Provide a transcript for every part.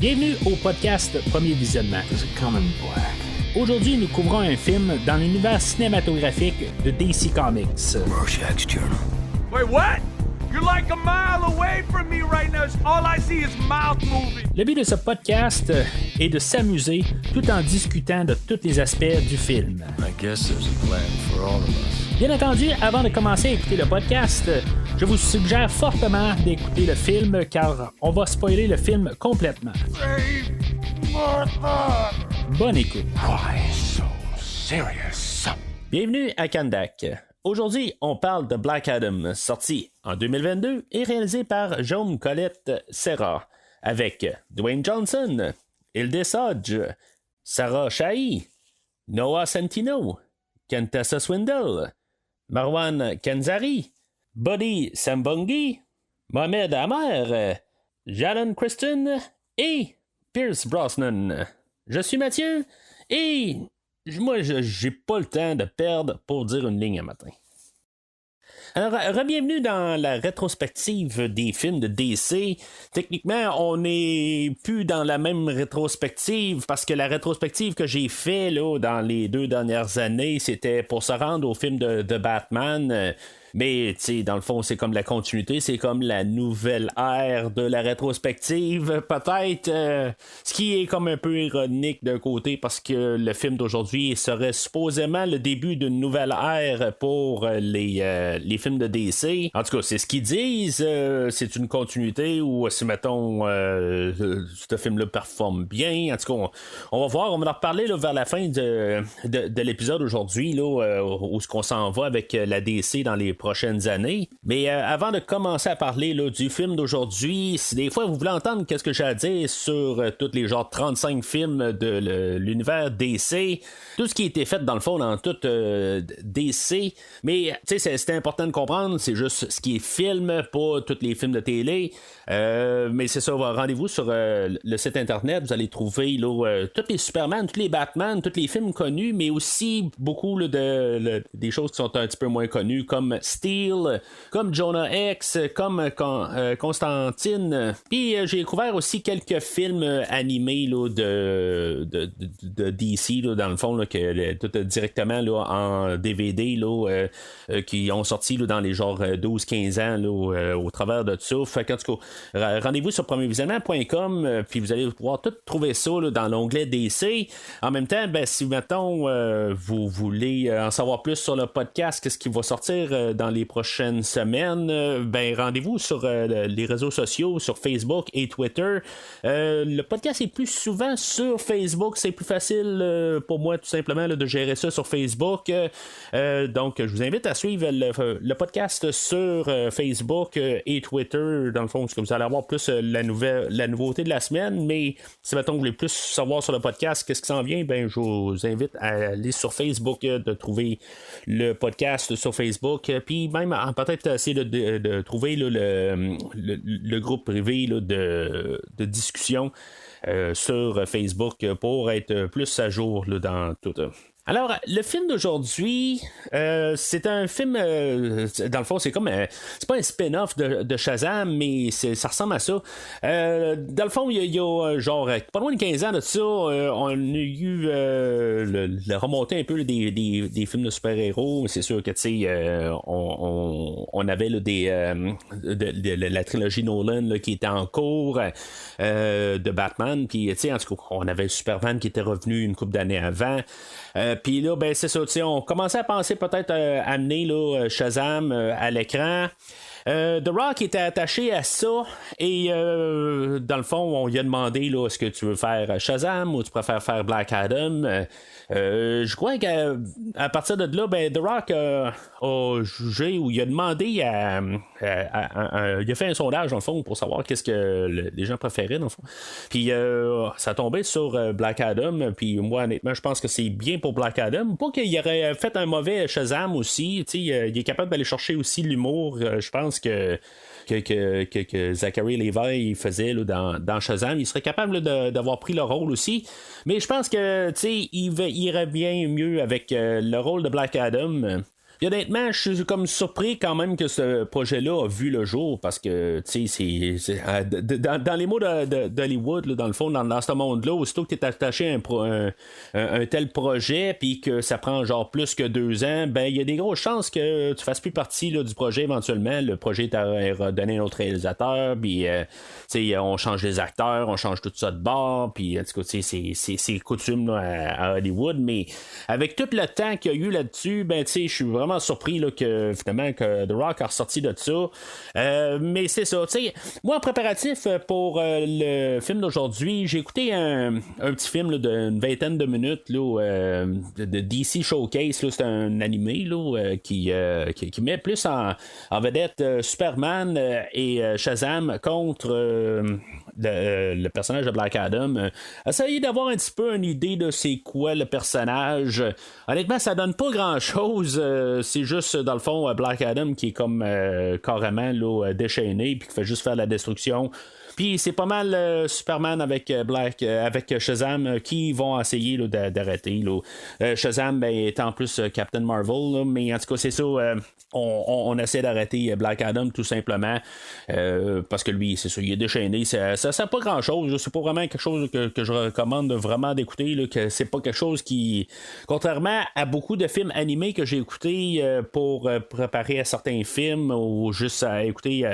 Bienvenue au podcast Premier Visionnement. Aujourd'hui, nous couvrons un film dans l'univers cinématographique de DC Comics. Rorschach's Journal. Wait, what? You're like a mile away from me right now. All I see is mouth moving. Le but de ce podcast est de s'amuser tout en discutant de tous les aspects du film. I guess there's a plan for all of us. Bien entendu, avant de commencer à écouter le podcast, je vous suggère fortement d'écouter le film car on va spoiler le film complètement. Hey, Martha! Bonne écoute. Why so serious? Bienvenue à Kandak. Aujourd'hui, on parle de Black Adam, sorti en 2022 et réalisé par Jaume Colette Serra, avec Dwayne Johnson, Hilde Sodge, Sarah Shahi, Noah Centino, Kentassa Swindle, Marwan Kenzari, Buddy Sambongi, Mohamed Amer, Jalen Kristen et Pierce Brosnan. Je suis Mathieu et moi, j'ai pas le temps de perdre pour dire une ligne un matin. Alors, re-bienvenue dans la rétrospective des films de DC. Techniquement, on n'est plus dans la même rétrospective parce que la rétrospective que j'ai fait là, dans les 2 dernières années, c'était pour se rendre au film de Batman. Mais, tu sais, dans le fond, c'est comme la continuité, c'est comme la nouvelle ère de la rétrospective, peut-être. Ce qui est comme un peu ironique d'un côté, parce que le film d'aujourd'hui serait supposément le début d'une nouvelle ère pour les films de DC. En tout cas, c'est ce qu'ils disent. C'est une continuité, ou si, mettons, ce film-là performe bien. En tout cas, on va voir, on va en reparler là, vers la fin de l'épisode aujourd'hui, là, où on s'en va avec la DC dans les prochaines années. Mais avant de commencer à parler là, du film d'aujourd'hui, si des fois vous voulez entendre qu'est-ce que j'ai à dire sur tous les genres 35 films de l'univers DC, tout ce qui a été fait dans le fond dans tout DC, mais c'est important de comprendre, c'est juste ce qui est film, pas tous les films de télé. Mais c'est ça, rendez-vous sur le site internet, vous allez trouver là, tous les Superman, tous les Batman, tous les films connus, mais aussi beaucoup là, des choses qui sont un petit peu moins connues, comme Steel, comme Jonah X, comme Constantine. Puis j'ai découvert aussi quelques films animés là, de DC, là, dans le fond, là, tout directement là, en DVD là, qui ont sorti là, dans les genres 12-15 ans là, au travers de ça. Fait qu'en tout cas, rendez-vous sur premiervisionnement.com, puis vous allez pouvoir tout trouver ça là, dans l'onglet DC. En même temps, ben, si mettons vous voulez en savoir plus sur le podcast, qu'est-ce qui va sortir dans les prochaines semaines, ben rendez-vous sur les réseaux sociaux, sur Facebook et Twitter. Le podcast est plus souvent sur Facebook, c'est plus facile pour moi tout simplement là, de gérer ça sur Facebook. Donc je vous invite à suivre le podcast sur Facebook et Twitter, dans le fond, parce que vous allez avoir plus la nouveauté de la semaine. Mais si maintenant vous voulez plus savoir sur le podcast qu'est-ce qui s'en vient, ben je vous invite à aller sur Facebook, de trouver le podcast sur Facebook, puis même peut-être essayer de trouver là, le groupe privé là, de discussion sur Facebook pour être plus à jour là, dans tout. Alors, le film d'aujourd'hui, c'est un film, dans le fond, c'est comme, c'est pas un spin-off de Shazam, mais ça ressemble à ça. Dans le fond, il y a genre, pas loin de 15 ans de ça, on a eu le remonté un peu des films de super-héros. C'est sûr que, tu sais, on avait là, la trilogie Nolan là, qui était en cours de Batman, puis, tu sais, en tout cas, on avait Superman qui était revenu une couple d'années avant. Puis là, ben c'est ça, on commençait à penser peut-être amener là, Shazam à l'écran. The Rock était attaché à ça et dans le fond, on lui a demandé là, est-ce que tu veux faire Shazam ou tu préfères faire Black Adam. Je crois qu'à partir de là, ben, The Rock a jugé ou il a demandé il a fait un sondage dans le fond pour savoir qu'est-ce que les gens préféraient dans le fond. Puis ça a tombé sur Black Adam. Puis moi honnêtement, je pense que c'est bien pour Black Adam. Pas qu'il aurait fait un mauvais Shazam aussi. Il est capable d'aller chercher aussi l'humour. Je pense que Zachary Levi faisait là, dans Shazam, il serait capable là, d'avoir pris le rôle aussi. Mais je pense que il irait bien mieux avec le rôle de Black Adam. Puis honnêtement, je suis comme surpris quand même que ce projet-là a vu le jour parce que, tu sais, dans les mots d'Hollywood, là, dans le fond, dans ce monde-là, aussitôt que tu es attaché à un tel projet puis que ça prend genre plus que 2 ans, ben il y a des grosses chances que tu fasses plus partie là, du projet éventuellement. Le projet t'a redonné un autre réalisateur, puis on change les acteurs, on change tout ça de bord, puis en tout cas, c'est coutume là, à Hollywood, mais avec tout le temps qu'il y a eu là-dessus, ben je suis vraiment surpris là, que finalement que The Rock a ressorti de ça. Mais c'est ça, moi en préparatif pour le film d'aujourd'hui, j'ai écouté un petit film là, d'une vingtaine de minutes là, de DC Showcase, là, c'est un animé là, qui met plus en vedette Superman et Shazam contre le personnage de Black Adam. Essayez d'avoir un petit peu une idée de c'est quoi le personnage. Honnêtement, ça donne pas grand chose. C'est juste dans le fond Black Adam qui est comme carrément là, déchaîné puis qui fait juste faire la destruction. Puis c'est pas mal Superman avec avec Shazam qui vont essayer là, d'arrêter. Là. Shazam ben, étant plus Captain Marvel, là, mais en tout cas c'est ça. On essaie d'arrêter Black Adam tout simplement parce que lui c'est ça, il est déchaîné. Ça sert pas grand chose. C'est pas vraiment quelque chose que je recommande vraiment d'écouter. Là, que c'est pas quelque chose qui, contrairement à beaucoup de films animés que j'ai écoutés pour préparer à certains films ou juste à écouter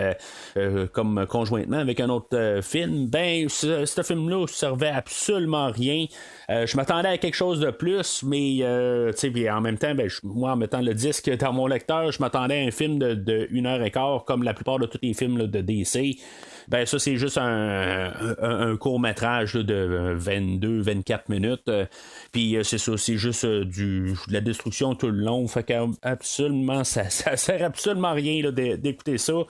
comme conjointement avec un autre film, ben ce film-là servait absolument à rien. Je m'attendais à quelque chose de plus, mais puis en même temps, ben, moi en mettant le disque dans mon lecteur, je m'attendais à un film de 1h15 comme la plupart de tous les films là, de DC. Ben ça c'est juste un court métrage de 22-24 minutes. Puis c'est ça, c'est juste de la destruction tout le long. Fait que absolument ça sert absolument à rien là, d'écouter ça.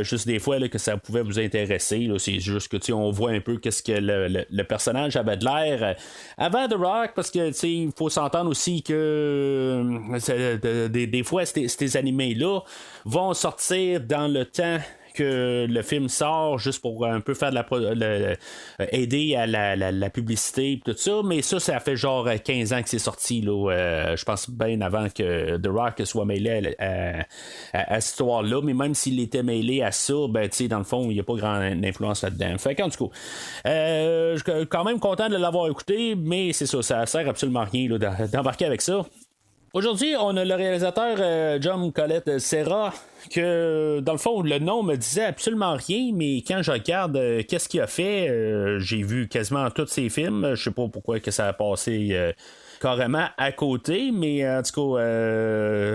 Juste des fois là, que ça pouvait vous intéresser. Là, c'est juste que on voit un peu qu'est-ce que le personnage avait de l'air avant The Rock, parce que il faut s'entendre aussi que des fois ces animés-là vont sortir dans le temps que le film sort juste pour un peu faire aider à la publicité et tout ça, mais ça fait genre 15 ans que c'est sorti là, je pense bien avant que The Rock soit mêlé à cette histoire-là, mais même s'il était mêlé à ça, ben dans le fond il n'y a pas grande influence là-dedans. Fait qu'en tout cas je suis quand même content de l'avoir écouté, mais c'est ça sert absolument à rien là, d'embarquer avec ça. Aujourd'hui, on a le réalisateur John Colette Serra, que dans le fond, le nom me disait absolument rien, mais quand je regarde qu'est-ce qu'il a fait, j'ai vu quasiment tous ses films. Je sais pas pourquoi que ça a passé carrément à côté, mais en tout cas,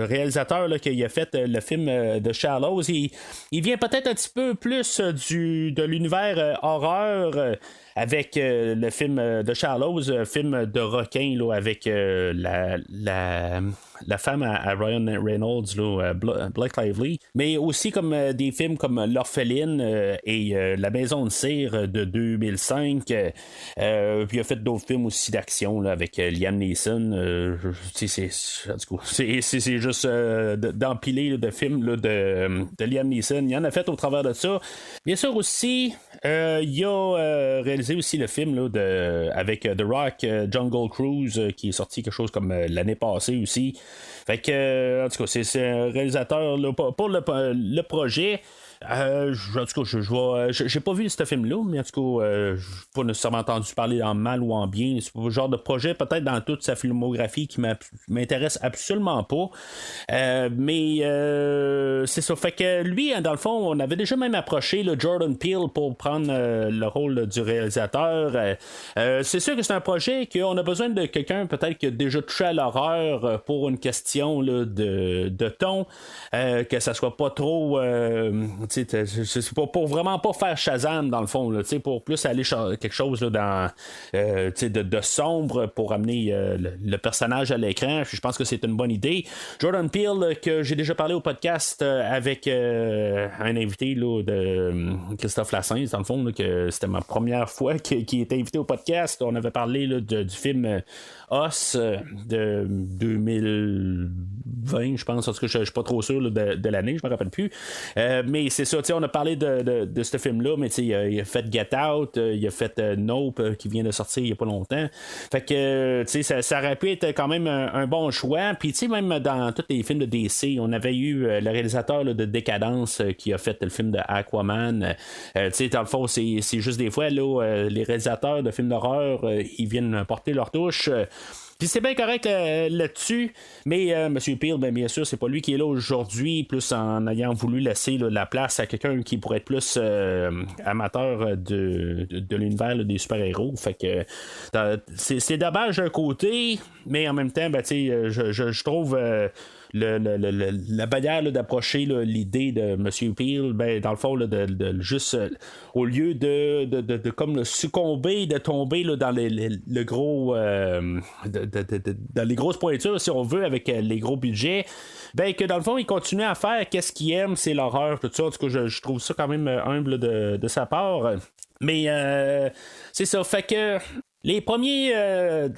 réalisateur là, qui a fait le film de Shallows, il vient peut-être un petit peu plus de l'univers horreur. Avec le film de Shallows, film de requin là, avec la femme à Ryan Reynolds, là, Blake Lively, mais aussi comme des films comme L'Orpheline et La Maison de Cire de 2005. Puis il a fait d'autres films aussi d'action là, avec Liam Neeson. C'est juste d'empiler là, de films là, de Liam Neeson. Il y en a fait au travers de ça. Bien sûr aussi, il a réalisé aussi le film là, avec The Rock, Jungle Cruise, qui est sorti quelque chose comme l'année passée aussi. Fait que, en tout cas, c'est un réalisateur là, pour le projet. En tout cas, j'ai pas vu ce film-là, mais en tout cas, j'ai pas nécessairement entendu parler en mal ou en bien. C'est le genre de projet, peut-être dans toute sa filmographie, qui m'intéresse absolument pas. Mais c'est ça. Fait que lui, dans le fond, on avait déjà même approché le Jordan Peele pour prendre le rôle du réalisateur. C'est sûr que c'est un projet qu'on a besoin de quelqu'un, peut-être qui a déjà touché à l'horreur pour une question là, de ton, que ça soit pas trop. C'est pour vraiment pas faire Shazam dans le fond là, pour plus aller quelque chose là, dans de sombre pour amener le personnage à l'écran. Je pense que c'est une bonne idée. Jordan Peele, que j'ai déjà parlé au podcast avec un invité là, de Christophe Lassens dans le fond là, que c'était ma première fois qu'il était invité au podcast. On avait parlé là, du film Us de 2020, je pense, parce que je suis pas trop sûr là, de l'année, je me rappelle plus, mais c'est c'est ça, on a parlé de ce film-là, mais il a fait Get Out, il a fait Nope, qui vient de sortir il n'y a pas longtemps. Fait que, ça aurait pu être quand même un bon choix. Puis, même dans tous les films de DC, on avait eu le réalisateur là, de Décadence qui a fait le film de Aquaman. Dans le fond, c'est juste des fois, là, les réalisateurs de films d'horreur, ils viennent porter leur touche. Puis c'est bien correct là-dessus, mais M. Peele, bien sûr, c'est pas lui qui est là aujourd'hui, plus en ayant voulu laisser là, la place à quelqu'un qui pourrait être plus amateur de l'univers là, des super-héros. Fait que c'est dommage d'un côté, mais en même temps, je trouve la manière d'approcher l'idée de M. Peele, dans le fond, de juste au lieu de comme succomber, de tomber là, dans le gros dans les grosses pointures, si on veut, avec les gros budgets, que dans le fond, il continue à faire qu'est-ce qu'il aime, c'est l'horreur, tout ça. En tout cas, je trouve ça quand même humble de sa part. Mais c'est ça, fait que les premiers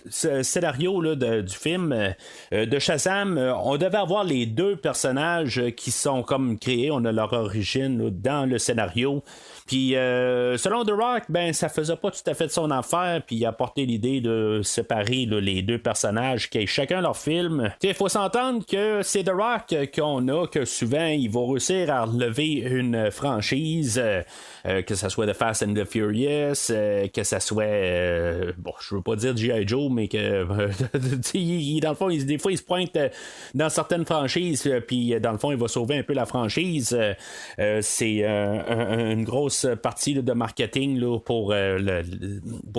scénarios là, du film de Shazam, on devait avoir les deux personnages qui sont comme créés, on a leur origine là, dans le scénario. Puis selon The Rock, ça faisait pas tout à fait de son affaire, puis il a apporté l'idée de séparer là, les deux personnages qui aient chacun leur film. Il faut s'entendre que c'est The Rock qu'on a, que souvent il va réussir à relever une franchise, que ça soit The Fast and the Furious, que ça soit je veux pas dire G.I. Joe, mais que dans le fond, des fois il se pointe dans certaines franchises, puis dans le fond il va sauver un peu la franchise. C'est une grosse partie là, de marketing là, pour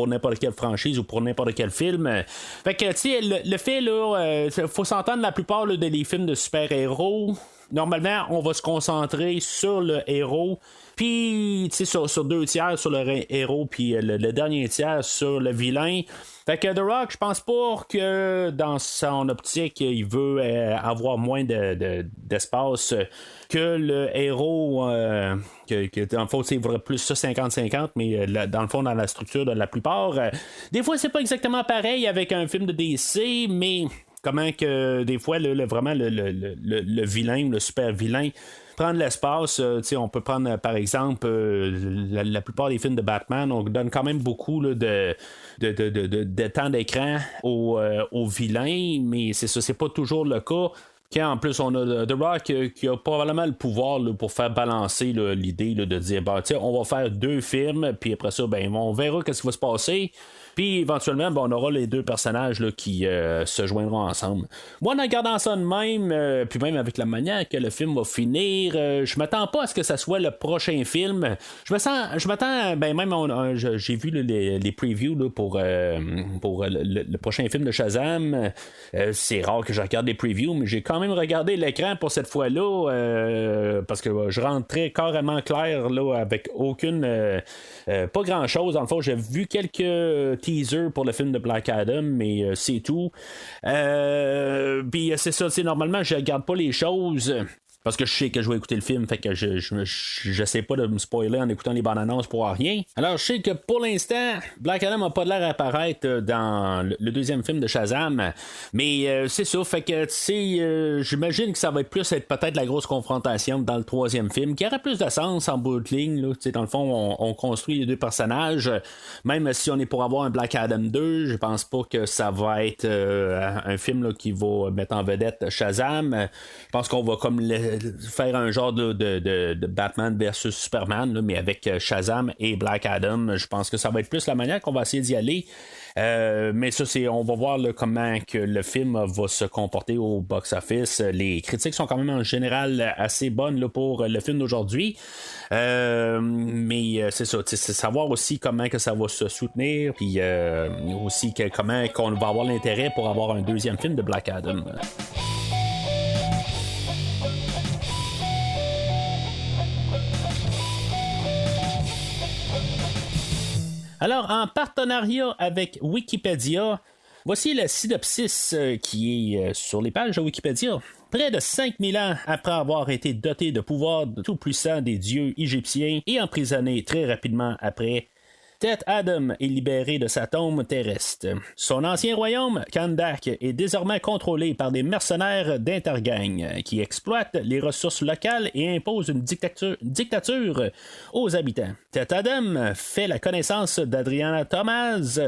n'importe quelle franchise ou pour n'importe quel film. Fait que le fait là, faut s'entendre, la plupart là, des films de super-héros, normalement on va se concentrer sur le héros, puis sur 2 tiers sur le héros, puis le dernier tiers sur le vilain. Fait que The Rock, je pense pas que dans son optique, il veut avoir moins d'espace que le héros, que dans le fond, il voudrait plus ça 50-50, mais dans le fond, dans la structure de la plupart, des fois, c'est pas exactement pareil avec un film de DC, mais comment que des fois, vraiment le vilain, le super vilain, prendre l'espace, on peut prendre par exemple la plupart des films de Batman, on donne quand même beaucoup là, de temps d'écran aux vilains, mais c'est ça, c'est pas toujours le cas. Quand en plus on a The Rock qui a probablement le pouvoir là, pour faire balancer là, l'idée là, de dire on va faire 2 films, puis après ça on verra ce qui va se passer. Puis éventuellement, on aura les deux personnages là, qui se joindront ensemble. Moi, en regardant ça de même, puis même avec la manière que le film va finir, je m'attends pas à ce que ça soit le prochain film. Je m'attends, même j'ai vu les previews là, pour le prochain film de Shazam. C'est rare que je regarde les previews, mais j'ai quand même regardé l'écran pour cette fois-là, parce que je rentrais carrément clair là, avec aucune pas grand chose. Dans le fond, j'ai vu quelques teaser pour le film de Black Adam, mais c'est tout. Puis c'est ça, normalement je regarde pas les choses parce que je sais que je vais écouter le film, fait que je sais pas de me spoiler en écoutant les bandes annonces pour rien. Alors je sais que pour l'instant Black Adam a pas l'air à apparaître dans le deuxième film de Shazam, mais c'est ça, fait que j'imagine que ça va être peut-être la grosse confrontation dans le troisième film, qui aurait plus de sens en bout de ligne là. Dans le fond on construit les deux personnages, même si on est pour avoir un Black Adam 2, je pense pas que ça va être un film là, qui va mettre en vedette Shazam. Je pense qu'on va comme faire un genre de Batman versus Superman là, mais avec Shazam et Black Adam. Je pense que ça va être plus la manière qu'on va essayer d'y aller. Mais ça, on va voir là, comment que le film va se comporter au box-office. Les critiques sont quand même en général assez bonnes là, pour le film d'aujourd'hui. Mais c'est ça, c'est savoir aussi comment que ça va se soutenir, puis aussi comment qu'on va avoir l'intérêt pour avoir un deuxième film de Black Adam. Alors, en partenariat avec Wikipédia, voici le synopsis qui est sur les pages de Wikipédia. Près de 5000 ans après avoir été doté de pouvoirs tout puissants des dieux égyptiens et emprisonné très rapidement après, Teth Adam est libéré de sa tombe terrestre. Son ancien royaume, Kandak, est désormais contrôlé par des mercenaires d'Intergang qui exploitent les ressources locales et imposent une dictature aux habitants. Teth Adam fait la connaissance d'Adriana Thomas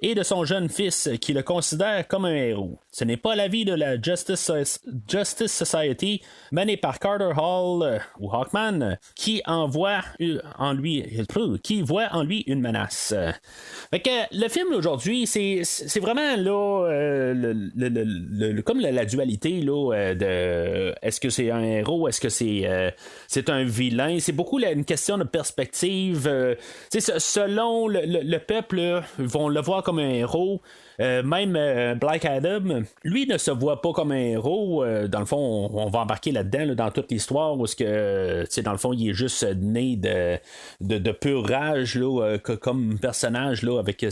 et de son jeune fils qui le considère comme un héros. Ce n'est pas l'avis de la Justice Society menée par Carter Hall ou Hawkman qui voit en lui une menace. Fait que le film aujourd'hui, c'est vraiment là comme la dualité là, de est-ce que c'est un héros, est-ce que c'est un vilain. C'est beaucoup une question de perspective. Selon le peuple, ils vont le voir comme un héros. Même Black Adam, lui ne se voit pas comme un héros. Dans le fond, on va embarquer là-dedans là, dans toute l'histoire où dans le fond, il est juste né de pure rage là, comme personnage là, avec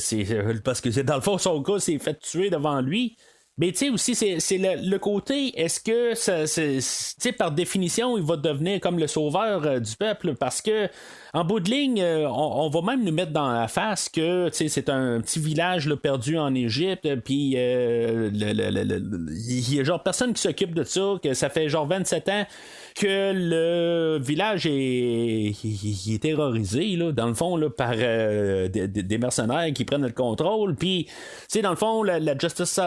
parce que dans le fond, son gars s'est fait tuer devant lui. Mais tu sais aussi, c'est le côté, est-ce que par définition, il va devenir comme le sauveur du peuple, parce que en bout de ligne, on va même nous mettre dans la face que c'est un petit village là, perdu en Égypte, puis il y a genre personne qui s'occupe de ça, que ça fait genre 27 ans que le village est terrorisé là, dans le fond là, par des mercenaires qui prennent le contrôle, puis dans le fond la Justice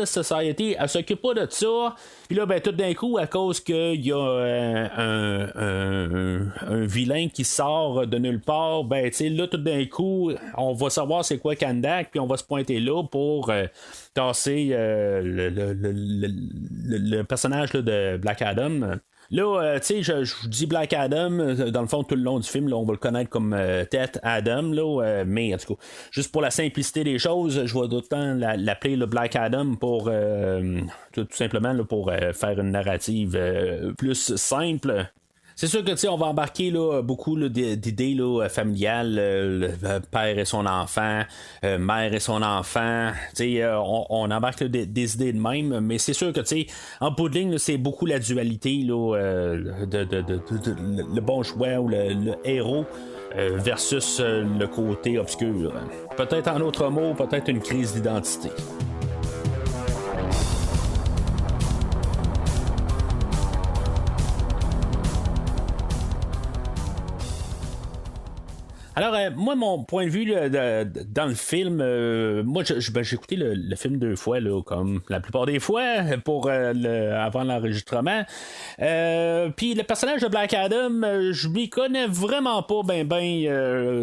Society elle s'occupe pas de ça, puis là ben tout d'un coup à cause qu'il y a un vilain qui sort de nulle part, ben là tout d'un coup on va savoir c'est quoi Kandak, puis on va se pointer là pour tasser le personnage là, de Black Adam. Là, je vous dis Black Adam, dans le fond, tout le long du film, là, on va le connaître comme Teth Adam, là, mais en tout cas, juste pour la simplicité des choses, je vais d'autant l'appeler le Black Adam pour tout simplement là, pour faire une narrative plus simple. C'est sûr que on va embarquer là, beaucoup là, d'idées là, familiales, le père et son enfant, mère et son enfant. On embarque là, des idées de même, mais c'est sûr que en bout de ligne, là, c'est beaucoup la dualité là, le bon choix ou le héros. Versus le côté obscur. Peut-être en d'autres mots, peut-être une crise d'identité. Alors, moi, mon point de vue là, dans le film, moi, j'ai écouté le film 2 fois, là, comme la plupart des fois, avant l'enregistrement. Puis le personnage de Black Adam, je m'y connais vraiment pas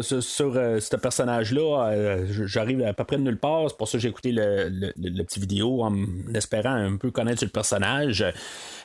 sur ce personnage-là. J'arrive à peu près de nulle part, c'est pour ça que j'ai écouté le petit vidéo en espérant un peu connaître sur le personnage.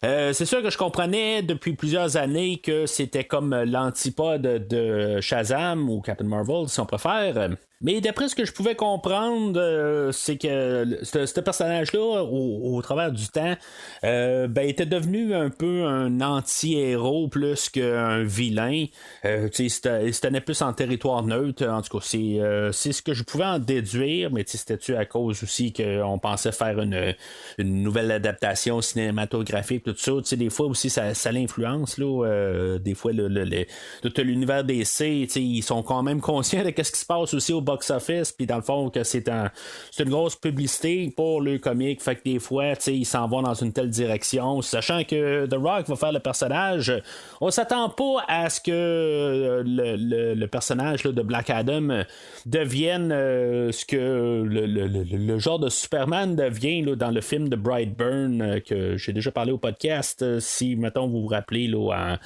C'est sûr que je comprenais depuis plusieurs années que c'était comme l'antipode de Shazam ou Captain Marvel, si on préfère. Mais d'après ce que je pouvais comprendre, c'est que ce personnage-là, au travers du temps, était devenu un peu un anti-héros plus qu'un vilain. Il se tenait plus en territoire neutre. En tout cas, c'est ce que je pouvais en déduire, mais c'était-tu à cause aussi qu'on pensait faire une nouvelle adaptation cinématographique, tout ça. Des fois aussi, ça l'influence. Des fois, tout l'univers DC, ils sont quand même conscients de ce qui se passe aussi au box-office, puis dans le fond que c'est une grosse publicité pour le comic, fait que des fois ils s'en vont dans une telle direction, sachant que The Rock va faire le personnage, on s'attend pas à ce que le personnage là, de Black Adam devienne ce que le genre de Superman devient là, dans le film de Brightburn que j'ai déjà parlé au podcast, si mettons vous vous rappelez là,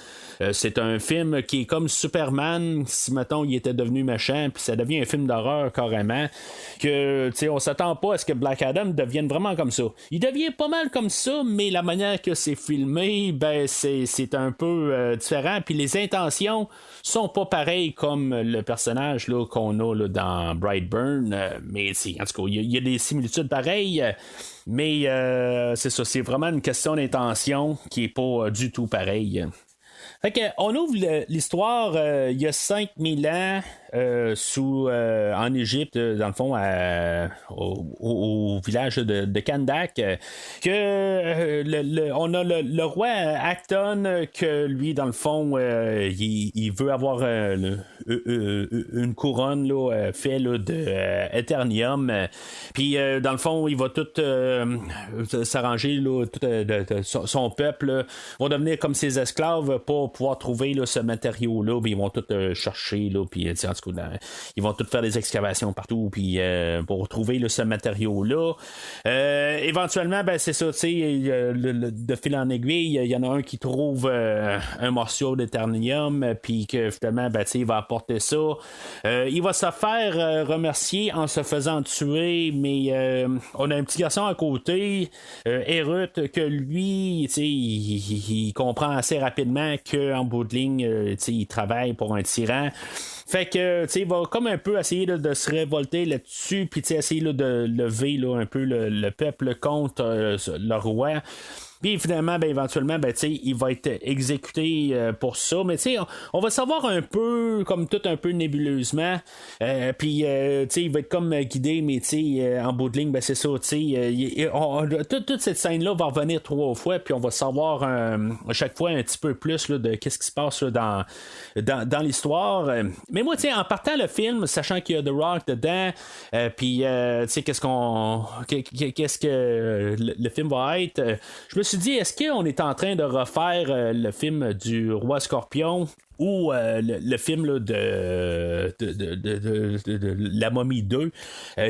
c'est un film qui est comme Superman si mettons il était devenu méchant, puis ça devient un film d'horreur carrément, que on s'attend pas à ce que Black Adam devienne vraiment comme ça. Il devient pas mal comme ça, mais la manière que c'est filmé, c'est un peu différent, puis les intentions sont pas pareilles comme le personnage là, qu'on a là, dans Brightburn, mais en tout cas, il y a des similitudes pareilles, mais c'est ça, c'est vraiment une question d'intention qui est pas du tout pareille. Fait que, on ouvre l'histoire il y a 5000 ans en Égypte, dans le fond, au village de Kandak, que on a le roi Acton, que lui, dans le fond, il veut avoir une couronne là, fait là, de Eternium. Puis, dans le fond, il va tout s'arranger, là, tout, son peuple là, va devenir comme ses esclaves pour pouvoir trouver là, ce matériau-là. Puis ils vont tout chercher, là, puis en tout cas, ils vont tout faire des excavations partout, puis pour trouver là, ce matériau-là. Éventuellement, ben, c'est ça, tu sais, de fil en aiguille, il y en a un qui trouve un morceau d'Eternium, puis que finalement, ben, il va apporter ça. Il va se faire remercier en se faisant tuer, mais on a un petit garçon à côté, Hérut, que lui, il comprend assez rapidement qu'en bout de ligne, il travaille pour un tyran. Fait que, tu sais, il va comme un peu essayer là, de se révolter là-dessus, puis essayer là, de lever là, un peu le peuple contre le roi. Puis finalement, ben, éventuellement, ben, il va être exécuté pour ça. Mais on va savoir un peu, comme tout un peu nébuleusement. Puis il va être comme guidé, mais en bout de ligne, ben, c'est ça. Toute cette scène-là va revenir 3 fois, puis on va savoir à chaque fois un petit peu plus là, de qu'est-ce qui se passe là, dans l'histoire. Mais moi, en partant le film, sachant qu'il y a The Rock dedans, puis qu'est-ce que le film va être, je me suis dit, est-ce qu'on est en train de refaire le film du Roi Scorpion ou le film là, de La Momie 2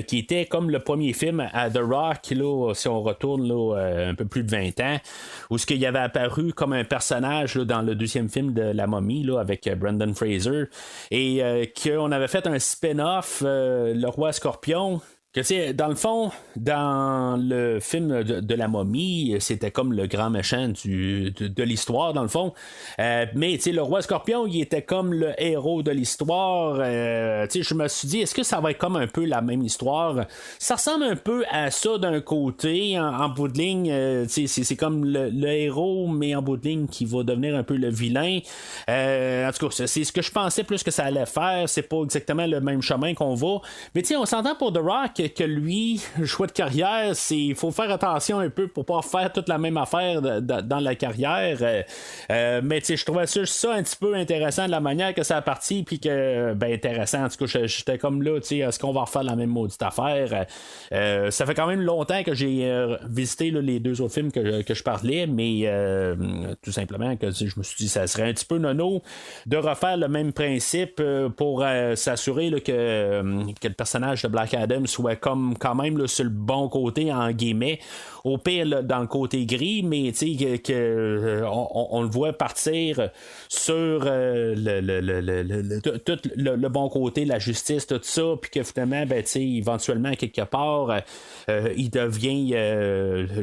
qui était comme le premier film à The Rock là, si on retourne là, un peu plus de 20 ans, où ce qu'il y avait apparu comme un personnage là, dans le 2e film de La Momie là, avec Brendan Fraser, et qu'on avait fait un spin-off, Le Roi Scorpion. Que, dans le fond, dans le film de La Momie, c'était comme le grand méchant de l'histoire, dans le fond. Mais le Roi Scorpion, il était comme le héros de l'histoire. Je me suis dit, est-ce que ça va être comme un peu la même histoire? Ça ressemble un peu à ça d'un côté. En bout de ligne, c'est comme le héros, mais en bout de ligne, qui va devenir un peu le vilain. En tout cas, c'est ce que je pensais plus que ça allait faire. C'est pas exactement le même chemin qu'on va. Mais on s'entend pour The Rock que lui, le choix de carrière, il faut faire attention un peu pour pas faire toute la même affaire dans la carrière. Mais je trouvais ça un petit peu intéressant de la manière que ça a parti, puis que, ben, intéressant. En tout cas, j'étais comme là, est-ce qu'on va refaire la même maudite affaire? Ça fait quand même longtemps que j'ai visité là, les 2 autres films que je parlais, mais tout simplement que je me suis dit, ça serait un petit peu nono de refaire le même principe pour s'assurer là, que le personnage de Black Adam soit comme quand même là, sur le bon côté en guillemets, au pire là, dans le côté gris, mais on le voit partir sur tout le bon côté, la justice, tout ça, puis que finalement ben, éventuellement quelque part il devient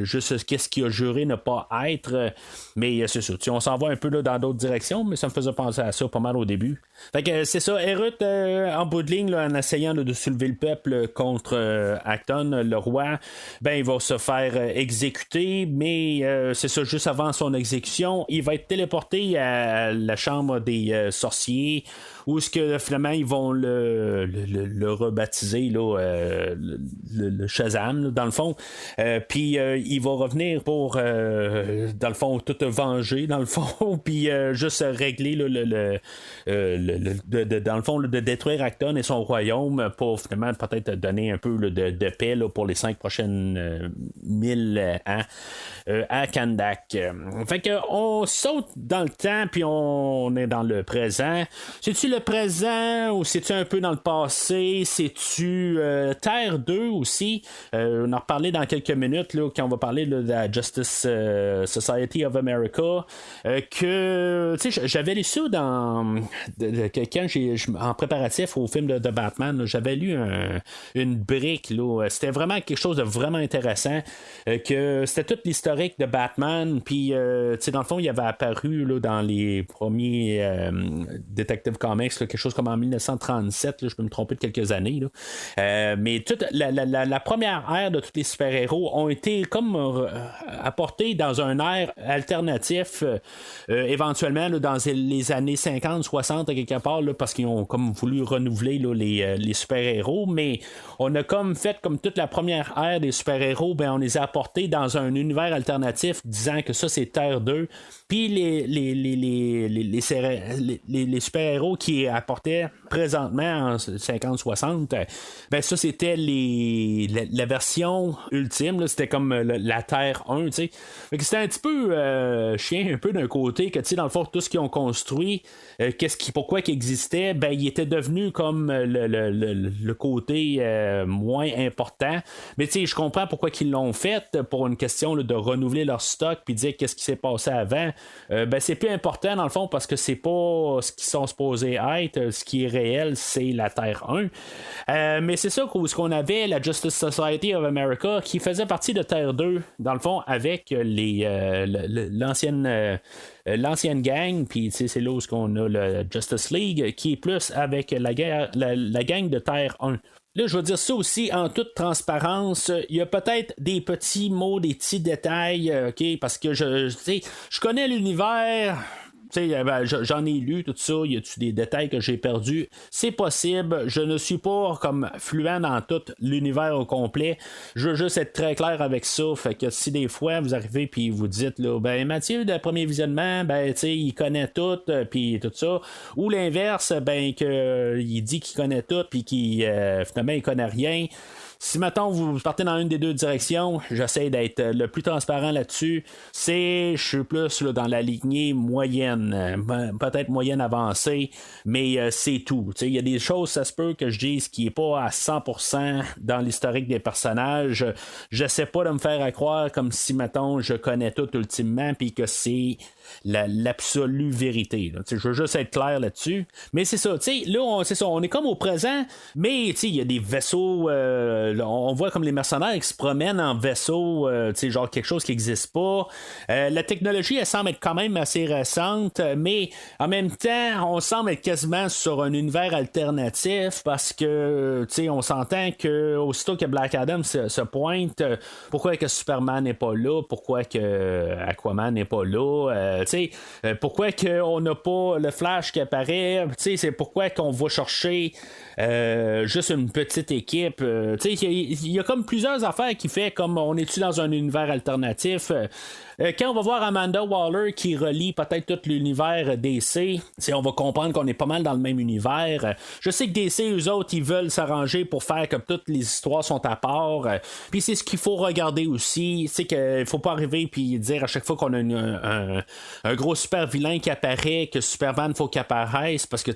juste qu'est-ce qu'il a juré ne pas être, mais c'est ça, on s'en va un peu là, dans d'autres directions, mais ça me faisait penser à ça pas mal au début. Fait que c'est ça, Hérut en bout de ligne là, en essayant là, de soulever le peuple contre Acton, le roi, ben il va se faire exécuter, mais c'est ça, juste avant son exécution, il va être téléporté à la chambre des sorciers, où est-ce que finalement ils vont le rebaptiser là, le Shazam là, dans le fond, puis il va revenir pour dans le fond tout venger dans le fond, puis juste régler là, dans le fond là, de détruire Acton et son royaume pour finalement peut-être donner un peu là, de paix là, pour les 5 prochaines 1000 ans à Kandak. Fait que on saute dans le temps, puis on est dans le présent. C'est-tu le présent ou c'est-tu un peu dans le passé? C'est-tu Terre 2 aussi? On en reparler dans quelques minutes là, quand on va parler là, de la Justice Society of America, que j'avais lu ça dans quand en préparatif au film de Batman, là, j'avais lu une brique là, c'était vraiment quelque chose de vraiment intéressant, que c'était toute l'historique de Batman, puis dans le fond il avait apparu là, dans les premiers Detective Comics comics, là, quelque chose comme en 1937, là, je peux me tromper de quelques années. Là. Mais toute la première ère de tous les super-héros ont été comme apportés dans un ère alternatif, éventuellement là, dans les années 50, 60, à quelque part, là, parce qu'ils ont comme voulu renouveler là, les super-héros, mais on a comme fait comme toute la première ère des super-héros, ben, on les a apportés dans un univers alternatif, disant que ça c'est Terre 2, puis les super-héros qui apportaient présentement en 50-60, ben ça c'était la version ultime, là, c'était comme la Terre 1, tu sais. C'était un petit peu chien un peu d'un côté que tu sais dans le fond tout ce qu'ils ont construit, pourquoi qu'il existait, ben il était devenu comme le côté moins important, mais tu sais je comprends pourquoi qu'ils l'ont fait pour une question là, de renouveler leur stock puis dire qu'est-ce qui s'est passé avant. Ben c'est plus important dans le fond parce que c'est pas ce qu'ils sont supposés être, ce qui est réel c'est la Terre 1, mais c'est ça ce qu'on avait la Justice Society of America qui faisait partie de Terre 2 dans le fond avec l'ancienne gang, puis c'est là où on a le Justice League qui est plus avec la gang de Terre 1. Là, je veux dire ça aussi en toute transparence. Il y a peut-être des petits mots, des petits détails, OK, parce que je connais l'univers. Ben, j'en ai lu tout ça, y a-tu des détails que j'ai perdus? C'est possible, je ne suis pas comme fluent dans tout l'univers au complet, je veux juste être très clair avec ça, fait que si des fois vous arrivez puis vous dites là, ben Mathieu de premier visionnement, ben tu sais il connaît tout puis tout ça, ou l'inverse, ben que il dit qu'il connaît tout puis qu'il finalement il connaît rien. Si maintenant vous partez dans une des deux directions, j'essaie d'être le plus transparent là-dessus. Je suis plus là, dans la lignée moyenne, peut-être moyenne avancée, mais c'est tout. Il y a des choses, ça se peut que je dise qui n'est pas à 100% dans l'historique des personnages. J'essaie pas de me faire croire comme si maintenant je connais tout ultimement puis que c'est l'absolue vérité. Là. Je veux juste être clair là-dessus. Mais c'est ça, là, on est comme au présent, mais il y a des vaisseaux, on voit comme les mercenaires qui se promènent en vaisseau, genre quelque chose qui n'existe pas. La technologie, elle semble être quand même assez récente, mais en même temps, on semble être quasiment sur un univers alternatif parce que, on s'entend que aussitôt que Black Adam se pointe, pourquoi que Superman n'est pas là, pourquoi que Aquaman n'est pas là, pourquoi qu'on n'a pas le Flash qui apparaît, c'est pourquoi qu'on va chercher juste une petite équipe, il y a comme plusieurs affaires qui fait comme on est-tu dans un univers alternatif. Quand on va voir Amanda Waller qui relie peut-être tout l'univers DC, on va comprendre qu'on est pas mal dans le même univers. Je sais que DC, eux autres, ils veulent s'arranger pour faire que toutes les histoires sont à part. Puis c'est ce qu'il faut regarder aussi. C'est qu'il faut pas arriver puis dire à chaque fois qu'on a un gros super vilain qui apparaît, que Superman faut qu'il apparaisse, parce que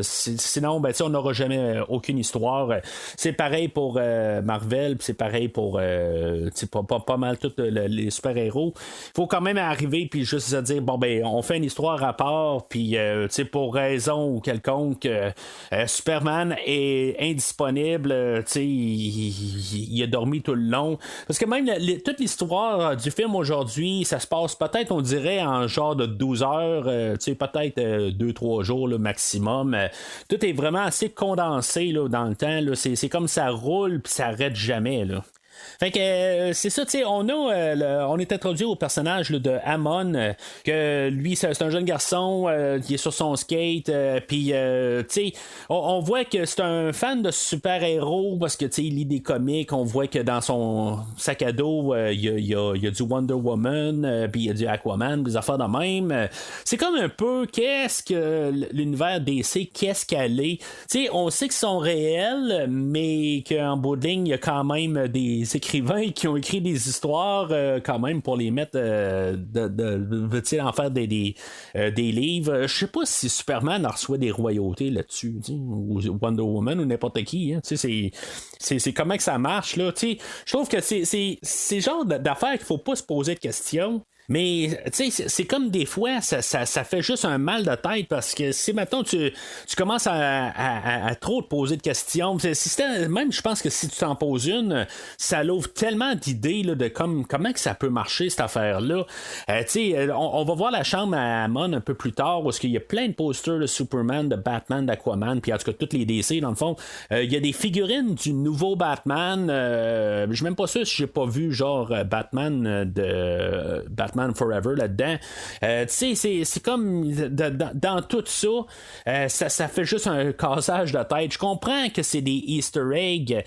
sinon, ben, on n'aura jamais aucune histoire. C'est pareil pour Marvel, puis c'est pareil pour pas mal tous les super-héros. Faut quand même arriver puis juste se dire bon ben on fait une histoire à part puis pour raison ou quelconque Superman est indisponible, il a dormi tout le long parce que même toute l'histoire du film aujourd'hui ça se passe peut-être on dirait en genre de 12 heures, peut-être 2-3 jours le maximum. Tout est vraiment assez condensé là, dans le temps là. C'est comme ça roule puis ça arrête jamais là. Fait que c'est ça, tu sais, on est introduit au personnage là, de Amon, que lui c'est un jeune garçon qui est sur son skate, puis tu sais, on voit que c'est un fan de super-héros parce que tu sais, il lit des comics, on voit que dans son sac à dos, il y a du Wonder Woman, puis il y a du Aquaman, des affaires de même. C'est comme un peu qu'est-ce que l'univers DC, qu'est-ce qu'elle est. Tu sais, on sait qu'ils sont réels, mais qu'en bout de ligne, il y a quand même des écrivains qui ont écrit des histoires quand même pour les mettre en faire des livres. Je sais pas si Superman reçoit des royautés là-dessus, ou Wonder Woman ou n'importe qui. Hein, c'est comment que ça marche là. Je trouve que c'est le genre d'affaires qu'il faut pas se poser de questions. Mais c'est comme des fois, ça fait juste un mal de tête parce que si maintenant tu commences à trop te poser de questions, même je pense que si tu t'en poses une, ça l'ouvre tellement d'idées là, de comment que ça peut marcher cette affaire-là. On va voir la chambre à Amon un peu plus tard où il y a plein de posters de Superman, de Batman, d'Aquaman, puis en tout cas toutes les DC dans le fond. Il y a des figurines du nouveau Batman. Je suis même pas sûr si j'ai pas vu genre Batman de Batman Forever là-dedans. C'est comme dans tout ça, ça fait juste un cassage de tête. Je comprends que c'est des Easter eggs,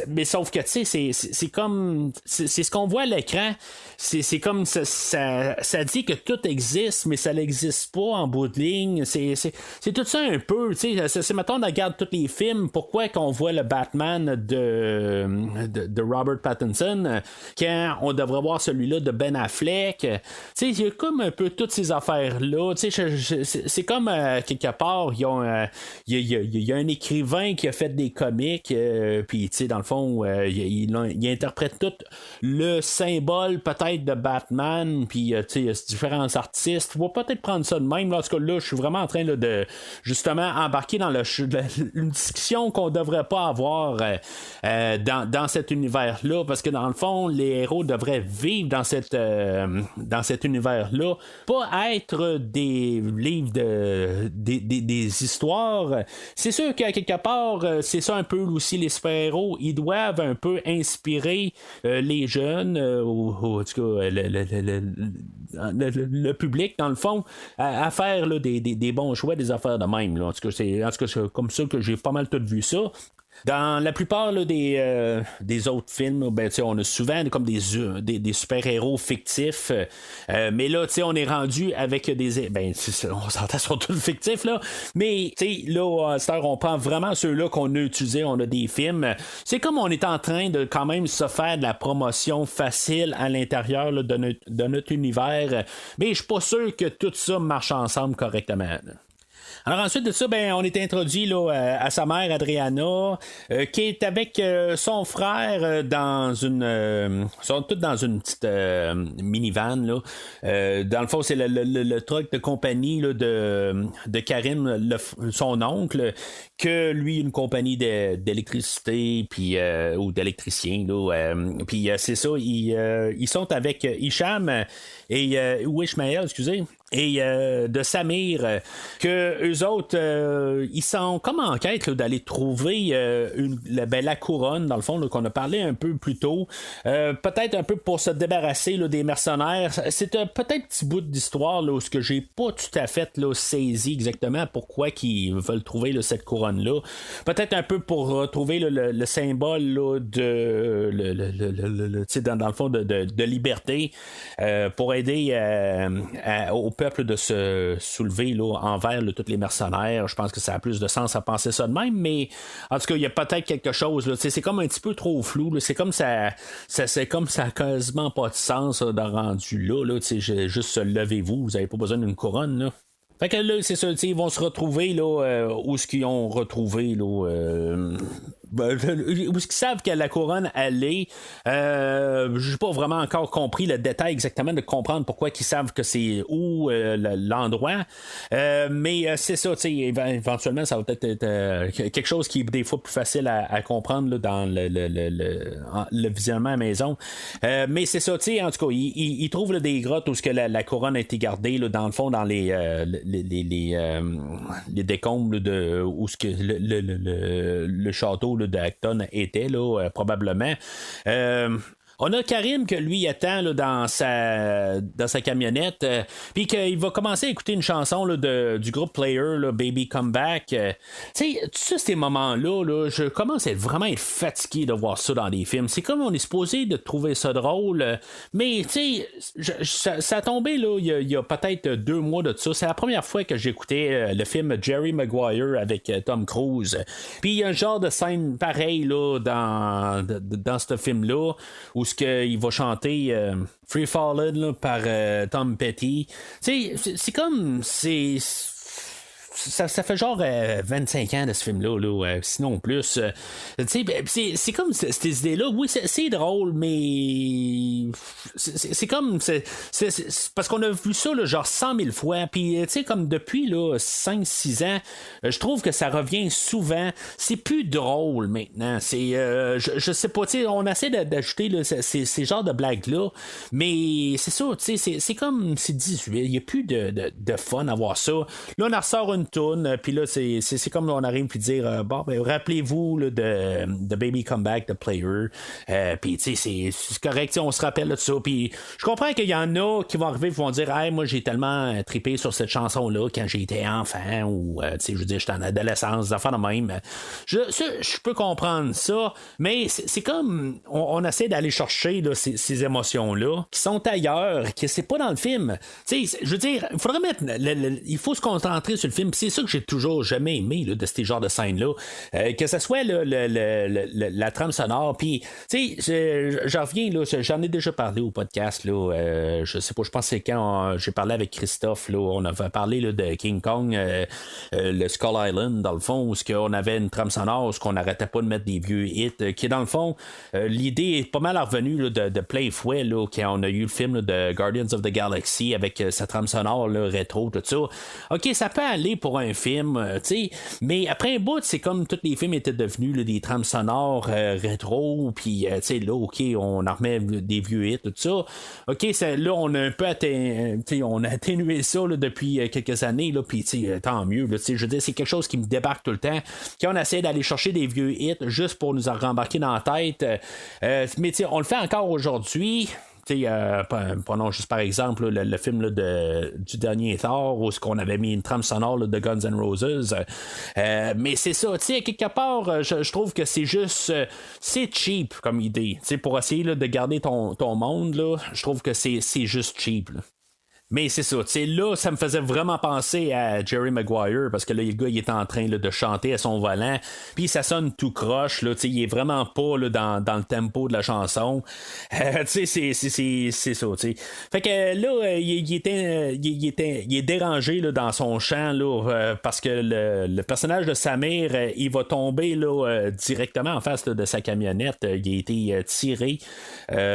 mais sauf que c'est comme c'est ce qu'on voit à l'écran. C'est comme ça dit que tout existe, mais ça n'existe pas en bout de ligne. C'est tout ça un peu. C'est mettons, on regarde tous les films, pourquoi qu'on voit le Batman de Robert Pattinson quand on devrait voir celui-là de Ben Affleck. Il y a comme un peu toutes ces affaires-là. C'est comme quelque part, il y a un écrivain qui a fait des comics, puis dans le fond, il interprète tout le symbole peut-être de Batman, puis il y a différents artistes. On va peut-être prendre ça de même. Là, en tout cas, là, je suis vraiment en train là, de justement embarquer dans une discussion qu'on devrait pas avoir dans cet univers-là, parce que dans le fond, les héros devraient vivre dans cet univers-là, pas être des livres des histoires. C'est sûr qu'à quelque part, c'est ça un peu aussi les super-héros, ils doivent un peu inspirer les jeunes, ou en tout cas le public dans le fond, à faire là, des bons choix, des affaires de même. Là. En tout cas, c'est comme ça que j'ai pas mal tout vu ça. Dans la plupart là, des autres films, on a souvent comme des super-héros fictifs. Mais là, on est rendu avec des... on s'entend sur tout fictif, là. Mais là, à cette heure, on prend vraiment ceux-là qu'on a utilisés. On a des films. C'est comme on est en train de quand même se faire de la promotion facile à l'intérieur là, de notre univers. Mais je suis pas sûr que tout ça marche ensemble correctement. Là. Alors ensuite de ça, on est introduit là, à sa mère Adriana, qui est avec son frère sont tous dans une petite minivan. Là. Dans le fond, c'est le truck de compagnie là, de Karim, son oncle, que lui, une compagnie d'électricité puis ou d'électricien. Puis c'est ça, ils sont avec Hicham ou Ishmael, excusez. Et de Samir, que eux autres, ils sont comme en quête là, d'aller trouver la couronne, dans le fond, là, qu'on a parlé un peu plus tôt. Peut-être un peu pour se débarrasser là, des mercenaires. C'est un peut-être petit bout d'histoire là, où ce que j'ai pas tout à fait là, saisi exactement pourquoi qu'ils veulent trouver là, cette couronne-là. Peut-être un peu pour retrouver là, le symbole là, de dans le fond de liberté, pour aider au peuple de se soulever là, envers là, tous les mercenaires. Je pense que ça a plus de sens à penser ça de même, mais en tout cas, il y a peut-être quelque chose. Là, c'est comme un petit peu trop flou. Là, c'est comme ça a quasiment pas de sens là, de rendu là juste levez-vous, vous n'avez pas besoin d'une couronne. Là. Fait que là, c'est ça, ils vont se retrouver là, où ce qu'ils ont retrouvé là. Où est-ce qu'ils savent que la couronne elle est. J'ai pas vraiment encore compris le détail exactement de comprendre pourquoi ils savent que c'est où l'endroit. Mais c'est ça, éventuellement ça va peut-être être quelque chose qui est des fois plus facile à comprendre là, dans le visionnement à la maison. Mais c'est ça, en tout cas, ils trouvent là, des grottes où ce que la couronne a été gardée là, dans le fond, dans les décombres de où ce que le château là, d'Acton était là, probablement. On a Karim que lui attend là, dans sa camionnette, puis qu'il va commencer à écouter une chanson là, du groupe Player, là, Baby Come Back. Tu sais, ces moments-là, là, je commence à vraiment être fatigué de voir ça dans les films. C'est comme on est supposé de trouver ça drôle, mais tu sais, ça a tombé là, il y a peut-être 2 mois de ça. C'est la première fois que j'écoutais le film Jerry Maguire avec Tom Cruise. Puis il y a un genre de scène pareil là, dans ce film-là, où ce qu'il va chanter Free Fallin' là, par Tom Petty. Tu sais, c'est comme ça fait genre 25 ans de ce film-là, là, sinon plus. C'est comme cette idée-là, oui, c'est drôle, mais c'est comme. C'est parce qu'on a vu ça là, genre 100 000 fois, puis comme depuis là, 5-6 ans, je trouve que ça revient souvent. C'est plus drôle maintenant. C'est, je sais pas, on essaie d'ajouter là, ces genres de blagues-là, mais c'est ça, c'est comme c'est 18, il n'y a plus de fun à voir ça. Là, on en ressort une toune, puis là, c'est comme on arrive puis dire bon, ben, rappelez-vous là, de Baby Come Back, The Player, puis c'est correct, on se rappelle de ça, puis je comprends qu'il y en a qui vont arriver et vont dire hey, moi j'ai tellement trippé sur cette chanson-là quand j'étais enfant, ou je veux dire, j'étais en adolescence, des affaires de même. Je peux comprendre ça, mais c'est comme on essaie d'aller chercher là, ces émotions-là qui sont ailleurs, que c'est pas dans le film. Je veux dire, il faudrait mettre il faut se concentrer sur le film. C'est ça que j'ai toujours jamais aimé là, de ces genres de scènes-là. Que ce soit là, la trame sonore, puis j'en reviens, là, j'en ai déjà parlé au podcast, là, je sais pas, je pense que c'est quand j'ai parlé avec Christophe, là, on avait parlé là, de King Kong, le Skull Island, dans le fond, où on avait une trame sonore, où on n'arrêtait pas de mettre des vieux hits, qui dans le fond, l'idée est pas mal revenue là, de plein fouet, là, quand on a eu le film là, de Guardians of the Galaxy avec sa trame sonore là, rétro, tout ça. Ok, ça peut aller pour un film, mais après un bout, c'est comme tous les films étaient devenus là, des trames sonores rétro, puis là, ok, on en remet des vieux hits, tout ça. Ok, là, on a un peu on a atténué ça là, depuis quelques années, là, puis tant mieux, là, je veux dire, c'est quelque chose qui me débarque tout le temps. Quand on essaie d'aller chercher des vieux hits juste pour nous en rembarquer dans la tête, mais on le fait encore aujourd'hui. Prenons juste par exemple là, le film là, du dernier Thor où on avait mis une trame sonore là, de Guns N' Roses, mais c'est ça, quelque part je trouve que c'est juste c'est cheap comme idée, pour essayer là, de garder ton monde là, je trouve que c'est juste cheap là. Mais c'est ça, là, ça me faisait vraiment penser à Jerry Maguire, parce que là, le gars, il est en train là, de chanter à son volant, puis ça sonne tout croche, là, il est vraiment pas là, dans le tempo de la chanson. C'est ça, t'sais. Fait que là, il est dérangé là, dans son chant, là, parce que le personnage de Samir, il va tomber là, directement en face là, de sa camionnette. Il a été tiré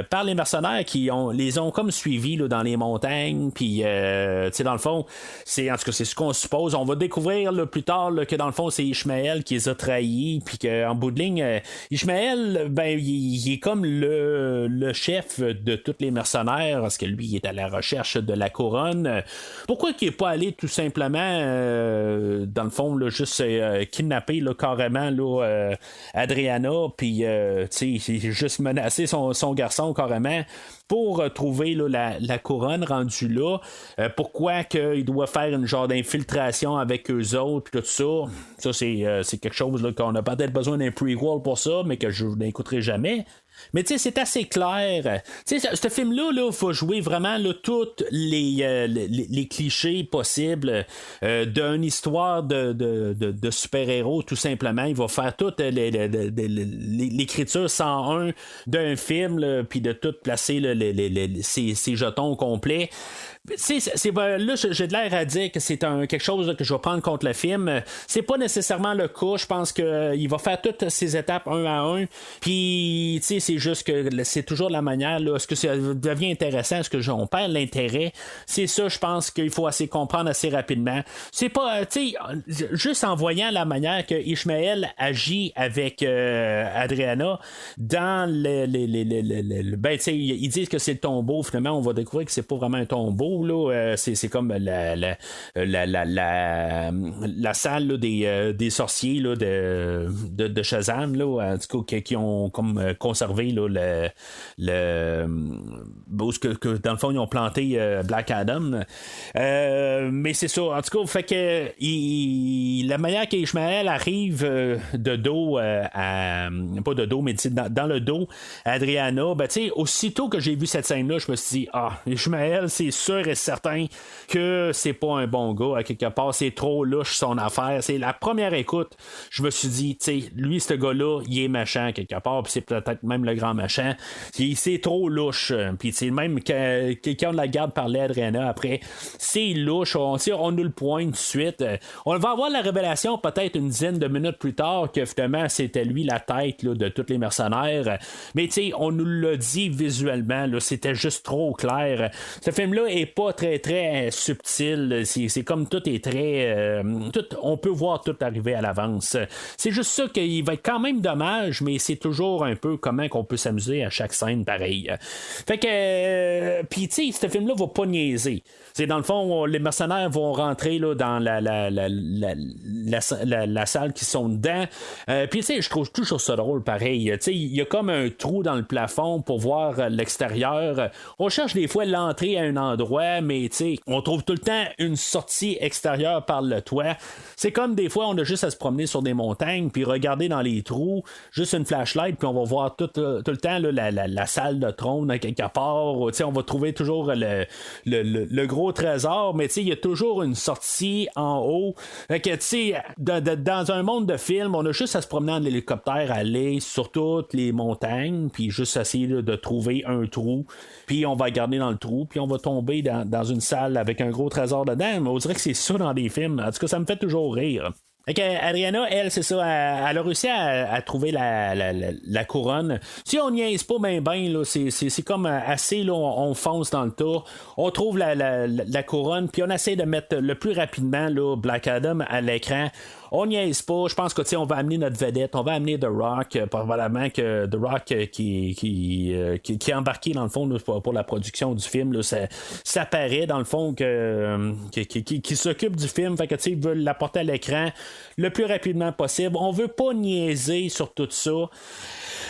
par les mercenaires qui les ont comme suivis là, dans les montagnes, puis dans le fond, en tout cas, c'est ce qu'on suppose. On va découvrir là, plus tard là, que dans le fond, c'est Ishmael qui les a trahis, puis qu'en bout de ligne, Ishmael, ben, il est comme le chef de tous les mercenaires, parce que lui, il est à la recherche de la couronne. Pourquoi qu'il n'est pas allé tout simplement, dans le fond, là, juste kidnapper là, carrément là, Adriana, puis juste menacer son garçon carrément pour trouver là, la couronne rendue là. Pourquoi qu'il doit faire une genre d'infiltration avec eux autres puis tout ça. Ça, c'est quelque chose là, qu'on a peut-être besoin d'un prequel pour ça, mais que je n'écouterai jamais. Mais tu sais, c'est assez clair. Tu sais, ce film-là, il faut jouer vraiment là, tous les clichés possibles d'une histoire de super-héros, tout simplement. Il va faire toute l'écriture 101 d'un film, puis de tout placer ses jetons complets. Là, j'ai de l'air à dire que c'est quelque chose là, que je vais prendre contre le film. C'est pas nécessairement le cas. Je pense qu'il va faire toutes ces étapes un à un. Puis, tu sais, c'est juste que c'est toujours la manière. Là, est-ce que ça devient intéressant? Est-ce que on perd l'intérêt? C'est ça, je pense qu'il faut assez comprendre assez rapidement. C'est pas, tu sais, juste en voyant la manière que Ishmael agit avec Adriana dans ben, tu sais, ils disent que c'est le tombeau. Finalement, on va découvrir que c'est pas vraiment un tombeau. Là, c'est comme la salle là, des sorciers là, de Shazam là, en tout cas, qui ont comme conservé là, que dans le fond ils ont planté Black Adam, mais c'est ça, en tout cas, fait que la manière qu'Ishmael arrive de dos pas de dos mais dans le dos à Adriana, ben tu sais, aussitôt que j'ai vu cette scène là, je me suis dit Ishmael, c'est sûr et certain que c'est pas un bon gars, à quelque part, c'est trop louche son affaire. C'est la première écoute, je me suis dit, tu sais, lui, ce gars-là, il est méchant quelque part, puis c'est peut-être même le grand méchant. C'est trop louche. Puis, tu sais, même quand on la garde par Adriana après, c'est louche. On nous le pointe tout de suite. On va avoir la révélation peut-être une dizaine de minutes plus tard que finalement, c'était lui la tête là, de tous les mercenaires. Mais, tu sais, on nous l'a dit visuellement, là, c'était juste trop clair. Ce film-là est pas très, très subtil. C'est comme tout est très... on peut voir tout arriver à l'avance. C'est juste ça qu'il va être quand même dommage, mais c'est toujours un peu comment qu'on peut s'amuser à chaque scène pareil. Fait que... Puis, tu sais, ce film-là va pas niaiser. C'est dans le fond, les mercenaires vont rentrer là, dans la salle qui sont dedans. Puis, tu sais, je trouve toujours ça drôle pareil. Tu sais, il y a comme un trou dans le plafond pour voir l'extérieur. On cherche des fois l'entrée à un endroit, mais tu sais, on trouve tout le temps une sortie extérieure par le toit. C'est comme des fois, on a juste à se promener sur des montagnes, puis regarder dans les trous, juste une flashlight, puis on va voir tout le temps là, la salle de trône à quelque part. Tu sais, on va trouver toujours le gros trésor, mais tu sais, il y a toujours une sortie en haut. Fait que tu sais, dans un monde de film, on a juste à se promener en hélicoptère, aller sur toutes les montagnes, puis juste essayer là, de trouver un trou, puis on va regarder dans le trou, puis on va tomber dans une salle avec un gros trésor dedans. Mais on dirait que c'est ça dans des films. En tout cas, ça me fait toujours rire. Adriana, elle, c'est ça, elle a réussi à trouver la couronne. Si on niaise pas ben là, c'est comme assez, là, on fonce dans le tas, on trouve la couronne, puis on essaie de mettre le plus rapidement là, Black Adam à l'écran. On niaise pas, je pense que on va amener notre vedette, on va amener The Rock, probablement que The Rock qui est embarqué dans le fond là, pour la production du film, là, ça paraît dans le fond qui s'occupe du film, fait que ils veulent l'apporter à l'écran le plus rapidement possible. On veut pas niaiser sur tout ça.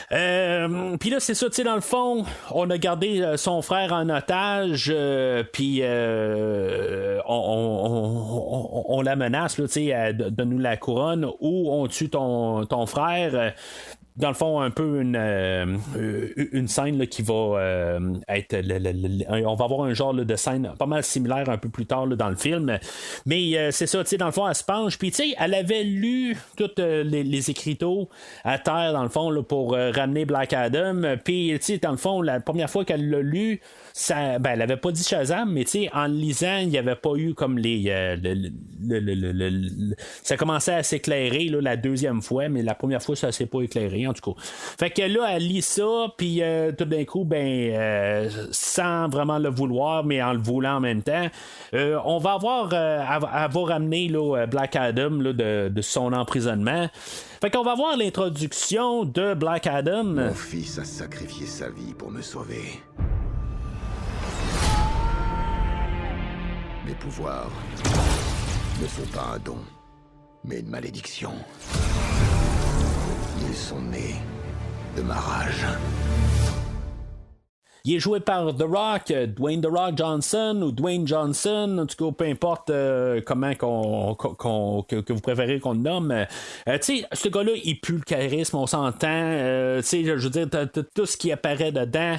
Puis là, c'est ça, tu sais, dans le fond, on a gardé son frère en otage, puis on la menace, tu sais, de nous la couronne, ou on tue ton frère. Dans le fond, un peu une scène là, qui va être... on va avoir un genre là, de scène pas mal similaire un peu plus tard là, dans le film. Mais c'est ça, tu sais, dans le fond, elle se penche. Puis, tu sais, elle avait lu tous les écriteaux à terre, dans le fond, là, pour ramener Black Adam. Puis, tu sais, dans le fond, la première fois qu'elle l'a lu, ça, elle avait pas dit Shazam, mais tu sais, en le lisant, il n'y avait pas eu comme ça commençait à s'éclairer là, la deuxième fois, mais la première fois, ça s'est pas éclairé, en tout cas. Fait que là, elle lit ça, puis tout d'un coup, sans vraiment le vouloir, mais en le voulant en même temps, on va avoir, elle va ramener là, Black Adam là, de son emprisonnement. Fait qu'on va voir l'introduction de Black Adam. Mon fils a sacrifié sa vie pour me sauver. Mes pouvoirs ne sont pas un don, mais une malédiction. Ils sont nés de ma rage. Il est joué par The Rock, Dwayne The Rock Johnson ou Dwayne Johnson, en tout cas, peu importe comment que vous préférez qu'on le nomme. Tu sais, ce gars-là, il pue le charisme, on s'entend. Tu sais, je veux dire, tout ce qui apparaît dedans,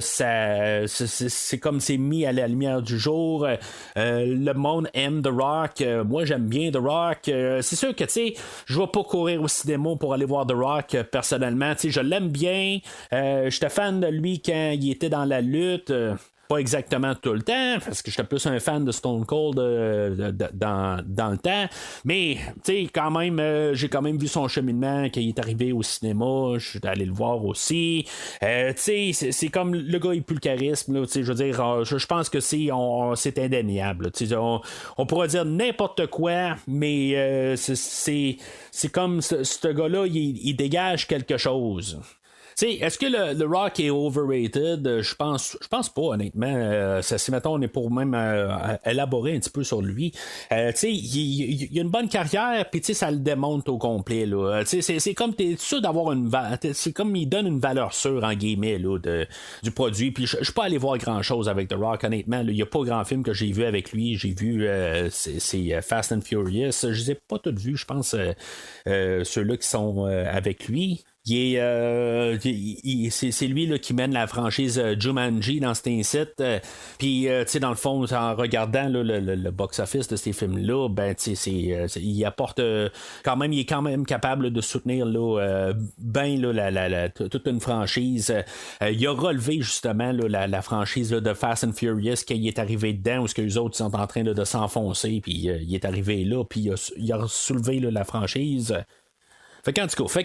c'est comme c'est mis à la lumière du jour. Le monde aime The Rock. Moi, j'aime bien The Rock. C'est sûr que, tu sais, je vais pas courir au cinéma pour aller voir The Rock personnellement. Tu sais, je l'aime bien. J'étais fan de lui quand il était dans la lutte, pas exactement tout le temps, parce que j'étais plus un fan de Stone Cold dans le temps, mais tu sais, quand même, j'ai quand même vu son cheminement quand il est arrivé au cinéma, je suis allé le voir aussi. Tu sais, c'est comme le gars, il pue le charisme, là, tu sais, je veux dire, je pense que c'est indéniable. Tu sais, on pourrait dire n'importe quoi, mais c'est comme ce gars-là, il dégage quelque chose. T'sais, est-ce que le Rock est overrated? Je pense pas, honnêtement. Si mettons, on est pour même élaborer un petit peu sur lui. Il a une bonne carrière, puis ça le démontre au complet. Là. C'est comme t'es sûr d'avoir c'est comme il donne une valeur sûre en guillemets là, du produit. Puis je suis pas allé voir grand chose avec The Rock, honnêtement. Il y a pas grand film que j'ai vu avec lui. J'ai vu c'est Fast and Furious. Je les ai pas tous vus, je pense, ceux-là qui sont avec lui. c'est lui là, qui mène la franchise Jumanji dans cet incite. Puis, dans le fond, en regardant là, le box-office de ces films-là, ben, il apporte quand même, il est quand même capable de soutenir là, bien là, toute une franchise. Il a relevé justement là, la franchise là, de Fast and Furious qu'il est arrivé dedans, où les autres sont en train là, de s'enfoncer, puis il est arrivé là, puis il a soulevé là, la franchise. Fait qu'en tout cas,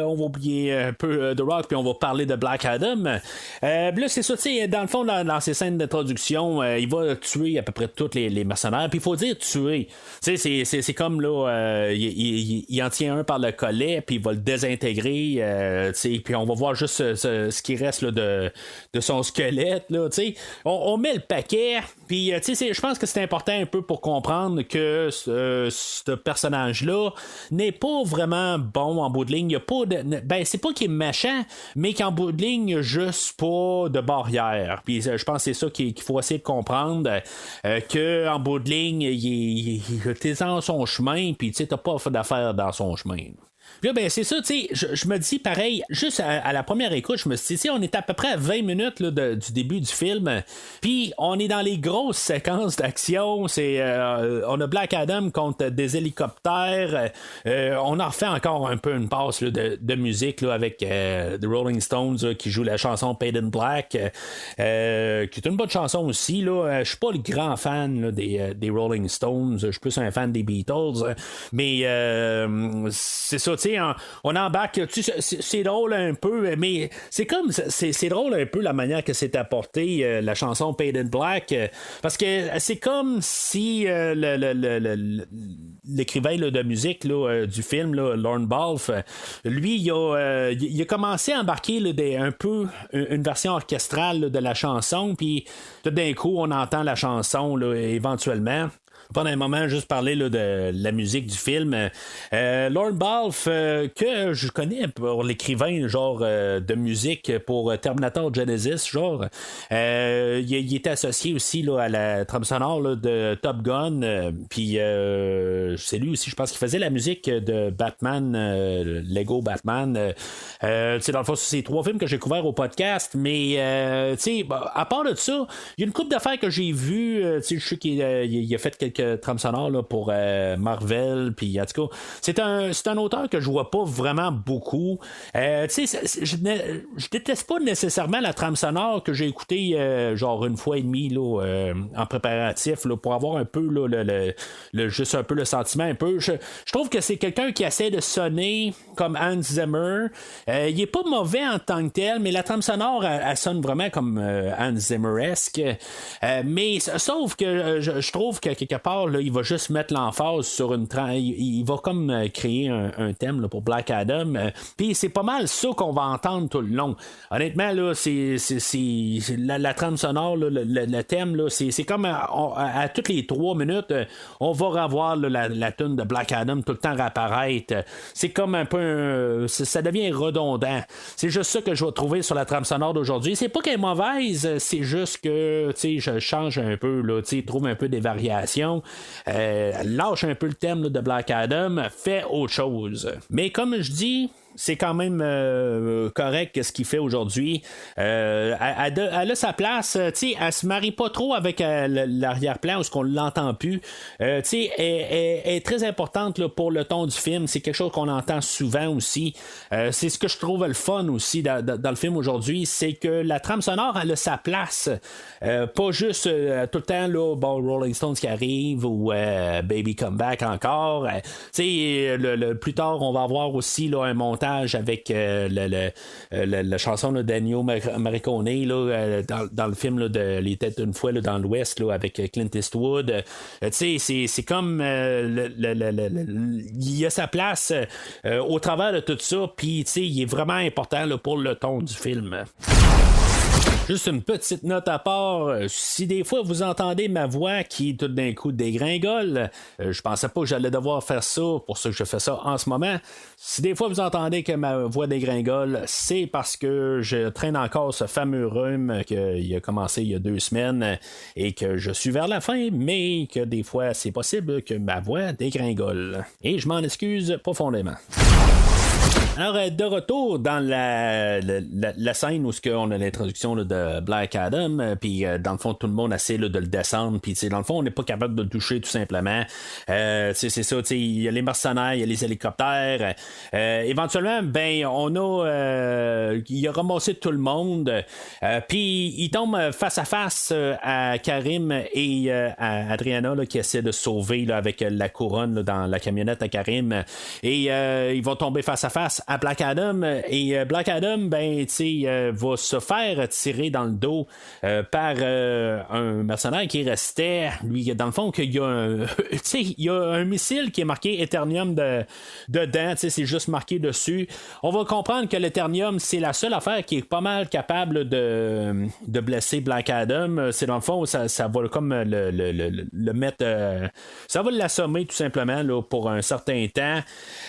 on va oublier un peu The Rock, puis on va parler de Black Adam. Là, c'est ça, tu sais, dans le fond, dans ces scènes d'introduction, il va tuer à peu près tous les mercenaires. Puis il faut dire tuer. Tu sais, c'est comme là, il en tient un par le collet, puis il va le désintégrer. Tu sais, puis on va voir juste ce qui reste là, de son squelette. Là, tu sais, on met le paquet. Puis, tu sais, je pense que c'est important un peu pour comprendre que ce personnage-là n'est pas vraiment bon en bout de ligne. Il y a pas de. Ben, c'est pas qu'il est méchant, mais qu'en bout de ligne, il n'y a juste pas de barrière. Puis, je pense que c'est ça qu'il faut essayer de comprendre. Qu'en bout de ligne, il est dans son chemin, puis, tu sais, t'as pas d'affaires dans son chemin. Puis là, ben, c'est ça, tu sais, je me dis pareil, juste à la première écoute, je me suis dit, on est à peu près à 20 minutes là, du début du film, puis on est dans les grosses séquences d'action, on a Black Adam contre des hélicoptères, on en refait encore un peu une passe là, de musique là, avec The Rolling Stones là, qui joue la chanson Paid in Black, qui est une bonne chanson aussi, là. Je suis pas le grand fan là, des Rolling Stones, je suis plus un fan des Beatles, mais c'est ça, tu sais, on embarque, c'est drôle un peu, mais c'est comme c'est drôle un peu la manière que c'est apporté la chanson Paid in Black, parce que c'est comme si l'écrivain là, de musique là, du film, là, Lorne Balfe, lui il a commencé à embarquer là, un peu une version orchestrale là, de la chanson, puis tout d'un coup on entend la chanson là, éventuellement. Pendant un moment, juste parler là, de la musique du film. Lorne Balfe, que je connais pour l'écrivain genre de musique pour Terminator Genesis, genre. Il était associé aussi là, à la trame sonore là, de Top Gun. Puis c'est lui aussi, je pense qu'il faisait la musique de Batman, Lego Batman. Dans le fond, c'est 3 films que j'ai couverts au podcast. Mais à part de ça, il y a une couple d'affaires que j'ai vues. Je sais qu'il a fait quelques trames sonores là, pour Marvel, puis en tout cas c'est un auteur que je vois pas vraiment beaucoup. Je déteste pas nécessairement la trame sonore que j'ai écoutée genre une fois et demie là, en préparatif là, pour avoir un peu là, juste un peu le sentiment un peu. Je trouve que c'est quelqu'un qui essaie de sonner comme Hans Zimmer. Il est pas mauvais en tant que tel, mais la trame sonore elle sonne vraiment comme Hans Zimmer-esque. Mais sauf que je trouve que quelque part là, il va juste mettre l'emphase sur une il va comme créer un thème là, pour Black Adam, puis c'est pas mal ça qu'on va entendre tout le long. Honnêtement là, c'est la trame sonore là, le thème là, c'est comme à toutes les 3 minutes on va revoir là, la tune de Black Adam tout le temps réapparaître. C'est comme un peu ça devient redondant. C'est juste ça que je vais trouver sur la trame sonore d'aujourd'hui. C'est pas qu'elle est mauvaise, c'est juste que tu sais, je change un peu là, tu sais, trouve un peu des variations. Lâche un peu le thème là, de Black Adam, fait autre chose. Mais comme je dis, c'est quand même correct ce qu'il fait aujourd'hui. Elle a sa place, elle se marie pas trop avec l'arrière-plan où ce qu'on l'entend plus. Elle est très importante là, pour le ton du film. C'est quelque chose qu'on entend souvent aussi. C'est ce que je trouve le fun aussi dans le film aujourd'hui, c'est que la trame sonore elle a sa place. Pas juste tout le temps là, bon, Rolling Stones qui arrive ou Baby Come Back encore. Plus tard on va avoir aussi là, un montage avec la chanson là, d'Ennio Morricone là, dans le film là, de Les Têtes d'une fois là, dans l'Ouest là, avec Clint Eastwood. C'est comme il y a sa place au travers de tout ça, puis il est vraiment important là, pour le ton du film. Juste une petite note à part, si des fois vous entendez ma voix qui tout d'un coup dégringole, je pensais pas que j'allais devoir faire ça, pour ça que je fais ça en ce moment. Si des fois vous entendez que ma voix dégringole, c'est parce que je traîne encore ce fameux rhume qui a commencé il y a 2 semaines et que je suis vers la fin, mais que des fois c'est possible que ma voix dégringole. Et je m'en excuse profondément. Alors, de retour dans la scène où on a l'introduction là, de Black Adam, puis dans le fond, tout le monde essaie là, de le descendre, puis dans le fond, on n'est pas capable de le toucher tout simplement. C'est ça, il y a les mercenaires, il y a les hélicoptères. Éventuellement, ben, il a ramassé tout le monde, puis il tombe face à face à Karim et à Adriana là, qui essaie de sauver là, avec la couronne là, dans la camionnette à Karim, et ils vont tomber face à face à Black Adam, et Black Adam ben va se faire tirer dans le dos par un mercenaire qui restait, lui dans le fond qu'il y a il y a un missile qui est marqué Eternium dedans, c'est juste marqué dessus. On va comprendre que l'Eternium c'est la seule affaire qui est pas mal capable de blesser Black Adam. C'est dans le fond ça va comme le mettre ça va l'assommer tout simplement là, pour un certain temps,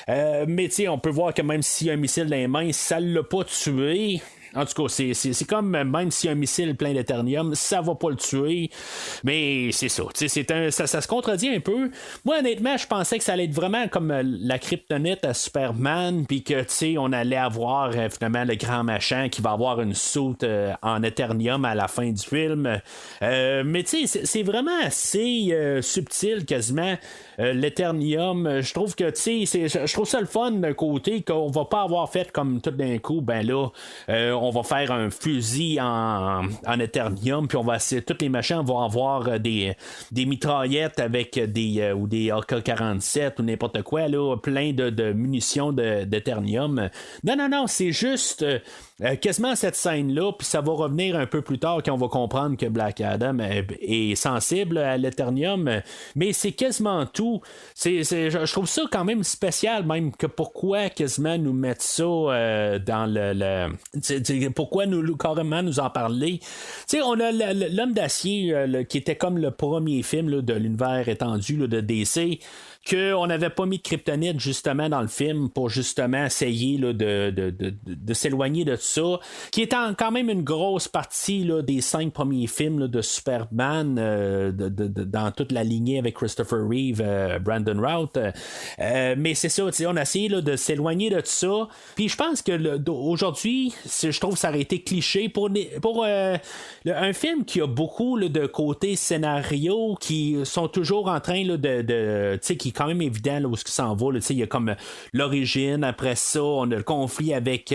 mais on peut voir que même s'il y a un missile dans les mains, ça ne l'a pas tué. En tout cas, c'est comme même s'il y a un missile plein d'éternium, ça va pas le tuer. Mais c'est ça. Ça se contredit un peu. Moi, honnêtement, je pensais que ça allait être vraiment comme la kryptonite à Superman, puis que on allait avoir finalement le grand machin qui va avoir une soute en éternium à la fin du film. Mais c'est vraiment assez subtil quasiment. L'éternium, je trouve que je trouve ça le fun d'un côté qu'on va pas avoir fait comme tout d'un coup, ben là on va faire un fusil en éternium, puis on va essayer, tous les machins vont avoir des mitraillettes avec ou des AK-47 ou n'importe quoi là, plein de munitions d'éternium. Non, c'est juste quasiment cette scène-là, puis ça va revenir un peu plus tard quand on va comprendre que Black Adam est sensible à l'éternium, mais c'est quasiment tout. Je trouve ça quand même spécial, même que pourquoi quasiment nous mettre ça dans pourquoi carrément nous en parler. On a l'Homme d'acier qui était comme le premier film là, de l'univers étendu là, de DC, qu'on n'avait pas mis de kryptonite justement dans le film pour justement essayer là, de s'éloigner de ça, qui est quand même une grosse partie là, des 5 premiers films là, de Superman dans toute la lignée avec Christopher Reeve, Brandon Routh, mais c'est ça, on a essayé là, de s'éloigner de ça, puis je pense que aujourd'hui je trouve que ça aurait été cliché pour un film qui a beaucoup là, de côté scénario qui sont toujours en train là, qui est quand même évident là, où ce qui s'en va. Il y a comme l'origine, après ça on a le conflit avec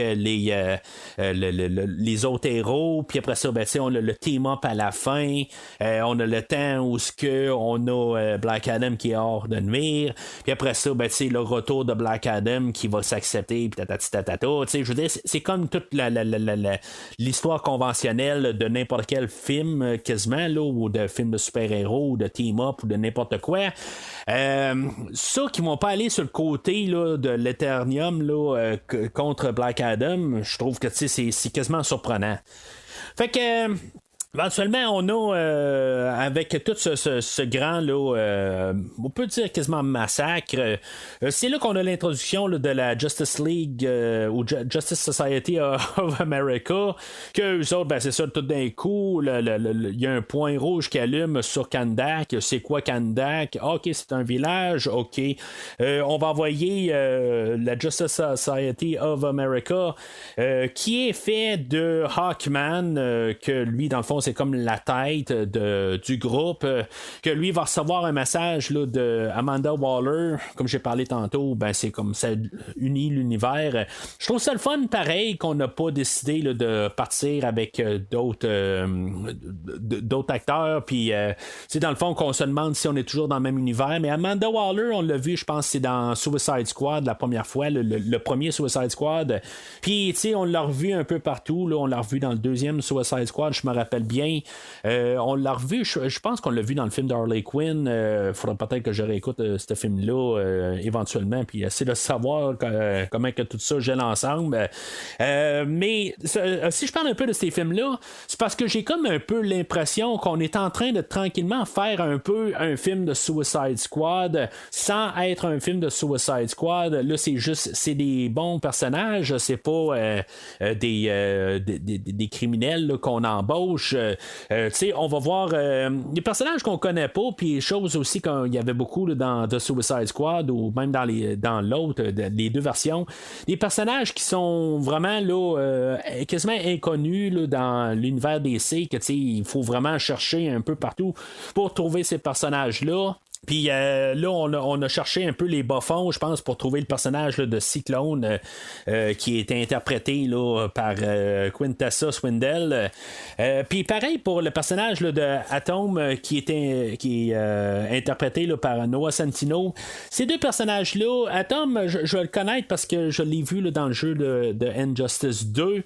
les autres héros, puis après ça on a le team-up à la fin, on a le temps où on a Black Adam qui est hors de nuire, puis après ça le retour de Black Adam qui va s'accepter, puis je veux dire, c'est comme toute l'histoire conventionnelle de n'importe quel film quasiment là, ou de film de super-héros ou de team-up ou de n'importe quoi. Ça qui vont pas aller sur le côté là, de l'Eternium là, contre Black Adam, je trouve que c'est quasiment surprenant. Fait que éventuellement, on a, avec tout ce grand, là, on peut dire quasiment massacre, c'est là qu'on a l'introduction là, de la Justice League ou Justice Society of America, que eux autres, c'est ça, tout d'un coup, il y a un point rouge qui allume sur Kandak. C'est quoi Kandak? OK, c'est un village. OK. On va envoyer la Justice Society of America, qui est fait de Hawkman, que lui, dans le fond, c'est comme la tête du groupe, que lui va recevoir un message là, de Amanda Waller, comme j'ai parlé tantôt, c'est comme ça unit l'univers. Je trouve ça le fun pareil qu'on n'a pas décidé là, de partir avec d'autres acteurs, puis c'est dans le fond qu'on se demande si on est toujours dans le même univers, mais Amanda Waller, on l'a vu, je pense c'est dans Suicide Squad la première fois, le premier Suicide Squad, puis on l'a revu un peu partout, là, on l'a revu dans le deuxième Suicide Squad, je me rappelle bien. On l'a revu, je pense qu'on l'a vu dans le film d'Harley Quinn. Faudra peut-être que je réécoute ce film-là éventuellement, puis essayer de savoir comment que tout ça gèle ensemble. Mais si je parle un peu de ces films-là, c'est parce que j'ai comme un peu l'impression qu'on est en train de tranquillement faire un peu un film de Suicide Squad sans être un film de Suicide Squad. Là, c'est des bons personnages, c'est pas des criminels là, qu'on embauche. On va voir des personnages qu'on connaît pas, puis choses aussi qu'il y avait beaucoup là, dans The Suicide Squad ou même dans l'autre, les deux versions, des personnages qui sont vraiment là, quasiment inconnus là, dans l'univers DC, que il faut vraiment chercher un peu partout pour trouver ces personnages-là. Puis là, on a cherché un peu les bas-fonds, je pense, pour trouver le personnage là, de Cyclone qui est interprété là, par Quintessa Swindell. Puis pareil pour le personnage là, de Atom qui est interprété là, par Noah Centineo. Ces deux personnages-là, Atom, je vais le connaître parce que je l'ai vu là, dans le jeu de Injustice 2,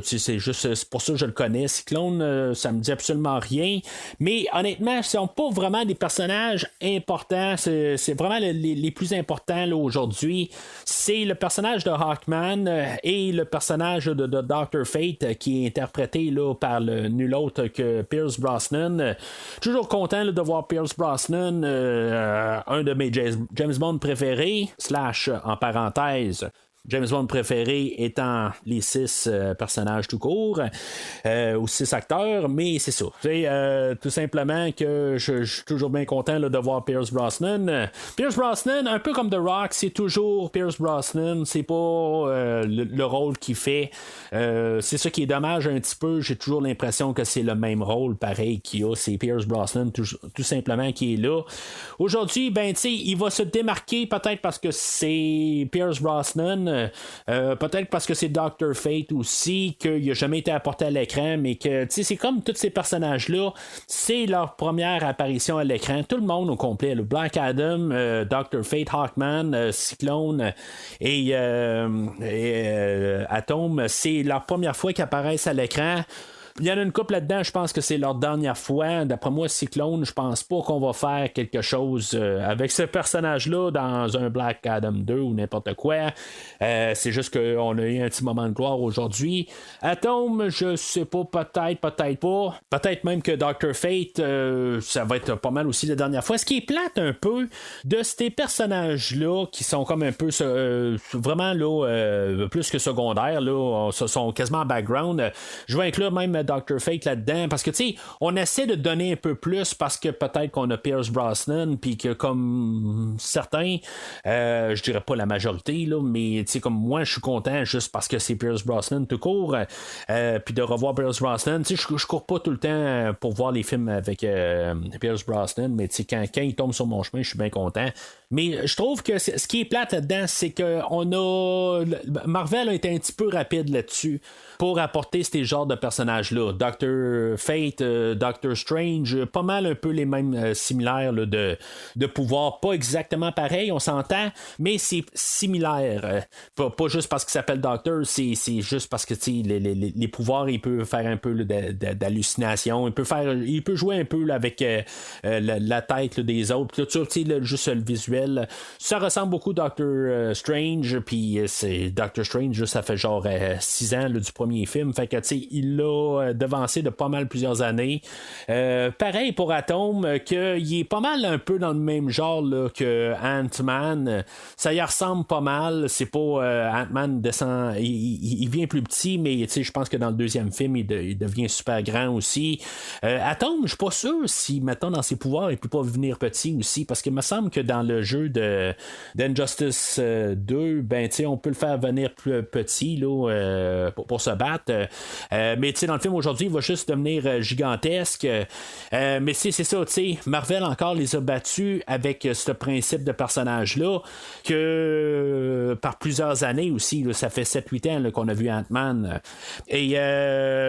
c'est pour ça que je le connais. Cyclone, ça me dit absolument rien. Mais honnêtement, ils sont pas vraiment des personnages importants. C'est vraiment les plus importants là, aujourd'hui. C'est le personnage de Hawkman et le personnage de Dr. Fate qui est interprété là, par nul autre que Pierce Brosnan. Toujours content là, de voir Pierce Brosnan, un de mes James Bond préférés, / en parenthèse James Bond préféré étant les 6 personnages tout court, ou 6 acteurs, mais c'est ça. Tout simplement que je suis toujours bien content là, de voir Pierce Brosnan. Pierce Brosnan, un peu comme The Rock, c'est toujours Pierce Brosnan, c'est pas le rôle qu'il fait. C'est ça qui est dommage un petit peu, j'ai toujours l'impression que c'est le même rôle, pareil qu'il y a, c'est Pierce Brosnan tout simplement qui est là. Aujourd'hui, ben tu sais, il va se démarquer peut-être parce que c'est Pierce Brosnan. Peut-être parce que c'est Dr. Fate aussi, qu'il n'a jamais été apporté à l'écran, mais que c'est comme tous ces personnages-là, c'est leur première apparition à l'écran. Tout le monde au complet, le Black Adam, Dr. Fate, Hawkman, Cyclone et Atom, c'est leur première fois qu'ils apparaissent à l'écran. Il y en a une couple là-dedans, je pense que c'est leur dernière fois. D'après moi, Cyclone, je pense pas qu'on va faire quelque chose avec ce personnage-là dans un Black Adam 2 ou n'importe quoi. C'est juste qu'on a eu un petit moment de gloire aujourd'hui. Atom, je sais pas, peut-être pas. Peut-être même que Dr. Fate, ça va être pas mal aussi la dernière fois. Ce qui est plate un peu de ces personnages-là qui sont comme un peu vraiment là, plus que secondaires, là, sont quasiment en background. Je vais inclure même Dr. Fate là-dedans parce que tu sais, on essaie de donner un peu plus parce que peut-être qu'on a Pierce Brosnan puis que comme certains, je dirais pas la majorité là, mais tu sais comme moi je suis content juste parce que c'est Pierce Brosnan tout court, puis de revoir Pierce Brosnan, tu sais je cours pas tout le temps pour voir les films avec Pierce Brosnan, mais tu sais quand il tombe sur mon chemin je suis bien content. Mais je trouve que ce qui est plate là-dedans, c'est que Marvel a été un petit peu rapide là-dessus pour apporter ces genres de personnages-là. Dr. Fate, Dr. Strange, pas mal un peu les mêmes similaires là, de pouvoir. Pas exactement pareil, on s'entend, mais c'est similaire. Pas juste parce qu'il s'appelle Doctor, c'est juste parce que les pouvoirs, il peut faire un peu là, d'hallucination. Il peut jouer un peu là, avec la tête là, des autres. Là, juste le visuel. Ça ressemble beaucoup à Doctor Strange, puis c'est Doctor Strange, ça fait genre 6 ans là, du premier film, fait que il l'a devancé de pas mal plusieurs années. Pareil pour Atom, qu'il est pas mal un peu dans le même genre là, que Ant-Man. Ça y ressemble pas mal. C'est pas Ant-Man descend, il vient plus petit, mais je pense que dans le deuxième film, il devient super grand aussi. Atom, je suis pas sûr si mettons dans ses pouvoirs, il peut pas venir petit aussi, parce qu'il me semble que dans le jeu d'Injustice 2, ben on peut le faire venir plus petit là, pour se battre. Mais dans le film aujourd'hui, il va juste devenir gigantesque. Mais c'est ça, Marvel encore les a battus avec ce principe de personnage-là que par plusieurs années aussi, là, ça fait 7-8 ans là, qu'on a vu Ant-Man. Et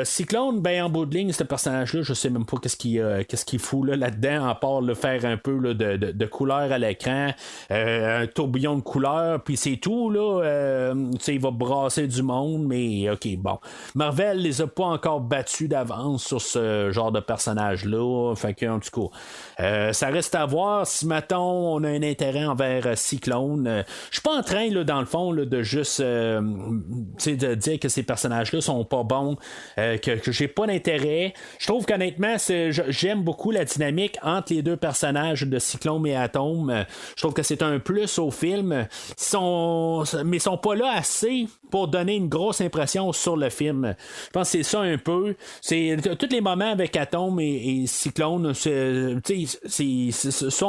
Cyclone, ben en bout de ligne, ce personnage-là, je sais même pas qu'est-ce qu'il fout là-dedans, à part le faire un peu là, de couleur à l'écran, un tourbillon de couleurs, puis c'est tout, là. Il va brasser du monde, mais ok, bon. Marvel les a pas encore battus d'avance sur ce genre de personnage-là. Fait que, en tout cas, ça reste à voir si, mettons, on a un intérêt envers Cyclone. Je suis pas en train, là, dans le le fond, là, de juste de dire que ces personnages-là sont pas bons, que j'ai pas d'intérêt. Je trouve qu'honnêtement, j'aime beaucoup la dynamique entre les deux personnages de Cyclone et Atom. Je trouve que c'est un plus au film. Mais ils sont pas là assez pour donner une grosse impression sur le film. Je pense que c'est ça un peu. C'est tous les moments avec Atom et Cyclone, sont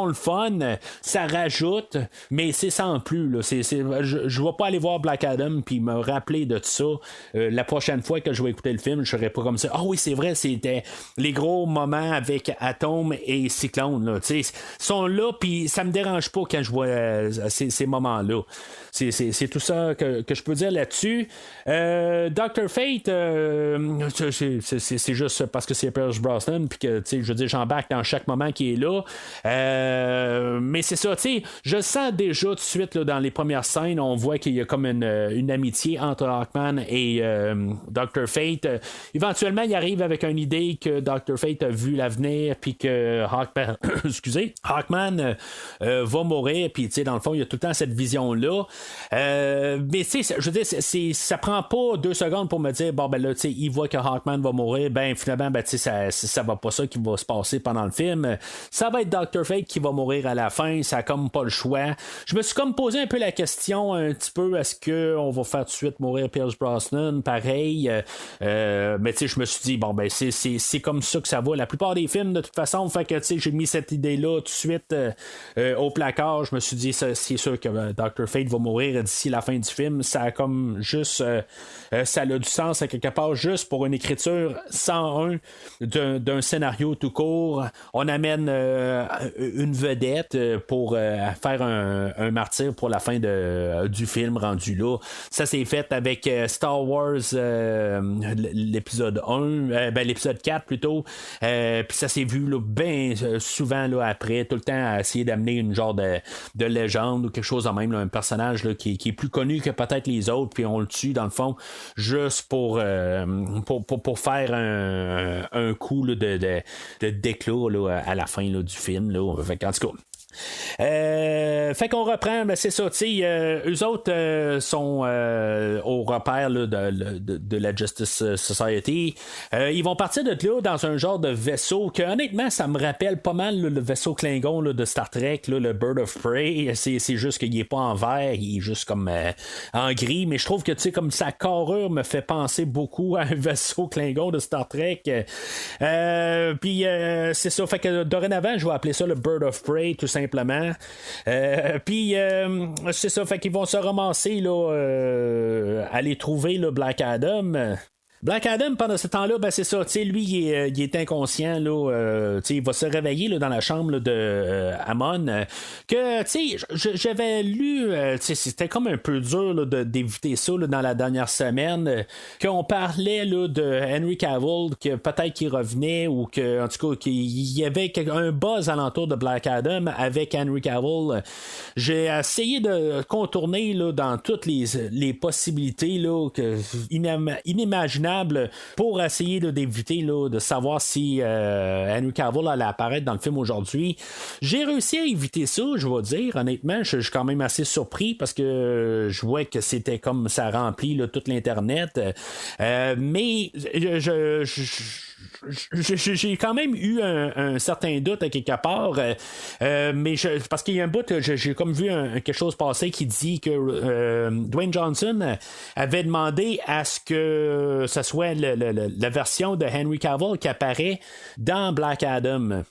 le fun, ça rajoute, mais c'est sans plus. Là. Je vais pas aller voir Black Adam puis me rappeler de tout ça. La prochaine fois que je vais écouter le film, je serai pas comme ça. Ah oui, c'est vrai, c'était les gros moments avec Atom et Cyclone. Là. Ils sont là, puis ça me dérange pas quand je vois ces moments-là. C'est tout ça que je peux dire là-dessus. Dr. Fate, c'est juste parce que c'est Pierce Brosnan, puis que, je veux dire, j'embarque dans chaque moment qui est là. Mais c'est ça, je sens déjà tout de suite, là, dans les premières scènes, on voit qu'il y a comme une amitié entre Hawkman et Dr. Fate. Éventuellement, il arrive avec une idée que Dr. Fate a vu l'avenir, puis que Hawkman va mourir, puis dans le fond, il y a tout le temps cette vision-là. Mais je veux dire, ça prend pas 2 secondes pour me dire, bon, ben là, il voit que Hawkman va mourir, ben finalement, ben, ça va pas ça qui va se passer pendant le film. Ça va être Dr. Fate qui va mourir à la fin, ça a comme pas le choix. Je me suis comme posé un peu la question un petit peu, est-ce qu'on va faire tout de suite mourir Pierce Brosnan, pareil, mais je me suis dit, bon, ben c'est comme ça que ça va. La plupart des films, de toute façon, fait que j'ai mis cette idée-là tout de suite au placard. Je me suis dit, c'est sûr que Dr. Fate va mourir d'ici la fin du film. Ça a comme juste ça a du sens à quelque part juste pour une écriture 101 d'un scénario tout court. On amène une vedette pour faire un martyr pour la fin du film rendu là. Ça s'est fait avec Star Wars l'épisode 1 l'épisode 4 plutôt, puis ça s'est vu bien souvent là, après, tout le temps à essayer d'amener une genre de légende ou quelque chose de même, là, un personnage là, qui est plus connu que peut-être les autres, puis on le tue dans le fond juste pour faire un coup là, de déclat là, à la fin là, du film là. Fait en tout cas, fait qu'on reprend, ben c'est ça, eux autres sont au repère là, de la Justice Society. Ils vont partir de là dans un genre de vaisseau que honnêtement ça me rappelle pas mal là, le vaisseau Klingon là, de Star Trek, là, le Bird of Prey. C'est juste qu'il est pas en vert, il est juste comme en gris, mais je trouve que comme sa carrure me fait penser beaucoup à un vaisseau Klingon de Star Trek. Puis c'est ça, fait que dorénavant je vais appeler ça le Bird of Prey tout simplement. Puis c'est ça, fait qu'ils vont se ramasser là, aller trouver le Black Adam. Black Adam, pendant ce temps-là, ben c'est ça, lui, il est inconscient, là, il va se réveiller là, dans la chambre là, de Amon, que, j'avais lu, c'était comme un peu dur là, d'éviter ça là, dans la dernière semaine, qu'on parlait là, de Henry Cavill, que peut-être qu'il revenait, ou que, en tout cas, qu'il y avait un buzz alentour de Black Adam avec Henry Cavill. J'ai essayé de contourner là, dans toutes les possibilités là, inimaginables pour essayer là, d'éviter là, de savoir si Henry Cavill allait apparaître dans le film aujourd'hui. J'ai réussi à éviter ça, je vais dire. Honnêtement, je suis quand même assez surpris parce que je vois que c'était comme ça remplit là, tout l'Internet. Mais j'ai quand même eu un certain doute à quelque part, mais parce qu'il y a un bout, j'ai comme vu quelque chose passer qui dit que Dwayne Johnson avait demandé à ce que ça soit la version de Henry Cavill qui apparaît dans Black Adam.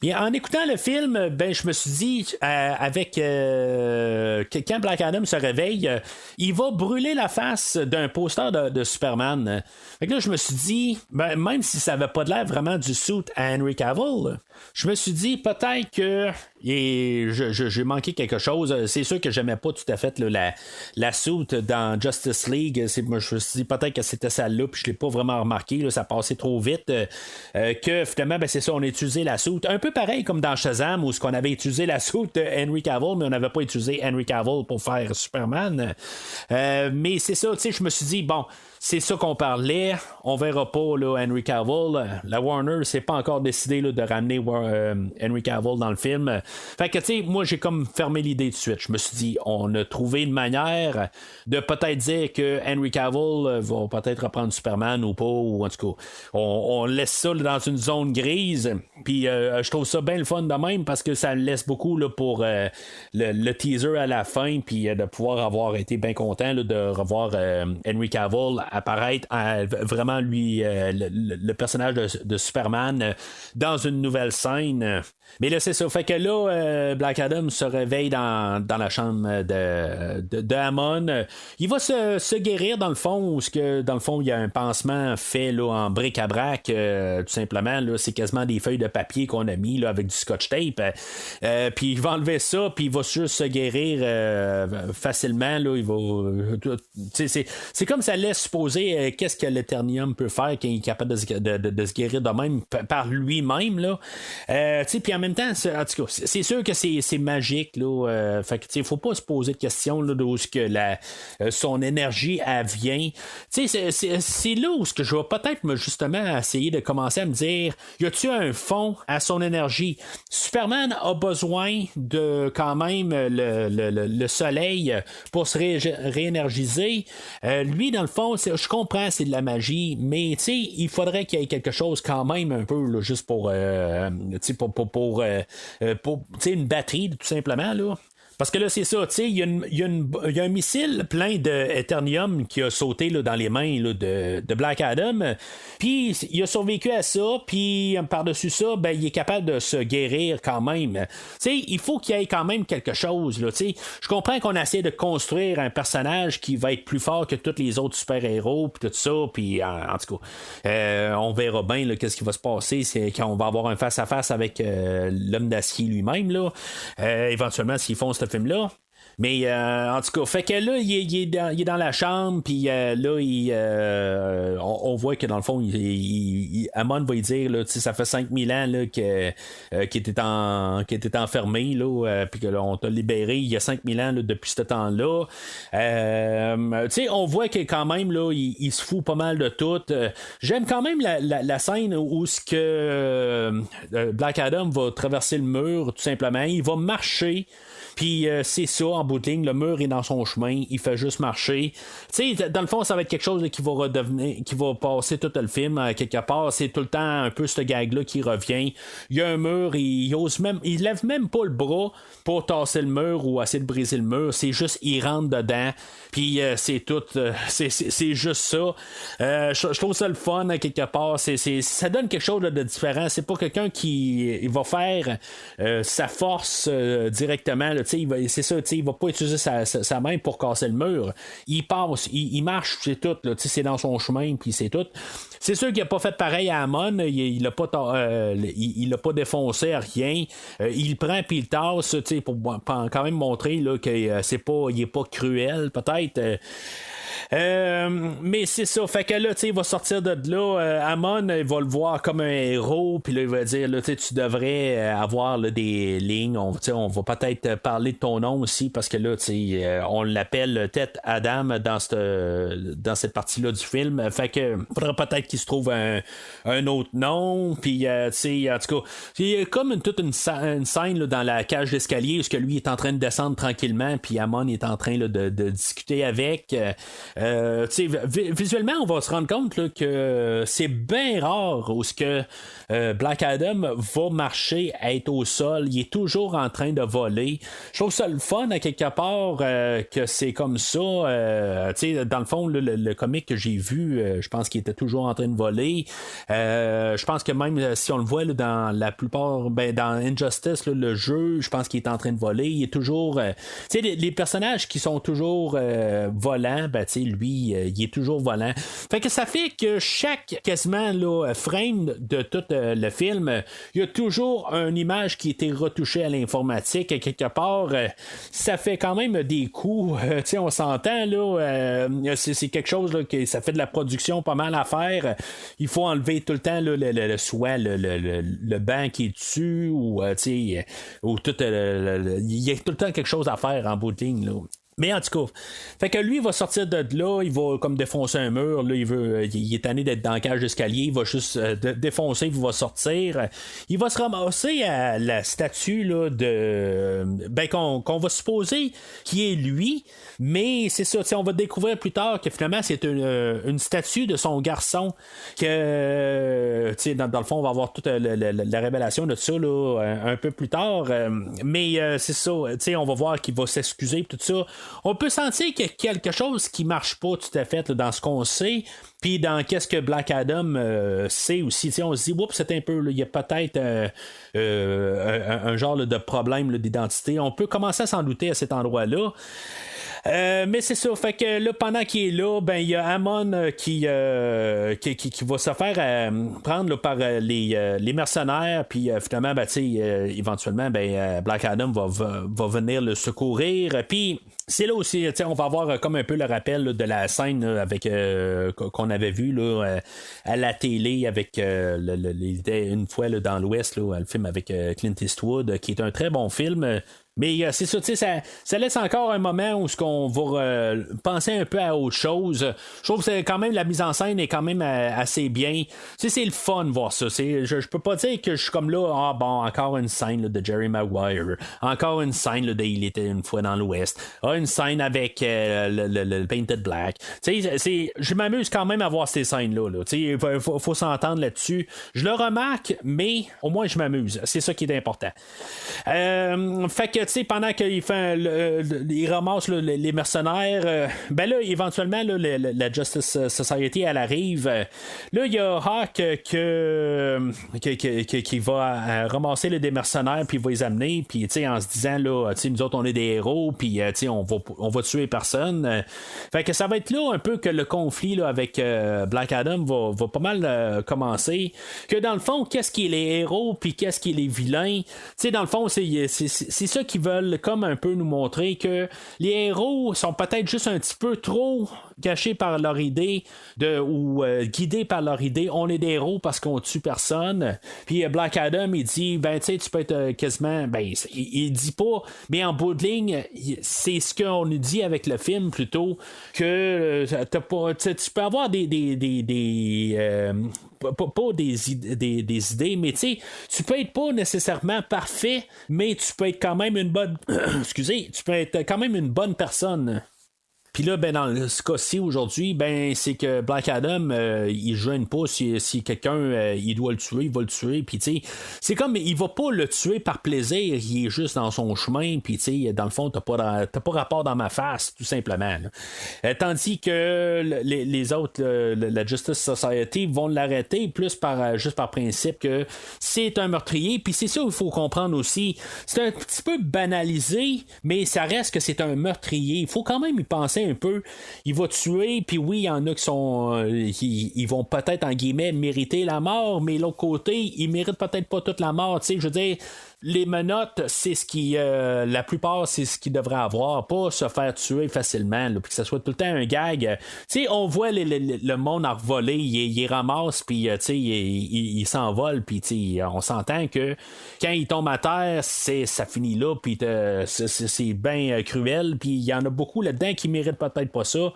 Bien, en écoutant le film, ben je me suis dit avec quand Black Adam se réveille, il va brûler la face d'un poster de Superman. Fait que là, je me suis dit, ben, même si ça avait pas de l'air vraiment du suit à Henry Cavill, je me suis dit peut-être que j'ai manqué quelque chose. C'est sûr que j'aimais pas tout à fait là, la suit dans Justice League. Je me suis dit peut-être que c'était celle-là, puis je l'ai pas vraiment remarqué. Là, ça passait trop vite. Que finalement, ben, c'est ça, on a utilisé la suit. Un peu pareil comme dans Shazam, où on avait utilisé la suit de Henry Cavill, mais on n'avait pas utilisé Henry Cavill pour faire Superman. Mais c'est ça, tu sais, je me suis dit, bon, c'est ça qu'on parlait. On verra pas là, Henry Cavill. La Warner s'est pas encore décidé là, de ramener Henry Cavill dans le film. Fait que, tu sais, moi, j'ai comme fermé l'idée tout de suite. Je me suis dit, on a trouvé une manière de peut-être dire que Henry Cavill va peut-être reprendre Superman ou pas, ou en tout cas, on laisse ça là, dans une zone grise. Puis, je trouve ça bien le fun de même parce que ça laisse beaucoup là, pour le teaser à la fin, puis de pouvoir avoir été bien content là, de revoir Henry Cavill apparaître vraiment lui le personnage de Superman dans une nouvelle scène. Mais là, c'est ça. Fait que là, Black Adam se réveille dans la chambre de Hammond. Il va se guérir dans le fond, où dans le fond, il y a un pansement fait là, en bric-à-brac, tout simplement. Là, c'est quasiment des feuilles de papier qu'on a mis là, avec du scotch tape. Puis il va enlever ça, puis il va juste se guérir facilement. Là, il va, c'est comme ça laisse supposer qu'est-ce que l'Eternium peut faire quand il est capable de se guérir de même par lui-même. Là. Puis en même temps, en tout cas, c'est sûr que c'est magique. Là, fait que, il ne faut pas se poser de questions là, d'où que son énergie elle vient. C'est là où je vais peut-être justement essayer de commencer à me dire, y a-tu un fond à son énergie? Superman a besoin de quand même le soleil pour se réénergiser. Lui, dans le fond, je comprends, c'est de la magie, mais il faudrait qu'il y ait quelque chose quand même un peu là, juste pour une batterie, tout simplement, là. Parce que là, c'est ça, tu sais, il y a un missile plein d'Eternium qui a sauté là, dans les mains là, de Black Adam. Puis, il a survécu à ça. Puis, par-dessus ça, ben, il est capable de se guérir quand même. Tu sais, il faut qu'il y ait quand même quelque chose. Là, tu sais. Je comprends qu'on essaie de construire un personnage qui va être plus fort que tous les autres super-héros, puis tout ça. Puis, en tout cas, on verra bien là, qu'est-ce qui va se passer. C'est quand on va avoir un face-à-face avec l'homme d'acier lui-même. Là. Éventuellement, s'ils font ce film-là. Mais en tout cas, fait que là, il est dans la chambre, puis là, on voit que dans le fond, Hammond va lui dire, là, ça fait 5000 ans là, qu'il était enfermé, là, puis qu'on t'a libéré il y a 5000 ans là, depuis ce temps-là. On voit que quand même, là, il se fout pas mal de tout. J'aime quand même la scène où ce que Black Adam va traverser le mur, tout simplement. Il va marcher. Puis c'est ça, en bout de ligne, le mur est dans son chemin, il fait juste marcher. Tu sais, dans le fond, ça va être quelque chose là, qui va passer tout le film, quelque part. C'est tout le temps un peu ce gag-là qui revient. Il y a un mur, il lève même pas le bras pour tasser le mur ou essayer de briser le mur. C'est juste, il rentre dedans. Puis c'est tout. C'est juste ça. Je trouve ça le fun, quelque part. Ça donne quelque chose de différent. C'est pas quelqu'un qui va faire sa force directement. Là, c'est ça, il va pas utiliser sa main pour casser le mur. Il passe, il marche, c'est tout. Là, c'est dans son chemin, puis c'est tout. C'est sûr qu'il n'a pas fait pareil à Hammond. Il l'a pas défoncé à rien. Il prend puis il tasse pour quand même montrer là, que il est pas cruel, peut-être. Mais c'est ça, fait que là, il va sortir de là. Hammond, il va le voir comme un héros, puis là, il va dire, là, tu devrais avoir là, des lignes. On va peut-être parler de ton nom aussi, parce que là, on l'appelle Tête Adam dans cette partie-là du film. Fait que faudrait peut-être qu'il se trouve un autre nom, puis en tout cas, il y a comme toute une scène là, dans la cage d'escalier où que lui est en train de descendre tranquillement, puis Hammond est en train là, de discuter avec. Visuellement, on va se rendre compte là, que c'est bien rare où ce que Black Adam va marcher, être au sol. Il est toujours en train de voler. Je trouve ça le fun à quelque part que c'est comme ça. Dans le fond, le comic que j'ai vu, je pense qu'il était toujours en train de voler. Je pense que même si on le voit là, dans la plupart, dans Injustice, là, le jeu, je pense qu'il est en train de voler. Il est toujours... les personnages qui sont toujours volants, lui, il est toujours volant. Fait que ça fait que chaque quasiment là, frame de tout le film, il y a toujours une image qui a été retouchée à l'informatique. Quelque part, ça fait quand même des coups. On s'entend, là, c'est quelque chose là, que ça fait de la production pas mal à faire. Il faut enlever tout le temps là, soit le banc qui est dessus ou tout. Il y a tout le temps quelque chose à faire en bout de ligne, là. Mais en tout cas, fait que lui, il va sortir de là, il va comme défoncer un mur, là, il est tanné d'être dans la cage d'escalier, il va juste défoncer, il va sortir. Il va se ramasser à la statue là, de. Ben, qu'on va supposer qui est lui, mais c'est ça, on va découvrir plus tard que finalement, c'est une statue de son garçon, que, dans le fond, on va avoir toute la révélation de ça là, un peu plus tard, mais c'est ça, on va voir qu'il va s'excuser, tout ça. On peut sentir qu'il y a quelque chose qui marche pas tout à fait là, dans ce qu'on sait, puis dans qu'est-ce que Black Adam sait aussi. On se dit, oups, c'est un peu, il y a peut-être un genre là, de problème là, d'identité. On peut commencer à s'en douter à cet endroit-là. Mais c'est ça, fait que là, pendant qu'il est là, ben il y a Amon qui va se faire prendre là, par les mercenaires, puis finalement, ben, éventuellement, ben, Black Adam va venir le secourir, puis c'est là aussi, on va avoir comme un peu le rappel là, de la scène là, avec qu'on avait vu là, à la télé avec une fois là, dans l'Ouest, là, le film avec Clint Eastwood, qui est un très bon film. Mais c'est ça, ça laisse encore un moment où on va penser un peu à autre chose. Je trouve que quand même la mise en scène est quand même assez bien. C'est le fun de voir ça. Je peux pas dire que je suis comme là, encore une scène là, de Jerry Maguire, encore une scène là, de Il était une fois dans l'Ouest, une scène avec le Painted Black. Je m'amuse quand même à voir ces scènes-là. Il faut s'entendre là-dessus. Je le remarque, mais au moins je m'amuse. C'est ça qui est important. Fait que pendant qu'il fait il ramasse là, les mercenaires, ben là éventuellement là, la Justice Society elle arrive, là il y a Hawk qui va ramasser là, des mercenaires puis il va les amener puis en se disant là nous autres on est des héros puis on va tuer personne, fait que ça va être là un peu que le conflit là, avec Black Adam va pas mal commencer, que dans le fond qu'est-ce qui est les héros puis qu'est-ce qui est les vilains, dans le fond c'est ça qu'ils veulent comme un peu nous montrer, que les héros sont peut-être juste un petit peu trop cachés par leur idée ou guidés par leur idée. On est des héros parce qu'on tue personne. Puis Black Adam il dit tu peux être quasiment il dit pas, mais en bout de ligne c'est ce qu'on nous dit avec le film plutôt, que tu peux avoir des idées, mais tu peux être pas nécessairement parfait, mais tu peux être quand même une bonne tu peux être quand même une bonne personne. Puis là, ben, dans ce cas-ci aujourd'hui, ben, c'est que Black Adam, il gêne pas si quelqu'un, il doit le tuer, il va le tuer. Puis, tu sais, c'est comme, il va pas le tuer par plaisir, il est juste dans son chemin. Puis, tu sais, dans le fond, t'as pas rapport dans ma face, tout simplement. Tandis que les autres, la Justice Society, vont l'arrêter plus juste par principe que c'est un meurtrier. Puis, c'est ça qu'il faut comprendre aussi. C'est un petit peu banalisé, mais ça reste que c'est un meurtrier. Il faut quand même y penser un peu. Il va tuer, puis oui, il y en a qui sont ils vont peut-être en guillemets mériter la mort, mais l'autre côté, ils méritent peut-être pas toute la mort. Tu sais, je veux dire, les menottes, c'est ce qui la plupart, c'est ce qu'ils devraient avoir, pas se faire tuer facilement, puis que ça soit tout le temps un gag. Tu sais, on voit le monde en revoler, il ramasse, puis tu sais, il s'envole, puis tu sais, on s'entend que quand il tombe à terre, ça finit là, puis c'est bien cruel, puis il y en a beaucoup là-dedans qui méritent peut-être pas ça.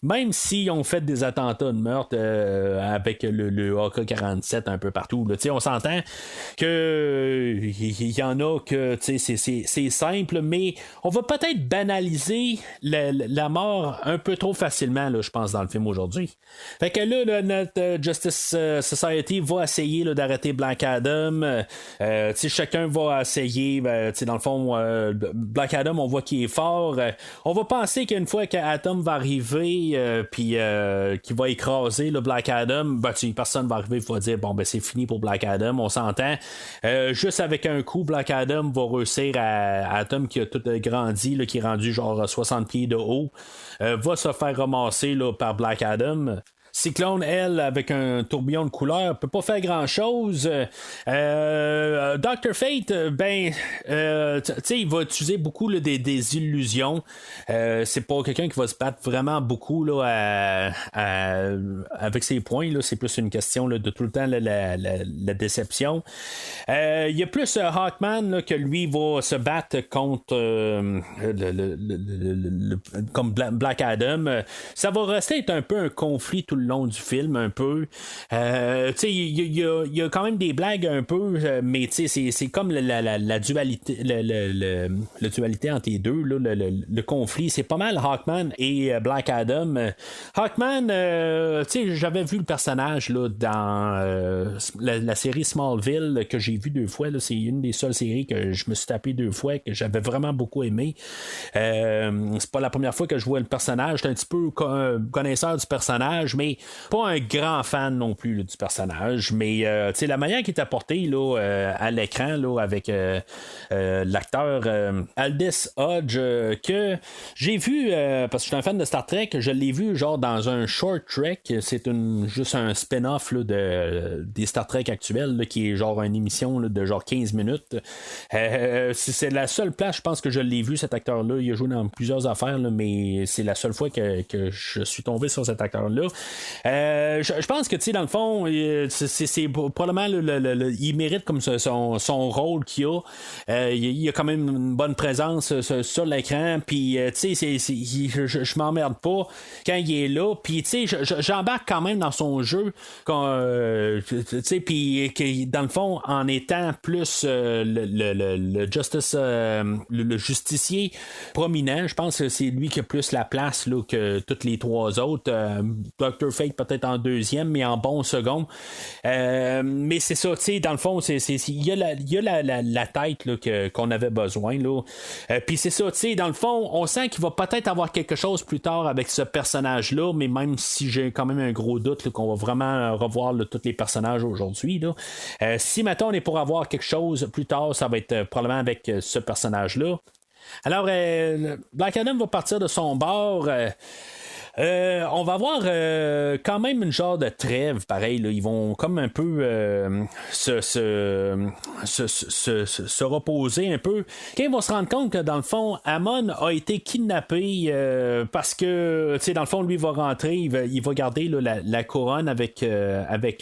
Même s'ils ont fait des attentats de meurtre avec le AK-47 un peu partout, là, on s'entend que il y en a que c'est simple, mais on va peut-être banaliser la mort un peu trop facilement, là, je pense, dans le film aujourd'hui. Fait que là, notre Justice Society va essayer là, d'arrêter Black Adam. Chacun va essayer, dans le fond, Black Adam, on voit qu'il est fort. On va penser qu'une fois qu'Atom va arriver, puis qui va écraser le Black Adam, personne va arriver et va dire c'est fini pour Black Adam, on s'entend. Juste avec un coup, Black Adam va réussir à Atom qui a tout grandi, là, qui est rendu genre 60 pieds de haut, va se faire ramasser là, par Black Adam. Cyclone, elle, avec un tourbillon de couleur, peut pas faire grand-chose. Dr. Fate, il va utiliser beaucoup là, des illusions. C'est pas quelqu'un qui va se battre vraiment beaucoup là, avec ses points. Là. C'est plus une question là, de tout le temps la déception. Il y a plus Hawkman là, que lui va se battre contre comme Black Adam. Ça va rester être un peu un conflit tout le long du film, un peu. Il y a quand même des blagues un peu, mais c'est comme la dualité, la dualité entre les deux, là, le conflit. C'est pas mal Hawkman et Black Adam. Hawkman, j'avais vu le personnage là, dans la série Smallville que j'ai vu 2 fois. Là, c'est une des seules séries que je me suis tapé 2 fois, que j'avais vraiment beaucoup aimé. C'est pas la première fois que je vois le personnage. J'étais un petit peu connaisseur du personnage, mais pas un grand fan non plus là, du personnage. Mais la manière qui est apportée là, à l'écran là, avec l'acteur Aldis Hodge, que j'ai vu parce que je suis un fan de Star Trek, je l'ai vu genre dans un short trek. C'est juste un spin-off là, des Star Trek actuels là, qui est genre une émission là, de genre 15 minutes. C'est la seule place, je pense que je l'ai vu, cet acteur-là. Il a joué dans plusieurs affaires, là, mais c'est la seule fois que je suis tombé sur cet acteur-là. Je pense que, tu sais, dans le fond, c'est probablement il mérite comme son rôle qu'il a. Il a quand même une bonne présence sur l'écran, puis, tu sais, je m'emmerde pas quand il est là, puis, tu sais, j'embarque quand même dans son jeu, tu sais, puis, dans le fond, en étant plus le justice, le justicier prominent, je pense que c'est lui qui a plus la place là, que toutes les 3 autres. Dr. Fate peut-être en 2e, mais en bon second. Mais c'est ça, tu sais, dans le fond, il y a la tête là, qu'on avait besoin. Puis c'est ça, tu sais, dans le fond, on sent qu'il va peut-être avoir quelque chose plus tard avec ce personnage-là, mais même si j'ai quand même un gros doute là, qu'on va vraiment revoir là, tous les personnages aujourd'hui. Là. Si maintenant on est pour avoir quelque chose plus tard, ça va être probablement avec ce personnage-là. Alors, Black Adam va partir de son bord. On va avoir quand même une genre de trêve, pareil. Là. Ils vont comme un peu se reposer un peu. Quand ils vont se rendre compte que dans le fond, Amon a été kidnappé parce que, tu sais, dans le fond, lui va rentrer, il va garder là, la couronne avec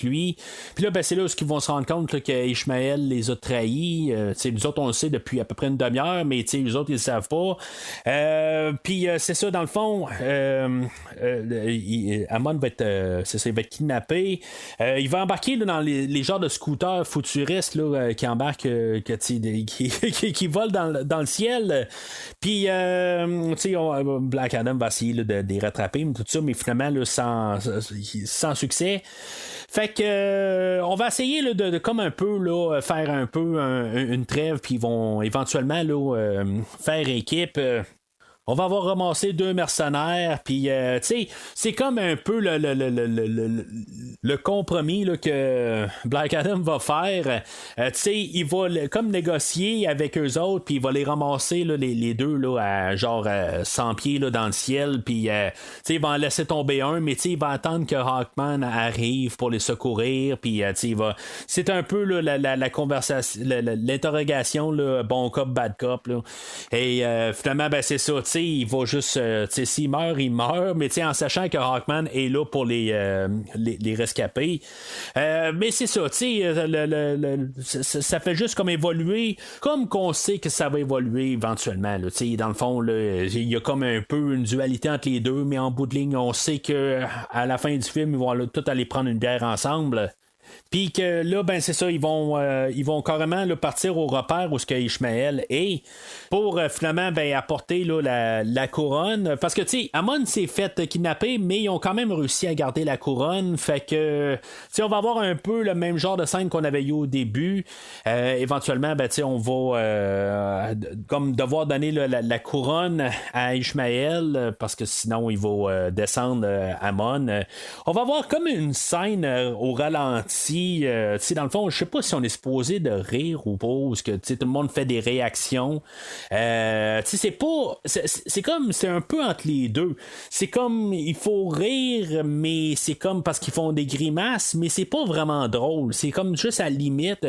lui. Puis là, ben, c'est là où ils vont se rendre compte là, qu'Ishmael les a trahis. Nous autres, on le sait depuis à peu près une demi-heure, mais les autres, ils le savent pas. Puis c'est ça, dans le fond. Amon va être kidnappé. Il va embarquer là, dans les genres de scooters futuristes là, qui embarquent qui volent dans le ciel. Puis Black Adam va essayer là, de les rattraper, tout ça, mais finalement là, sans succès. Fait que on va essayer là, de comme un peu là, faire un peu une trêve, puis ils vont éventuellement là, faire équipe. On va avoir ramassé 2 mercenaires, puis tu sais, c'est comme un peu le compromis là, que Black Adam va faire. Tu sais, il va comme négocier avec eux autres, puis il va les ramasser là, les deux là, à genre 100 pieds là, dans le ciel, puis tu sais, il va en laisser tomber un, mais tu sais, il va attendre que Hawkman arrive pour les secourir, puis tu sais, c'est un peu là, la conversation, l'interrogation, là, bon cop, bad cop, là. Et finalement, ben c'est ça, tu sais, il va juste, s'il meurt, il meurt, mais en sachant que Hawkman est là pour les rescaper. Mais c'est ça, ça fait juste comme évoluer, comme qu'on sait que ça va évoluer éventuellement. Là, dans le fond, il y a comme un peu une dualité entre les deux, mais en bout de ligne, on sait que à la fin du film, ils vont là, tout aller prendre une bière ensemble. Puis que là, ben c'est ça, ils vont carrément là, partir au repère où ce que Ishmael est pour finalement ben, apporter là, la couronne. Parce que tu sais, Amon s'est fait kidnapper, mais ils ont quand même réussi à garder la couronne. Fait que on va avoir un peu le même genre de scène qu'on avait eu au début. Éventuellement, ben on va comme devoir donner là, la couronne à Ishmael parce que sinon il va descendre Amon. On va avoir comme une scène au ralenti si dans le fond, je sais pas si on est supposé de rire ou pas, ou que tout le monde fait des réactions. C'est pas. C'est comme. C'est un peu entre les deux. C'est comme. Il faut rire, mais c'est comme parce qu'ils font des grimaces, mais c'est pas vraiment drôle. C'est comme juste à la limite.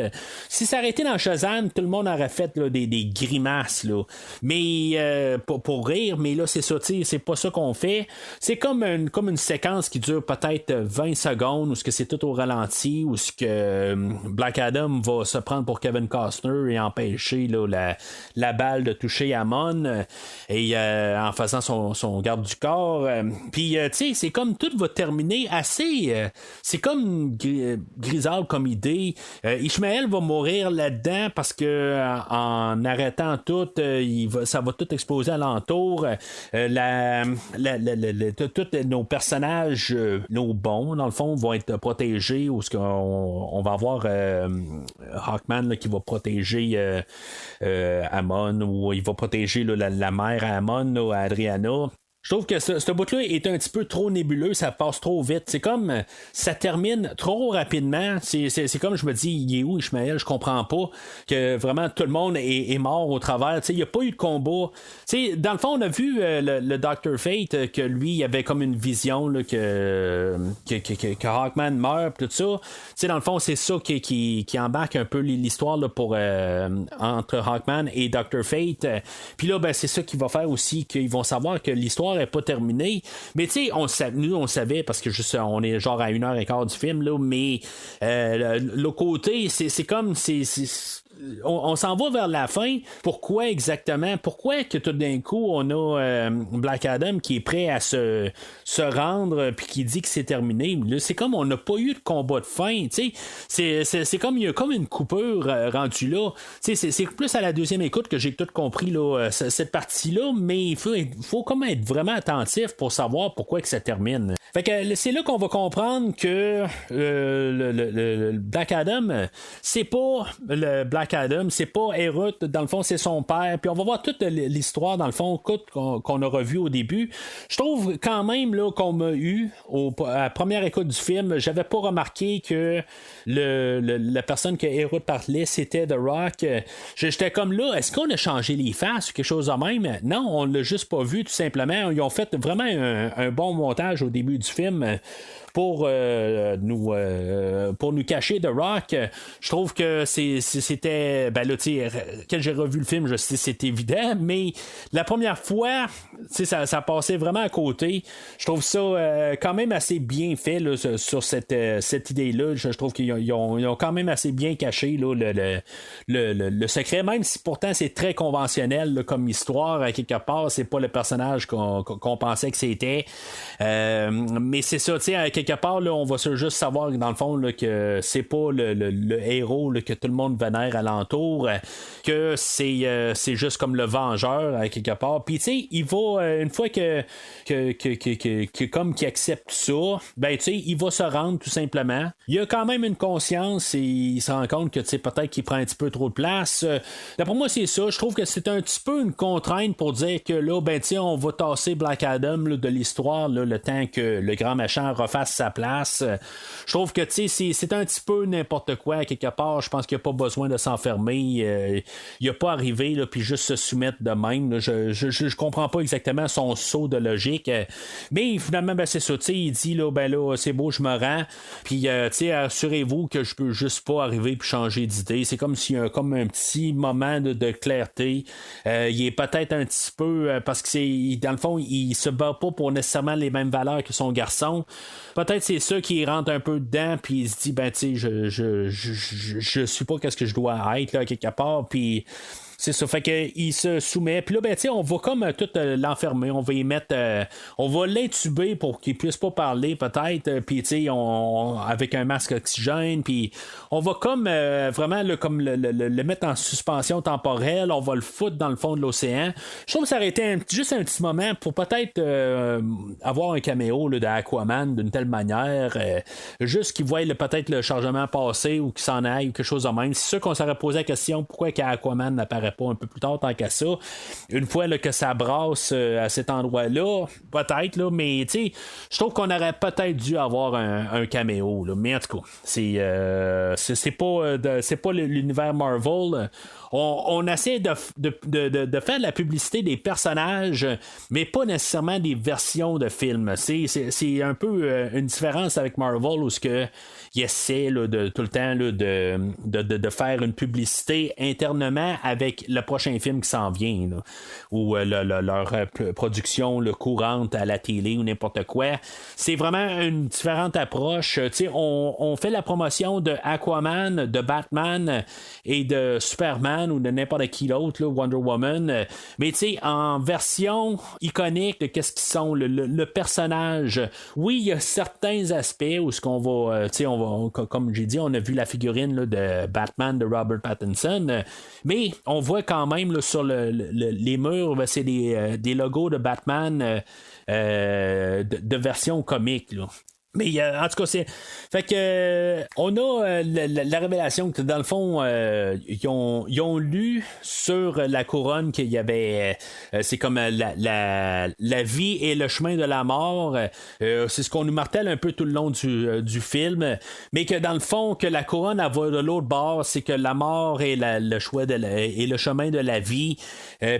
Si ça aurait été dans Shazam, tout le monde aurait fait là, des grimaces. Là. Mais pour rire, mais là, c'est ça, c'est pas ça qu'on fait. C'est comme une séquence qui dure peut-être 20 secondes, où ce que c'est tout au ralenti, où ce que Black Adam va se prendre pour Kevin Costner et empêcher là, la balle de toucher Amon et en faisant son garde du corps. Puis, c'est comme tout va terminer assez. C'est comme grisable comme idée. Ishmael va mourir là-dedans parce que en arrêtant tout, ça va tout exploser alentour. Tous nos personnages, nos bons, dans le fond, vont être protégés. Ou ce qu'on va avoir Hawkman là, qui va protéger Amon, ou il va protéger là, la mère à Amon, là, à Adriana. Je trouve que ce bout-là est un petit peu trop nébuleux, ça passe trop vite. C'est comme ça termine trop rapidement. C'est comme je me dis, il est où Ishmael? Je comprends pas que vraiment tout le monde est mort au travers. Il n'y a pas eu de combat. Dans le fond, on a vu le Dr. Fate que lui il avait comme une vision là, que Hawkman meurt, tout ça. Dans le fond, c'est ça qui embarque un peu l'histoire là, pour entre Hawkman et Dr. Fate. Puis là, ben, c'est ça qui va faire aussi qu'ils vont savoir que l'histoire n'est pas terminée. Mais tu sais, nous, on savait parce que juste on est genre à 1h15 du film, là, mais le côté, c'est comme on s'en va vers la fin. Pourquoi exactement? Pourquoi que tout d'un coup, on a Black Adam qui est prêt à se rendre puis qui dit que c'est terminé? Là, c'est comme on n'a pas eu de combat de fin. C'est comme il y a comme une coupure rendue là. C'est plus à la deuxième écoute que j'ai tout compris là, cette partie-là, mais il faut comme être vraiment attentif pour savoir pourquoi que ça termine. Fait que c'est là qu'on va comprendre que le Black Adam, c'est pas le Black Adam, c'est pas Herod, dans le fond, c'est son père. Puis on va voir toute l'histoire, dans le fond, qu'on a revu au début. Je trouve quand même là, qu'on m'a eu à la première écoute du film, j'avais pas remarqué que la personne que Herod parlait, c'était The Rock. J'étais comme là, est-ce qu'on a changé les faces ou quelque chose de même? Non, on l'a juste pas vu, tout simplement. Ils ont fait vraiment un bon montage au début du film pour nous cacher The Rock. Je trouve que c'était ben là, quand j'ai revu le film, je sais c'est évident, mais la première fois, ça passait vraiment à côté. Je trouve ça quand même assez bien fait là, sur cette idée-là. Je trouve qu'ils ont quand même assez bien caché là, le secret, même si pourtant c'est très conventionnel là, comme histoire. À quelque part, c'est pas le personnage qu'on pensait que c'était. Mais c'est ça, tu sais, à quelque part, là, on va juste savoir dans le fond là, que c'est pas le héros là, que tout le monde vénère alentour, que c'est juste comme le vengeur à quelque part. Puis tu sais, il va une fois que comme qu'il accepte ça, ben tu sais, il va se rendre tout simplement. Il a quand même une conscience et il se rend compte que tu sais peut-être qu'il prend un petit peu trop de place. D'après moi, c'est ça. Je trouve que c'est un petit peu une contrainte pour dire que là, ben tu sais, on va tasser Black Adam là, de l'histoire là, le temps que le grand méchant refasse sa place. Je trouve que c'est un petit peu n'importe quoi à quelque part. Je pense qu'il n'y a pas besoin de s'enfermer. Il n'y a pas arrivé là, puis juste se soumettre de même. Là. Je comprends pas exactement son saut de logique. Mais finalement, ben, c'est ça. Il dit là, ben là, c'est beau, je me rends. Puis assurez-vous que je peux juste pas arriver puis changer d'idée. C'est comme s'il y a comme un petit moment de clarté. Il est peut-être un petit peu parce que dans le fond, il se bat pas pour nécessairement les mêmes valeurs que son garçon. Peut-être c'est ça qui rentre un peu dedans, puis il se dit, ben tu sais, je suis pas qu'est-ce que je dois être là quelque part, puis c'est ça, fait qu'il se soumet. Puis là, ben, tu sais, on va comme tout l'enfermer. On va y mettre. On va l'intuber pour qu'il puisse pas parler, peut-être. Puis, tu sais, avec un masque oxygène. Puis, on va comme vraiment comme le mettre en suspension temporelle. On va le foutre dans le fond de l'océan. Je trouve que ça aurait été juste un petit moment pour peut-être avoir un caméo là, d'Aquaman d'une telle manière. Juste qu'il voie peut-être le chargement passer ou qu'il s'en aille ou quelque chose de même. C'est sûr qu'on s'aurait posé la question pourquoi qu'Aquaman n'apparaît ferait pas un peu plus tard tant qu'à ça. Une fois là, que ça brasse à cet endroit-là, peut-être, là, mais je trouve qu'on aurait peut-être dû avoir un caméo. Là. Mais en tout cas, c'est pas l'univers Marvel. On essaie de faire de la publicité des personnages, mais pas nécessairement des versions de films. C'est un peu une différence avec Marvel où ils essaient là, de tout le temps là, de faire une publicité internement avec le prochain film qui s'en vient, là, ou leur production là, courante à la télé ou n'importe quoi. C'est vraiment une différente approche. On fait la promotion de Aquaman, de Batman et de Superman ou de n'importe qui d'autre, là, Wonder Woman, mais en version iconique de qu'est-ce qu'ils sont, le personnage. Oui, il y a certains aspects où ce qu'on va, comme j'ai dit, on a vu la figurine là, de Batman de Robert Pattinson, mais on voit quand même là, sur les murs, c'est des logos de Batman de version comique, là. Mais en tout cas, c'est. Fait que on a la révélation que dans le fond, ils ont lu sur la couronne qu'il y avait. C'est comme la vie et le chemin de la mort. C'est ce qu'on nous martèle un peu tout le long du film. Mais que dans le fond, que la couronne elle va de l'autre bord, c'est que la mort est le choix et le chemin de la vie.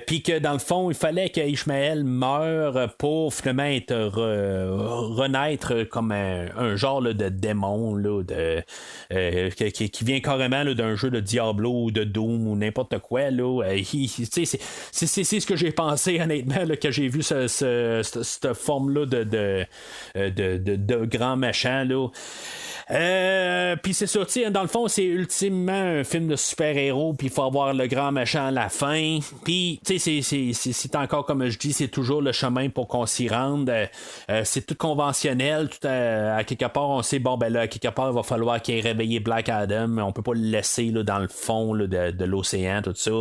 Puis que dans le fond, il fallait qu'Ishmael meure pour finalement être renaître comme un genre là, de démon là, qui vient carrément là, d'un jeu de Diablo ou de Doom ou n'importe quoi. Là. C'est ce que j'ai pensé honnêtement là, que j'ai vu cette forme-là de grand machin. Là. Puis c'est ça, dans le fond, c'est ultimement un film de super-héros, puis il faut avoir le grand machin à la fin. Puis, c'est encore, comme je dis, c'est toujours le chemin pour qu'on s'y rende. C'est tout conventionnel, tout à quelque part, on sait, bon, ben là, à quelque part, il va falloir qu'il ait réveillé Black Adam. On peut pas le laisser là, dans le fond là, de l'océan, tout ça.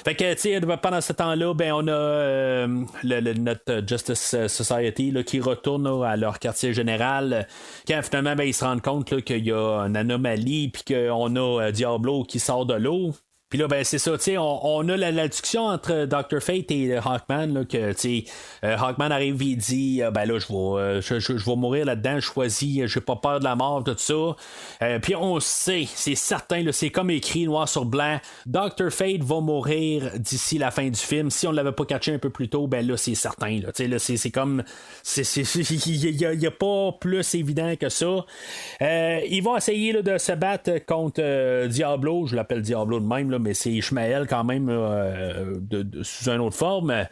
Fait que, pendant ce temps-là, ben, on a notre Justice Society là, qui retourne là, à leur quartier général. Quand finalement, ben, ils se rendent compte là, qu'il y a une anomalie puis qu'on a Diablo qui sort de l'eau. Puis là, ben, c'est ça, on a la discussion entre Dr. Fate et Hawkman, là, que, Hawkman arrive et il dit, ben là, je vais mourir là-dedans, je choisis, j'ai pas peur de la mort, tout ça. Puis on sait, c'est certain, là, c'est comme écrit noir sur blanc, Dr. Fate va mourir d'ici la fin du film. Si on l'avait pas catché un peu plus tôt, ben là, c'est certain, là, c'est comme, il y a pas plus évident que ça. Ils vont essayer là, de se battre contre Diablo, je l'appelle Diablo de même, là, mais c'est Ishmael quand même sous une autre forme.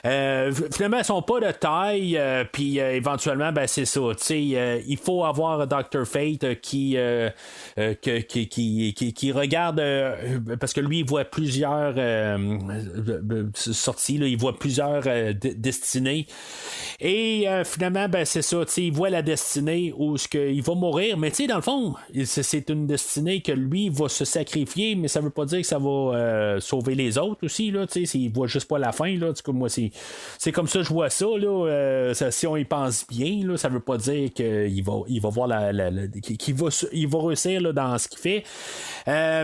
Finalement, ils sont pas de taille, puis éventuellement, ben c'est ça. Il faut avoir Dr. Fate qui regarde, parce que lui, il voit plusieurs sorties, là, il voit plusieurs destinées. Et finalement, ben c'est ça. Il voit la destinée où il va mourir, mais dans le fond, c'est une destinée que lui va se sacrifier, mais ça veut pas dire que ça va sauver les autres aussi, là, s'il voit juste pas la fin, là, moi, c'est comme ça que je vois ça, là, si on y pense bien, là, ça veut pas dire qu'il va voir il va réussir là, dans ce qu'il fait,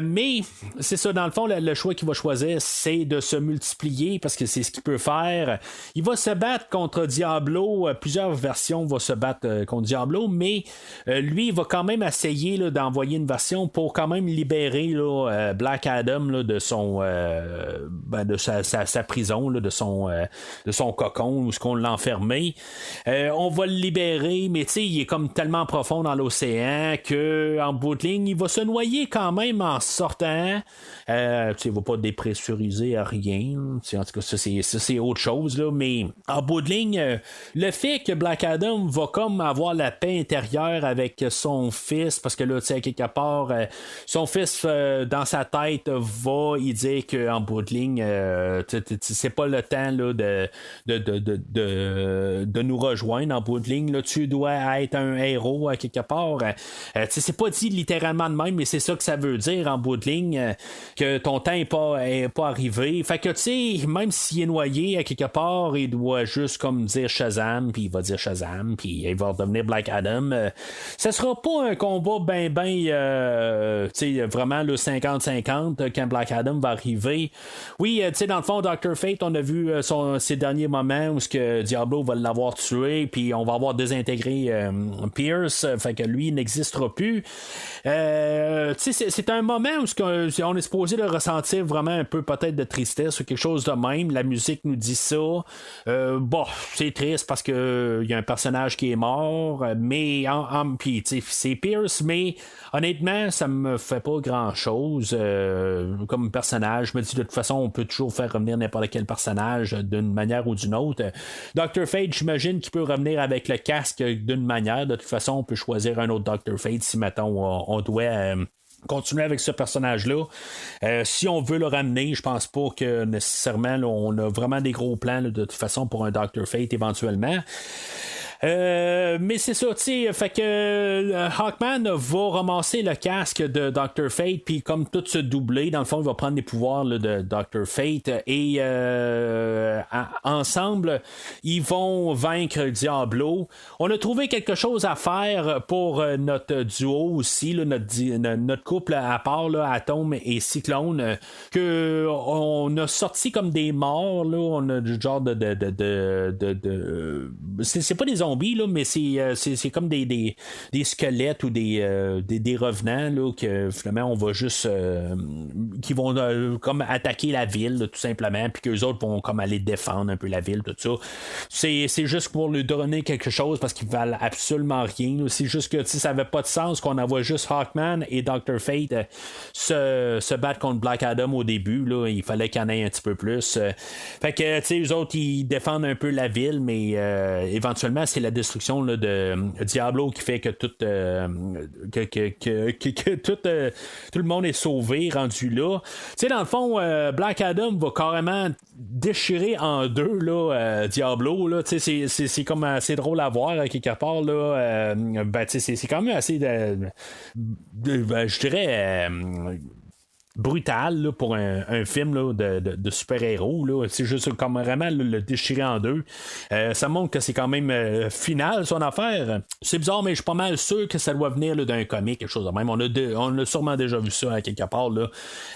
mais c'est ça, dans le fond, le choix qu'il va choisir, c'est de se multiplier, parce que c'est ce qu'il peut faire. Il va se battre contre Diablo, plusieurs versions vont se battre contre Diablo, mais lui, il va quand même essayer là, d'envoyer une version pour quand même libérer là, Black Adam là, de son de sa prison, là, de son cocon où on l'a enfermé. On va le libérer, mais il est comme tellement profond dans l'océan qu'en bout de ligne, il va se noyer quand même en sortant. Il va pas dépressuriser à rien. En tout cas, ça c'est autre chose, là, mais en bout de ligne, le fait que Black Adam va comme avoir la paix intérieure avec son fils, parce que là, à quelque part, son fils dans sa tête va y dire qu'en bout de ligne, c'est pas le temps là, de nous rejoindre en bout de ligne. Là, tu dois être un héros à quelque part. C'est pas dit littéralement de même, mais c'est ça que ça veut dire en bout de ligne, que ton temps est pas arrivé. Fait que même s'il est noyé à quelque part, il doit juste comme dire Shazam, puis il va dire Shazam, puis il va devenir Black Adam. Ça sera pas un combat vraiment le 50-50 quand Black Adam va arriver. Oui, tu sais, dans le fond, Dr. Fate, on a vu ses derniers moments où ce que Diablo va l'avoir tué, puis on va avoir désintégré Pierce, fait que lui, il n'existera plus. Tu sais, c'est un moment où on est supposé le ressentir vraiment un peu peut-être de tristesse ou quelque chose de même. La musique nous dit ça. Bon, c'est triste parce que il y a un personnage qui est mort, mais puis c'est Pierce, mais honnêtement, ça me fait pas grand-chose comme personnage. Je me dis de toute façon, on peut toujours faire revenir n'importe quel personnage d'une manière ou d'une autre. Dr. Fate, j'imagine qu'il peut revenir avec le casque d'une manière. De toute façon, on peut choisir un autre Dr. Fate si mettons on doit continuer avec ce personnage-là. Si on veut le ramener, je pense pas que nécessairement là, on a vraiment des gros plans là, de toute façon pour un Dr. Fate éventuellement. Mais c'est ça, tu sais, fait que Hawkman va ramasser le casque de Dr. Fate, puis comme tout se doubler, dans le fond, il va prendre les pouvoirs là, de Dr. Fate, et ensemble, ils vont vaincre Diablo. On a trouvé quelque chose à faire pour notre duo aussi, là, notre couple à part, là, Atom et Cyclone, que on a sorti comme des morts, là, on a du genre c'est pas des zombies, là, mais c'est comme des squelettes ou des revenants là, que finalement on va juste qui vont comme attaquer la ville là, tout simplement, puis qu'eux autres vont comme aller défendre un peu la ville, tout ça. C'est juste pour lui donner quelque chose parce qu'ils valent absolument rien. Là. C'est juste que ça avait pas de sens qu'on envoie juste Hawkman et Dr. Fate se battre contre Black Adam au début. Là. Il fallait qu'il y en ait un petit peu plus. Fait que eux autres ils défendent un peu la ville, mais éventuellement c'est la destruction là, de Diablo qui fait que tout tout le monde est sauvé rendu là. Dans le fond Black Adam va carrément déchirer en deux là, Diablo là. C'est comme assez drôle à voir quelque part là. C'est quand même assez je dirais brutal là, pour un film là, de super-héros. Là. C'est juste comme vraiment le déchirer en deux. Ça montre que c'est quand même final son affaire. C'est bizarre, mais je suis pas mal sûr que ça doit venir là, d'un comic, quelque chose de même. On a sûrement déjà vu ça à quelque part. Là.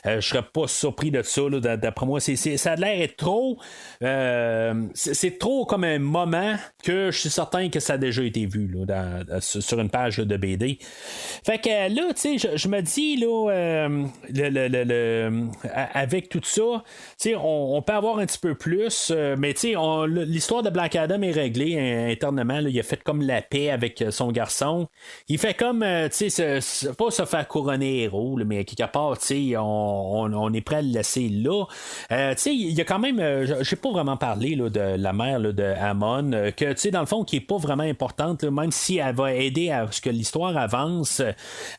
Je serais pas surpris de ça. Là, d'après moi, ça a l'air être trop. C'est trop comme un moment que je suis certain que ça a déjà été vu là, sur une page là, de BD. Fait que là, tu sais, je me dis là, avec tout ça, on peut avoir un petit peu plus, mais l'histoire de Black Adam est réglée internement. Là, il a fait comme la paix avec son garçon. Il fait comme, pas se faire couronner héros, là, mais quelque part, on est prêt à le laisser là. Il y a quand même, j'ai pas vraiment parlé là, de la mère là, de Amon, que dans le fond, qui est pas vraiment importante, là, même si elle va aider à ce que l'histoire avance.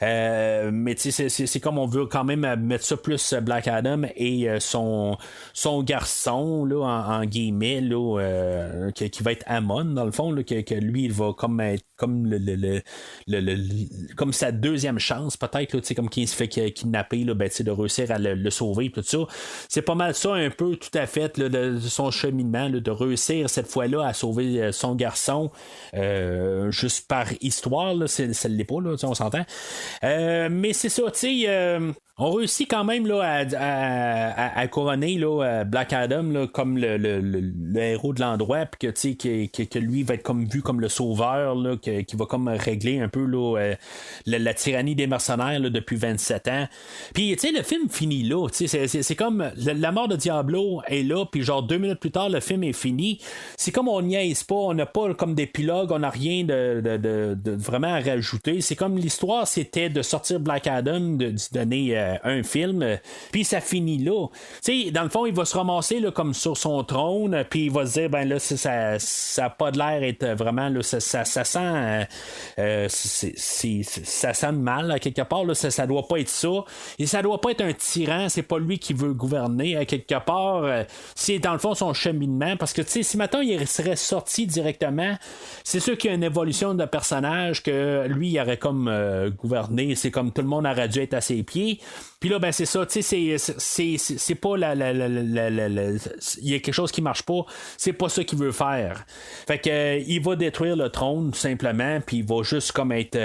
Mais c'est comme on veut quand même mettre ça plus Black Adam et son garçon là, en guillemets là, qui va être Amon dans le fond là, que lui il va comme être comme comme sa deuxième chance peut-être là, comme qu'il se fait kidnapper là, de réussir à le sauver tout ça. C'est pas mal ça un peu tout à fait là, de son cheminement là, de réussir cette fois-là à sauver son garçon juste par histoire là, ça l'est pas là, on s'entend. Mais c'est ça, on réussit quand même là, à couronner là, Black Adam là, comme le héros de l'endroit, puis que lui va être comme vu comme le sauveur là, qui va comme régler un peu là, la tyrannie des mercenaires là, depuis 27 ans. Puis le film finit là, c'est comme la mort de Diablo est là, puis genre 2 minutes plus tard le film est fini. C'est comme on niaise pas, on n'a pas comme d'épilogue, on n'a rien de vraiment à rajouter. C'est comme l'histoire c'était de sortir Black Adam, de donner un film, puis ça finit là. Dans le fond, il va se ramasser là, comme sur son trône, puis il va se dire, ben là, ça a pas de l'air être vraiment, là, ça sent ça sent mal, à quelque part, là, ça doit pas être ça. Et ça doit pas être un tyran, c'est pas lui qui veut gouverner, à quelque part. C'est dans le fond son cheminement, parce que, si maintenant il serait sorti directement, c'est sûr qu'il y a une évolution de personnage, que lui, il aurait comme gouverné, c'est comme tout le monde aurait dû être à ses pieds. Puis là, ben c'est ça, tu sais, c'est pas il y a quelque chose qui marche pas, c'est pas ça qu'il veut faire. Fait que il va détruire le trône tout simplement, puis il va juste comme être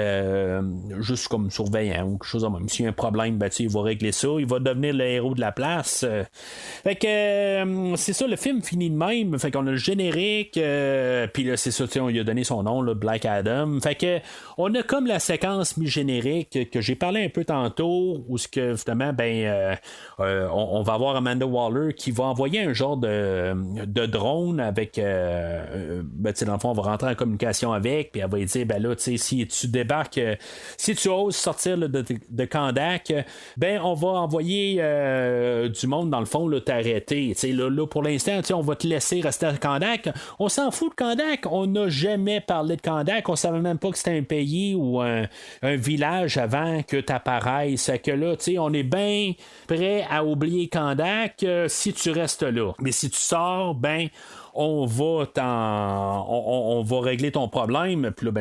juste comme surveillant ou quelque chose comme ça. S'il y a un problème, ben il va régler ça, il va devenir le héros de la place. Fait que c'est ça, le film finit de même. Fait qu'on a le générique, puis là c'est ça, on lui a donné son nom, là, Black Adam. Fait que on a comme la séquence mi-générique que j'ai parlé un peu tantôt, où ce que finalement on va avoir Amanda Waller qui va envoyer un genre de drone avec dans le fond on va rentrer en communication avec, puis elle va lui dire ben là si tu débarques, si tu oses sortir là, de Kandak, ben on va envoyer du monde dans le fond là, t'arrêter. Là pour l'instant on va te laisser rester à Kandak, on s'en fout de Kandak, on n'a jamais parlé de Kandak, on savait même pas que c'était un pays ou un village avant que tu apparaisses. Que là, on est bien prêt à oublier Kandak si tu restes là. Mais si tu sors, ben on va régler ton problème. Puis là,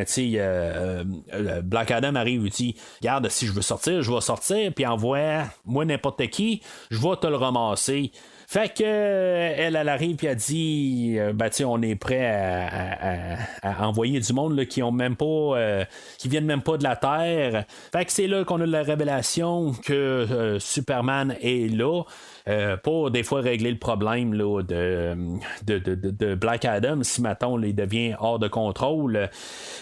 Black Adam arrive et dit regarde, si je veux sortir, je vais sortir, puis envoie moi n'importe qui, je vais te le ramasser. Fait que elle arrive et elle dit on est prêt à envoyer du monde là, qui ont même pas qui viennent même pas de la Terre. Fait que c'est là qu'on a la révélation que Superman est là. Pour des fois régler le problème là, de Black Adam si mettons il devient hors de contrôle.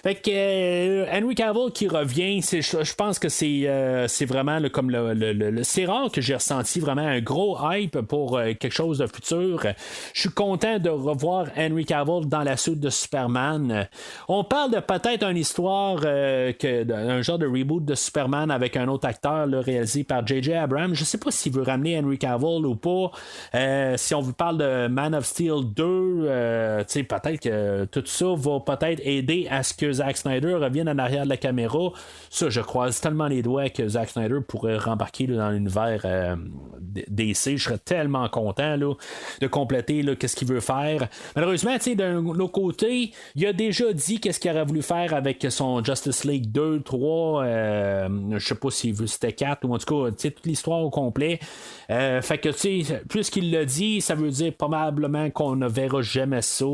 Fait que Henry Cavill qui revient, je pense que c'est vraiment là, comme c'est rare que j'ai ressenti vraiment un gros hype pour quelque chose de futur. Je suis content de revoir Henry Cavill dans la suite de Superman. On parle de peut-être une histoire un genre de reboot de Superman avec un autre acteur là, réalisé par J.J. Abrams. Je sais pas s'il veut ramener Henry Cavill ou pas. Si on vous parle de Man of Steel 2, peut-être que tout ça va peut-être aider à ce que Zack Snyder revienne en arrière de la caméra. Ça, je croise tellement les doigts que Zack Snyder pourrait rembarquer là, dans l'univers DC. Je serais tellement content là, de compléter là, qu'est-ce qu'il veut faire. Malheureusement, d'un autre côté, il a déjà dit qu'est-ce qu'il aurait voulu faire avec son Justice League 2, 3, je sais pas s'il veut c'était 4 ou en tout cas toute l'histoire au complet. Fait que plus qu'il l'a dit, ça veut dire probablement qu'on ne verra jamais ça,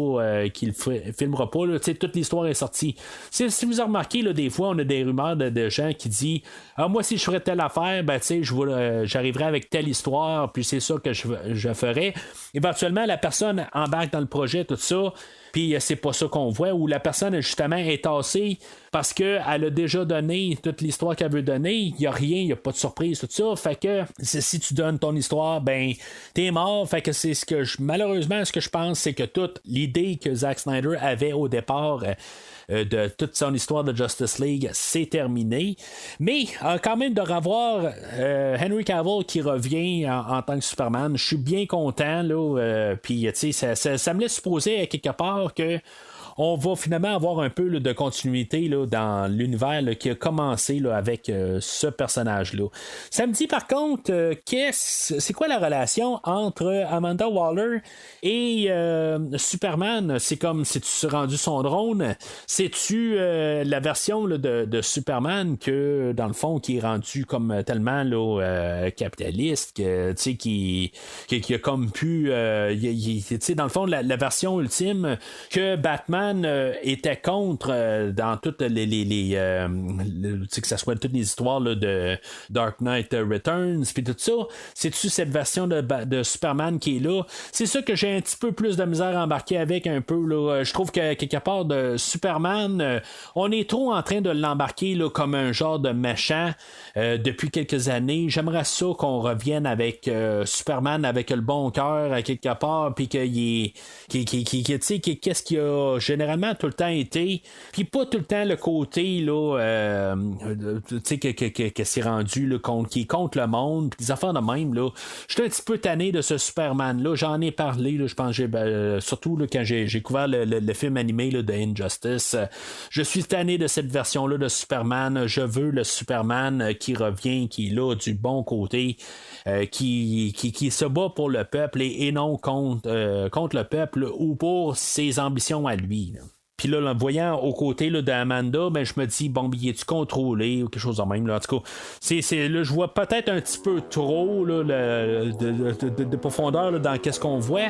qu'il filmera pas. Là, toute l'histoire est sortie. Si vous avez remarqué, là, des fois, on a des rumeurs de gens qui disent moi, si je ferais telle affaire, j'arriverais avec telle histoire, puis c'est ça que je ferais. Éventuellement, la personne embarque dans le projet, tout ça. Puis c'est pas ça qu'on voit, où la personne justement est tassée parce qu'elle a déjà donné toute l'histoire qu'elle veut donner, il n'y a rien, il n'y a pas de surprise, tout ça. Fait que si tu donnes ton histoire, ben t'es mort. Fait que c'est malheureusement ce que je pense, c'est que toute l'idée que Zack Snyder avait au départ de toute son histoire de Justice League, c'est terminé. Mais quand même de revoir Henry Cavill qui revient en tant que Superman, je suis bien content là. Puis tu sais, ça me laisse supposer à quelque part que on va finalement avoir un peu là, de continuité là, dans l'univers là, qui a commencé là, avec ce personnage-là. Ça me dit par contre, c'est quoi la relation entre Amanda Waller et Superman? C'est comme si tu rendu son drone. C'est-tu la version là, de Superman que, dans le fond, qui est rendu comme tellement là, capitaliste, que, qui a comme pu... dans le fond, la version ultime que Batman était contre dans toutes les que ça soit toutes les histoires là, de Dark Knight Returns puis tout ça, c'est-tu cette version de Superman qui est là? C'est ça que j'ai un petit peu plus de misère à embarquer avec un peu là. Je trouve que quelque part de Superman, on est trop en train de l'embarquer là, comme un genre de méchant depuis quelques années. J'aimerais ça qu'on revienne avec Superman avec le bon cœur à quelque part, puis qu'il qu'est-ce qu'il a généralement tout le temps été, puis pas tout le temps le côté là, que c'est rendu là, qui est contre le monde, puis des affaires de même là. Je suis un petit peu tanné de ce Superman là. J'en ai parlé là, je pense surtout là, quand j'ai couvert le film animé là, de Injustice. Je suis tanné de cette version là de Superman. Je veux le Superman qui revient, qui est là du bon côté, qui se bat pour le peuple et non contre le peuple ou pour ses ambitions à lui là. Puis là, en voyant aux côtés là, d'Amanda, ben, je me dis, bon, il est-tu contrôlé ou quelque chose de même. Là. En tout cas, là, je vois peut-être un petit peu trop là, de profondeur là, dans qu'est-ce qu'on voit.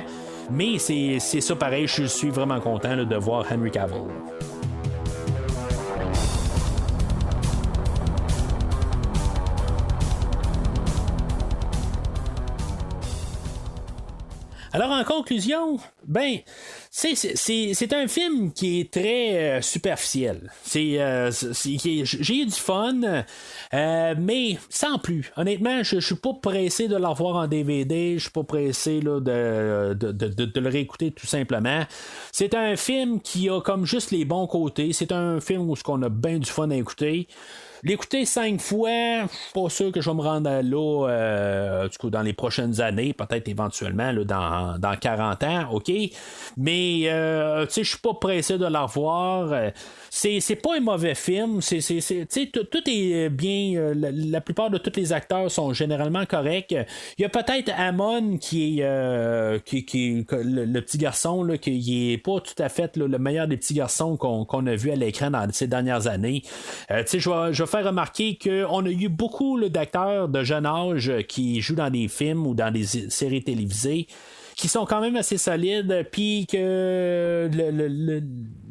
Mais c'est ça pareil, je suis vraiment content là, de voir Henry Cavill. Alors, en conclusion, ben, c'est un film qui est très superficiel. J'ai eu du fun, mais sans plus. Honnêtement, je suis pas pressé de le revoir en DVD. Je suis pas pressé là, de le réécouter tout simplement. C'est un film qui a comme juste les bons côtés. C'est un film où on a bien du fun à écouter. L'écouter 5 fois, je suis pas sûr que je vais me rendre là du coup, dans les prochaines années, peut-être éventuellement là, dans 40 ans, ok. Mais je suis pas pressé de la revoir. C'est pas un mauvais film. Tout est bien. La plupart de tous les acteurs sont généralement corrects. Il y a peut-être Amon qui est le petit garçon là, qui est pas tout à fait là, le meilleur des petits garçons qu'on a vu à l'écran dans ces dernières années. Je vais faire remarquer qu'on a eu beaucoup là, d'acteurs de jeune âge qui jouent dans des films ou dans des séries télévisées qui sont quand même assez solides, puis que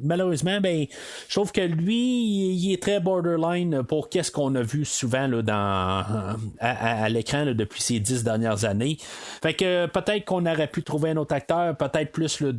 malheureusement, ben, je trouve que lui, il est très borderline pour qu'est-ce qu'on a vu souvent là, à l'écran là, depuis ces 10 dernières années. Fait que peut-être qu'on aurait pu trouver un autre acteur, peut-être plus là,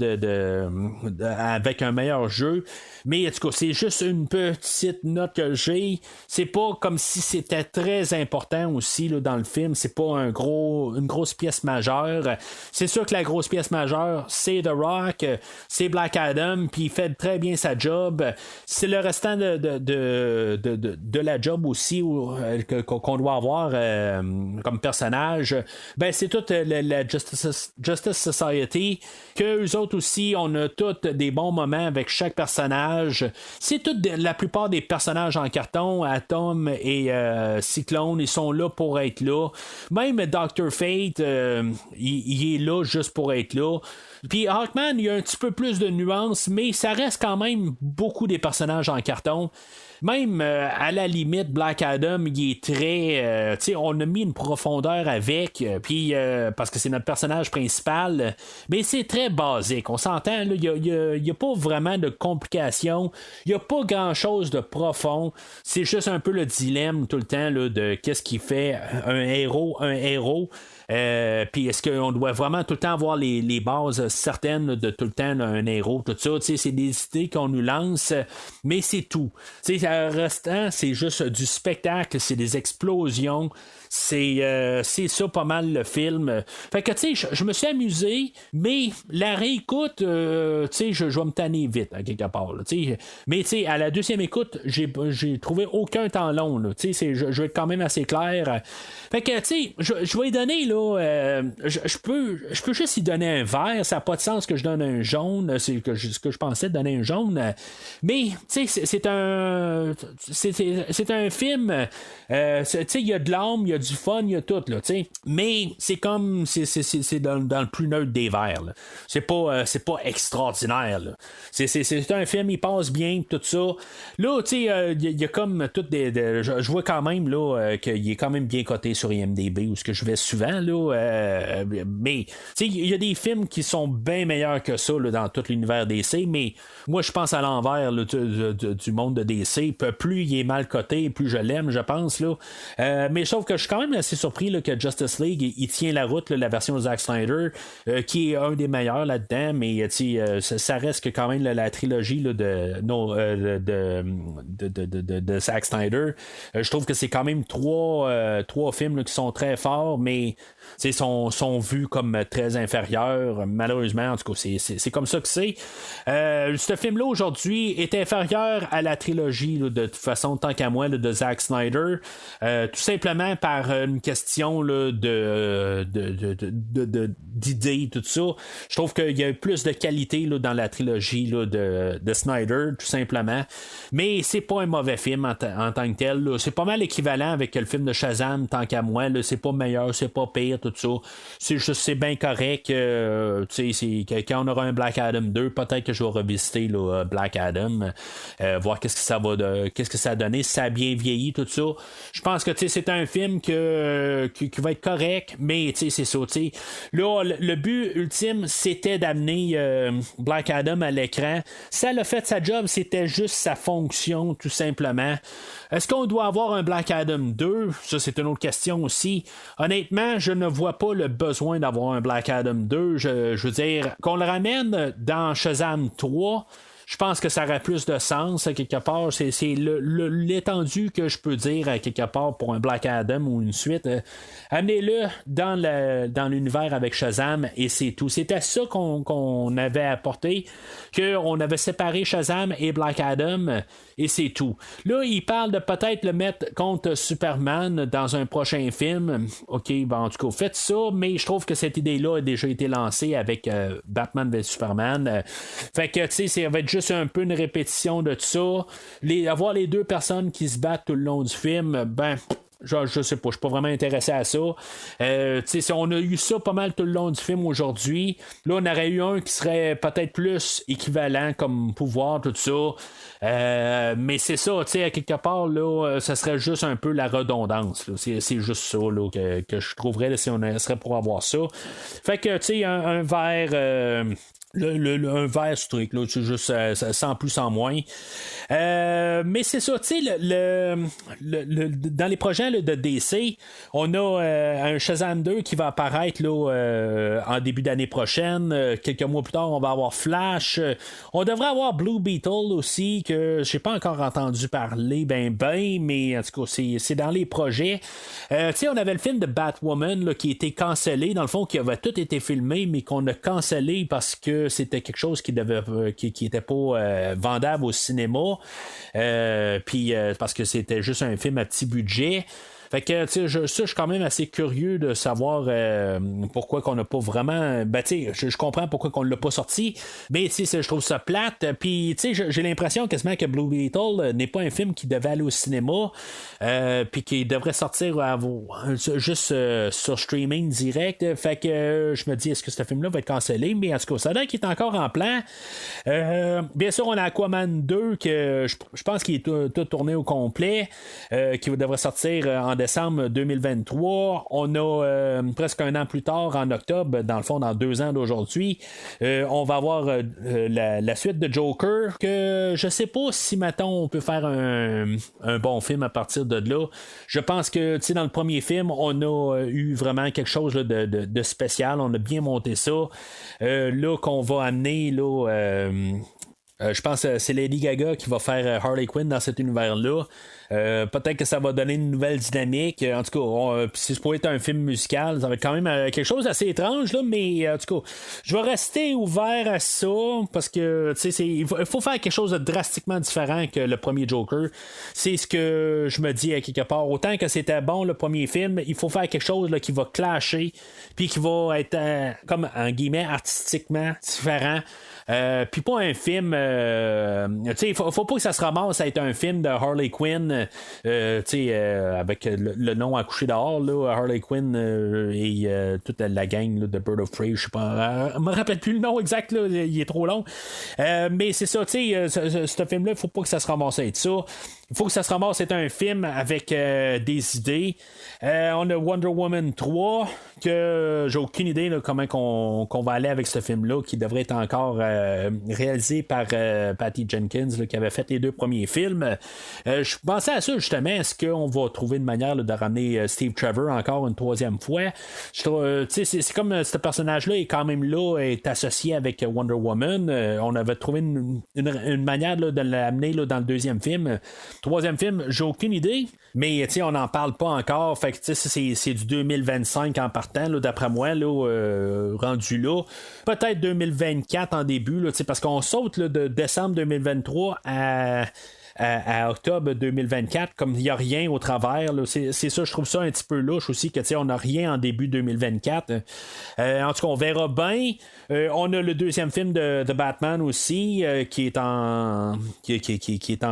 avec un meilleur jeu, mais en tout cas, c'est juste une petite note que j'ai. C'est pas comme si c'était très important aussi là, dans le film, c'est pas une grosse pièce majeure. C'est sûr que la grosse pièce majeure, c'est The Rock, c'est Black Adam, puis il fait très bien sa job. C'est le restant de la job aussi qu'on doit avoir comme personnage. Ben, c'est toute la Justice Society, que eux autres aussi, on a tous des bons moments avec chaque personnage. C'est la plupart des personnages en carton, Atom et Cyclone, ils sont là pour être là. Même Dr. Fate, il est là juste pour être là. Puis Hawkman, il y a un petit peu plus de nuances, mais ça reste quand même beaucoup des personnages en carton. Même à la limite, Black Adam, il est très... on a mis une profondeur avec, puis parce que c'est notre personnage principal, mais c'est très basique. On s'entend, il n'y a pas vraiment de complications, il n'y a pas grand-chose de profond. C'est juste un peu le dilemme tout le temps là, de qu'est-ce qui fait un héros. Puis est-ce qu'on doit vraiment tout le temps avoir les bases certaines de tout le temps là, un héros, tout ça, c'est des idées qu'on nous lance, mais c'est tout. Restant, c'est juste du spectacle, c'est des explosions. C'est ça pas mal le film. Fait que tu sais, je me suis amusé, mais la réécoute, tu sais, je vais me tanner vite à quelque part. Là, mais tu sais, à la deuxième écoute, j'ai trouvé aucun temps long. Tu sais, je vais être quand même assez clair. Fait que tu sais, je vais y donner là, je peux juste y donner un vert. Ça n'a pas de sens que je donne un jaune. C'est ce que je pensais de donner un jaune. Mais tu sais, c'est un film. Tu sais, il y a de l'âme, il y a du fun, il y a tout, là, tu sais. Mais c'est comme, c'est dans le plus neutre des verts, là. C'est pas extraordinaire, là. C'est un film, il passe bien, tout ça. Là, tu sais, il y a comme toutes je vois quand même, là, qu'il est quand même bien coté sur IMDb, où ce que je vais souvent, là. Mais, tu sais, il y a des films qui sont bien meilleurs que ça, là, dans tout l'univers DC, mais moi, je pense à l'envers, là, du monde de DC. Plus il est mal coté, plus je l'aime, je pense, là. Mais sauf que je suis quand même assez surpris là, que Justice League il tient la route, là, la version de Zack Snyder, qui est un des meilleurs là-dedans, mais ça reste que quand même la trilogie là, de Zack Snyder. Je trouve que c'est quand même trois films là, qui sont très forts, mais sont vus comme très inférieurs. Malheureusement, en tout cas, c'est comme ça que c'est. Ce film-là aujourd'hui est inférieur à la trilogie là, de toute façon, tant qu'à moi, là, de Zack Snyder. Tout simplement par une question là, d'idées, tout ça. Je trouve qu'il y a plus de qualité là, dans la trilogie là, de Snyder, tout simplement. Mais c'est pas un mauvais film en tant que tel. Là. C'est pas mal équivalent avec le film de Shazam, tant qu'à moi. Là. C'est pas meilleur, c'est pas pire, tout ça. C'est bien correct. quand on aura un Black Adam 2, peut-être que je vais revisiter là, Black Adam, voir qu'est-ce que ça a donné, si ça a bien vieilli, tout ça. Je pense que c'est un film qui va être correct, mais c'est ça. Là, le but ultime, c'était d'amener Black Adam à l'écran. Ça l'a fait sa job, c'était juste sa fonction, tout simplement. Est-ce qu'on doit avoir un Black Adam 2? Ça, c'est une autre question aussi. Honnêtement, je ne vois pas le besoin d'avoir un Black Adam 2. Je veux dire, qu'on le ramène dans Shazam 3, je pense que ça aurait plus de sens, quelque part. C'est l'étendue que je peux dire, quelque part, pour un Black Adam ou une suite. Amenez-le dans l'univers avec Shazam, et c'est tout. C'était ça qu'on avait apporté, qu'on avait séparé Shazam et Black Adam, et c'est tout. Là, il parle de peut-être le mettre contre Superman dans un prochain film. OK, en tout cas, faites ça, mais je trouve que cette idée-là a déjà été lancée avec Batman vs Superman. Fait que, tu sais, ça va être juste un peu une répétition de tout ça. Avoir les deux personnes qui se battent tout le long du film, je sais pas, je suis pas vraiment intéressé à ça. Si on a eu ça pas mal tout le long du film aujourd'hui, là on aurait eu un qui serait peut-être plus équivalent comme pouvoir, tout ça. Mais c'est ça, à quelque part, là, ça serait juste un peu la redondance. C'est juste ça là, que je trouverais là, si on serait pour avoir ça. Fait que, un verre. Un verre strict, là, c'est juste sans plus, sans moins. Mais c'est ça, tu sais, dans les projets là, de DC, on a un Shazam 2 qui va apparaître là, en début d'année prochaine. Quelques mois plus tard, on va avoir Flash. On devrait avoir Blue Beetle aussi, que j'ai pas encore entendu parler, mais en tout cas, c'est dans les projets. Tu sais, on avait le film de Batwoman là, qui a été cancellé, dans le fond, qui avait tout été filmé, mais qu'on a cancellé parce que c'était quelque chose qui était pas vendable au cinéma, puis parce que c'était juste un film à petit budget. Fait que, tu sais, je suis quand même assez curieux de savoir pourquoi qu'on n'a pas vraiment. Tu sais, je comprends pourquoi qu'on l'a pas sorti, mais tu sais, je trouve ça plate. Puis, tu sais, j'ai l'impression quasiment que Blue Beetle n'est pas un film qui devait aller au cinéma, puis qui devrait sortir juste sur streaming direct. Fait que je me dis, est-ce que ce film-là va être cancellé? Mais en tout cas, ça donne qu'il est encore en plan. Bien sûr, on a Aquaman 2, que je pense qu'il est tout tourné au complet, qui devrait sortir en décembre 2023. On a presque un an plus tard, en octobre, dans le fond, dans 2 ans d'aujourd'hui, on va avoir la suite de Joker, que je sais pas si maintenant on peut faire un bon film à partir de là. Je pense que, tu sais, dans le premier film, on a eu vraiment quelque chose là, de spécial. On a bien monté ça. Là, qu'on va amener, là... je pense que c'est Lady Gaga qui va faire Harley Quinn dans cet univers-là. Peut-être que ça va donner une nouvelle dynamique. En tout cas, si c'est pour être un film musical, ça va être quand même quelque chose d'assez étrange, là, mais en tout cas, je vais rester ouvert à ça parce que il faut faire quelque chose de drastiquement différent que le premier Joker. C'est ce que je me dis à quelque part. Autant que c'était bon le premier film, il faut faire quelque chose là, qui va clasher, puis qui va être comme en guillemets artistiquement différent. Puis pas un film, il faut pas que ça se ramasse à être un film de Harley Quinn, avec le nom accouché dehors, là, Harley Quinn et toute la gang là, de Bird of Prey, je sais pas, je me rappelle plus le nom exact, là, il est trop long. Mais c'est ça, ce film-là, il faut pas que ça se ramasse à être ça. Il faut que ça se ramasse à être un film avec des idées. On a Wonder Woman 3, que j'ai aucune idée là, comment qu'on va aller avec ce film-là, qui devrait être encore réalisé par Patty Jenkins, là, qui avait fait les 2 premiers films. Je pensais à ça justement, est-ce qu'on va trouver une manière là, de ramener Steve Trevor encore une 3e fois. C'est comme ce personnage-là est quand même là, est associé avec Wonder Woman. On avait trouvé une manière là, de l'amener là, dans le 2e film. 3e film, j'ai aucune idée, mais on n'en parle pas encore. Fait que c'est du 2025 en partant, là, d'après moi, là, rendu là. Peut-être 2024 en début, là, parce qu'on saute là, de décembre 2023 à à octobre 2024, comme il n'y a rien au travers. Là, c'est ça, je trouve ça un petit peu louche aussi, que on n'a rien en début 2024. En tout cas, on verra bien. On a le deuxième film de Batman aussi, qui est en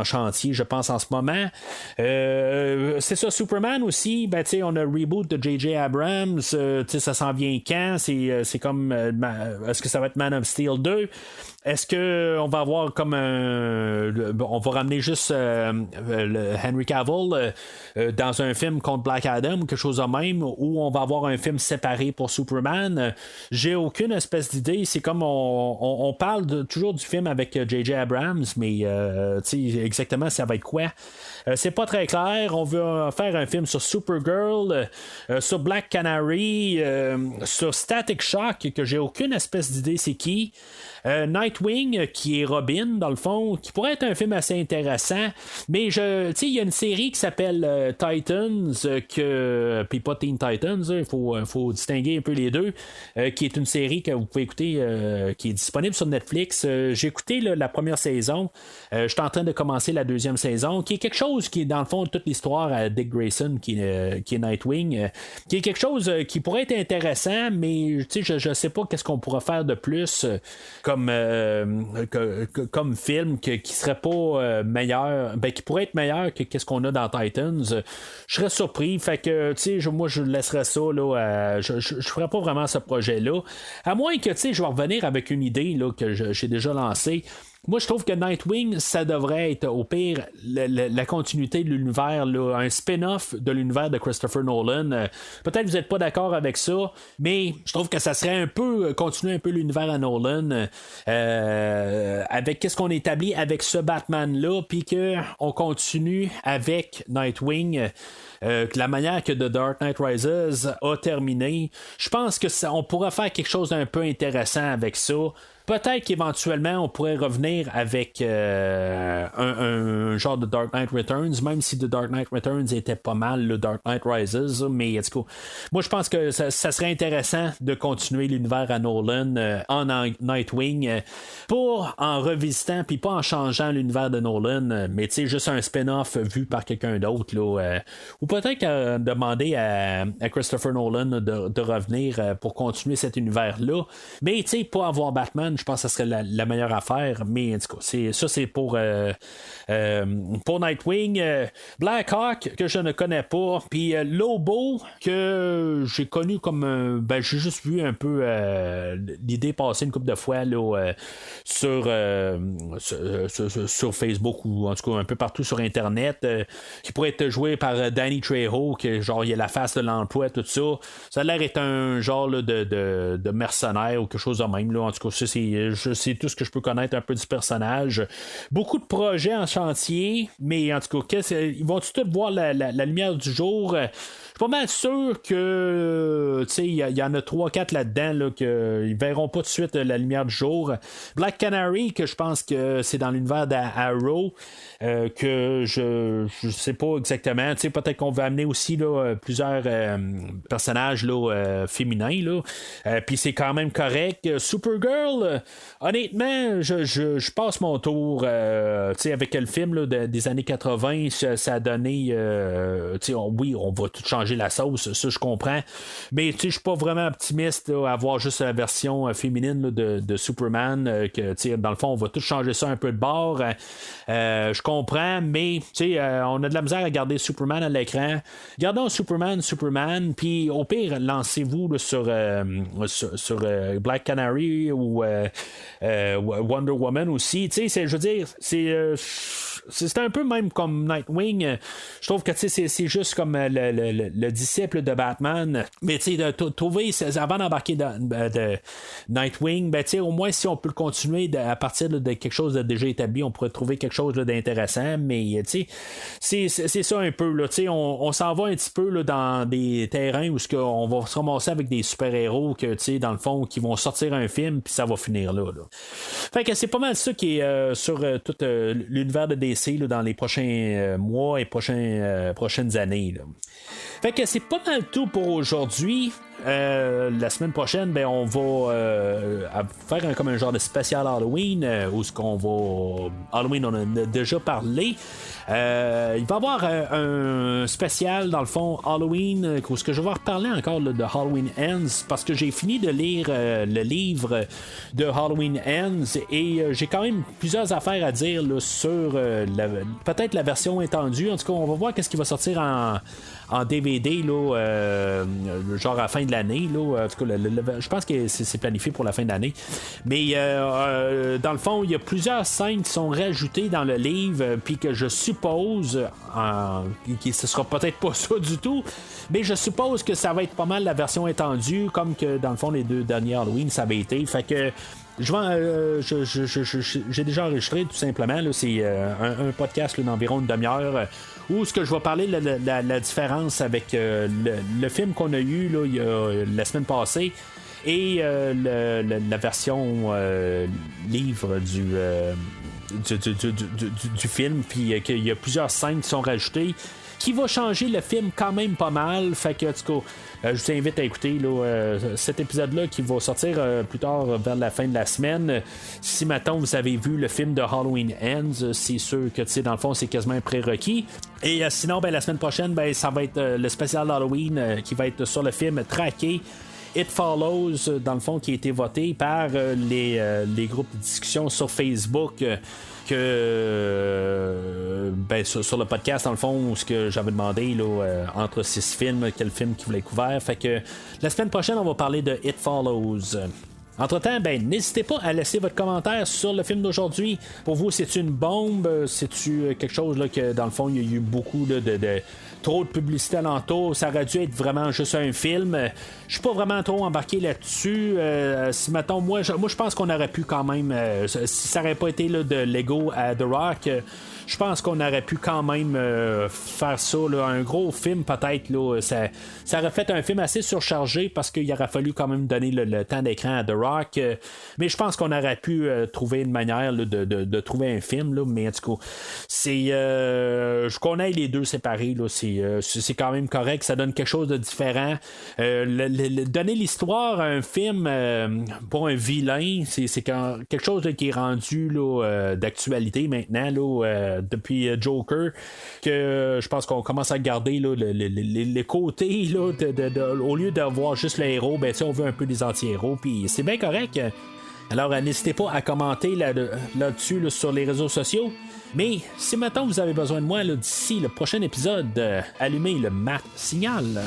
chantier, je pense, en ce moment. C'est ça, Superman aussi, on a le reboot de J.J. Abrams, ça s'en vient quand? C'est comme, est-ce que ça va être Man of Steel 2? Est-ce qu'on va avoir comme on va ramener juste le Henry Cavill dans un film contre Black Adam ou quelque chose de même, ou on va avoir un film séparé pour Superman? J'ai aucune espèce d'idée. C'est comme on parle toujours du film avec J.J. Abrams, mais exactement ça va être quoi? C'est pas très clair. On veut faire un film sur Supergirl, sur Black Canary, sur Static Shock, que j'ai aucune espèce d'idée c'est qui. Nightwing, qui est Robin, dans le fond, qui pourrait être un film assez intéressant, mais il y a une série qui s'appelle Titans, puis pas Teen Titans, il faut distinguer un peu les deux, qui est une série que vous pouvez écouter, qui est disponible sur Netflix. J'ai écouté la première saison, je suis en train de commencer la deuxième saison, qui est quelque chose qui est dans le fond toute l'histoire à Dick Grayson, qui est Nightwing, qui est quelque chose qui pourrait être intéressant, mais je sais pas qu'est-ce qu'on pourrait faire de plus comme film qui serait pas meilleur, qui pourrait être meilleur que qu'est-ce qu'on a dans Titans. Je serais surpris, fait que moi je laisserais ça là, je ferais pas vraiment ce projet là, à moins que je vais revenir avec une idée là, que j'ai déjà lancée. Moi, je trouve que Nightwing, ça devrait être au pire la continuité de l'univers, là, un spin-off de l'univers de Christopher Nolan. Peut-être que vous n'êtes pas d'accord avec ça, mais je trouve que ça serait un peu continuer un peu l'univers à Nolan avec qu'est-ce qu'on établit avec ce Batman-là, puis qu'on continue avec Nightwing. La manière que The Dark Knight Rises a terminé, je pense que on pourrait faire quelque chose d'un peu intéressant avec ça. Peut-être qu'éventuellement, on pourrait revenir avec un genre de Dark Knight Returns, même si The Dark Knight Returns était pas mal le Dark Knight Rises. Mais en tout cas, moi, je pense que ça serait intéressant de continuer l'univers à Nolan en Nightwing, pas en revisitant, puis pas en changeant l'univers de Nolan, mais juste un spin-off vu par quelqu'un d'autre. Là, ou peut-être demander à Christopher Nolan de revenir pour continuer cet univers-là. Mais pas avoir Batman, je pense que ce serait la meilleure affaire, mais en tout cas, c'est pour Nightwing. Black Hawk, que je ne connais pas, puis Lobo, que j'ai connu comme j'ai juste vu un peu l'idée passer une couple de fois là, sur Facebook, ou en tout cas un peu partout sur Internet, qui pourrait être joué par Danny Trejo, que genre il a la face de l'emploi, tout ça. Ça a l'air d'être un genre là, de mercenaire ou quelque chose de même. Là. En tout cas, c'est tout ce que je peux connaître un peu du personnage. Beaucoup de projets en chantier, mais en tout cas, ils vont-tu tous voir la lumière du jour? Je suis pas mal sûr que il y en a 3-4 là-dedans là, qu'ils verront pas tout de suite la lumière du jour. Black Canary, que je pense que c'est dans l'univers d'Arrow, que je sais pas exactement. Peut-être qu'on va amener aussi là, plusieurs personnages là, féminins. Là. Puis c'est quand même correct. Supergirl, honnêtement, je passe mon tour avec le film là, des années 80, ça a donné oui, on va tout changer la sauce, ça je comprends, mais je suis pas vraiment optimiste là, à voir juste la version féminine là, de Superman, que dans le fond on va tout changer ça un peu de bord. Je comprends, mais on a de la misère à garder Superman à l'écran. Gardons Superman, puis au pire lancez-vous là, sur Black Canary ou Wonder Woman aussi. Je veux dire, c'est un peu même comme Nightwing. Je trouve que c'est juste comme le disciple de Batman. Mais de trouver, avant d'embarquer de Nightwing, au moins si on peut le continuer à partir de quelque chose de déjà établi, on pourrait trouver quelque chose d'intéressant. Mais c'est ça un peu. Là, on s'en va un petit peu là, dans des terrains où on va se ramasser avec des super-héros que dans le fond qui vont sortir un film puis ça va finir là. Fait que c'est pas mal ça qui est sur tout l'univers de DC là, dans les prochains mois et prochaines années. Là. Fait que c'est pas mal tout pour aujourd'hui. la semaine prochaine, ben, on va faire comme un genre de spécial Halloween où ce qu'on va. Halloween, on en a déjà parlé. Il va y avoir un spécial dans le fond Halloween où ce que je vais reparler encore là, de Halloween Ends parce que j'ai fini de lire le livre de Halloween Ends et j'ai quand même plusieurs affaires à dire là, sur peut-être la version étendue. En tout cas, on va voir qu'est-ce qui va sortir en DVD là, genre à la fin de l'année là. En tout cas, je pense que c'est planifié pour la fin de l'année. Mais dans le fond, il y a plusieurs scènes qui sont rajoutées dans le livre, puis que je suppose que ce sera peut-être pas ça du tout, mais je suppose que ça va être pas mal la version étendue, comme que dans le fond les 2 derniers Halloween ça avait été. Fait que j'ai déjà enregistré tout simplement là, c'est un podcast là, d'environ une demi-heure où ce que je vais parler la différence avec le film qu'on a eu là, la semaine passée et la version livre du film, puis qu'il y a plusieurs scènes qui sont rajoutées qui va changer le film quand même pas mal. Fait que en tout cas, je vous invite à écouter là, cet épisode-là qui va sortir plus tard vers la fin de la semaine. Si maintenant vous avez vu le film de Halloween Ends, c'est sûr que dans le fond c'est quasiment un prérequis. Et sinon, ben, la semaine prochaine, ben, ça va être le spécial Halloween qui va être sur le film Traqué. It Follows, dans le fond, qui a été voté par les groupes de discussion sur Facebook ben, sur le podcast, dans le fond, où ce que j'avais demandé là, entre 6 films, quel film qui voulait couvert. Fait que la semaine prochaine, on va parler de It Follows. Entre-temps, ben, n'hésitez pas à laisser votre commentaire sur le film d'aujourd'hui. Pour vous, c'est-tu une bombe? C'est-tu quelque chose là, que, dans le fond, il y a eu beaucoup là, de trop de publicité alentour? Ça aurait dû être vraiment juste un film. Je suis pas vraiment trop embarqué là-dessus. Si, mettons, moi, je pense qu'on aurait pu quand même... si ça n'aurait pas été là, de Lego à The Rock... je pense qu'on aurait pu quand même faire ça, là, un gros film peut-être. Là, ça aurait fait un film assez surchargé parce qu'il aurait fallu quand même donner le temps d'écran à The Rock. Mais je pense qu'on aurait pu trouver une manière là, de trouver un film. Là, mais en tout cas, qu'on ait les deux séparés, là, c'est quand même correct. Ça donne quelque chose de différent. Donner l'histoire à un film pour un vilain, c'est quelque chose là, qui est rendu là, d'actualité maintenant. Là, depuis Joker, que je pense qu'on commence à garder là, les côtés là, au lieu d'avoir juste le héros, ben, on veut un peu des anti-héros, puis c'est bien correct. Alors n'hésitez pas à commenter là-dessus là, sur les réseaux sociaux. Mais si maintenant vous avez besoin de moi là, d'ici le prochain épisode, allumez le mat signal.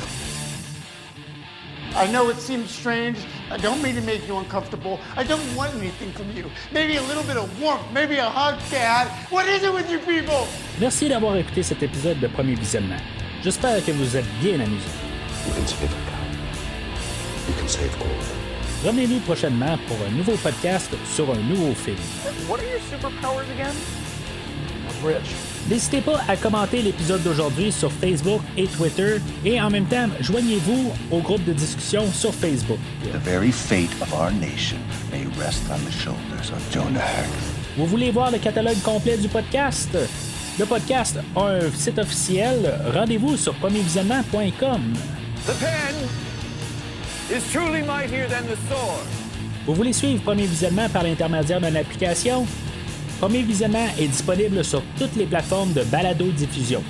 I know it seems strange. I don't mean to make you uncomfortable. I don't want anything from you. Maybe a little bit of warmth, maybe a hug, Dad. What is it with you people? Merci d'avoir écouté cet épisode de Premier Visionnement. J'espère que vous êtes bien amusés. You can save a cow. You can save all of them. Revenez-nous prochainement pour un nouveau podcast sur un nouveau film. What are your superpowers again? I'm rich. N'hésitez pas à commenter l'épisode d'aujourd'hui sur Facebook et Twitter et en même temps, joignez-vous au groupe de discussion sur Facebook. The very fate of our nation may rest on the shoulders of Jonah Hex. Vous voulez voir le catalogue complet du podcast? Le podcast a un site officiel. Rendez-vous sur premiervisionnement.com. The pen is truly mightier than the sword. Vous voulez suivre Premier Visionnement par l'intermédiaire d'une application? Premier Visionnement est disponible sur toutes les plateformes de balado-diffusion,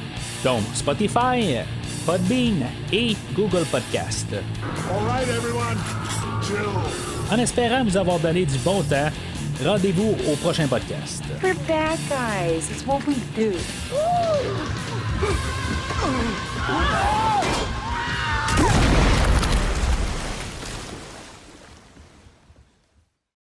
donc Spotify, Podbean et Google Podcast. All right, everyone. Chill. En espérant vous avoir donné du bon temps, rendez-vous au prochain podcast. We're bad guys. It's what we do.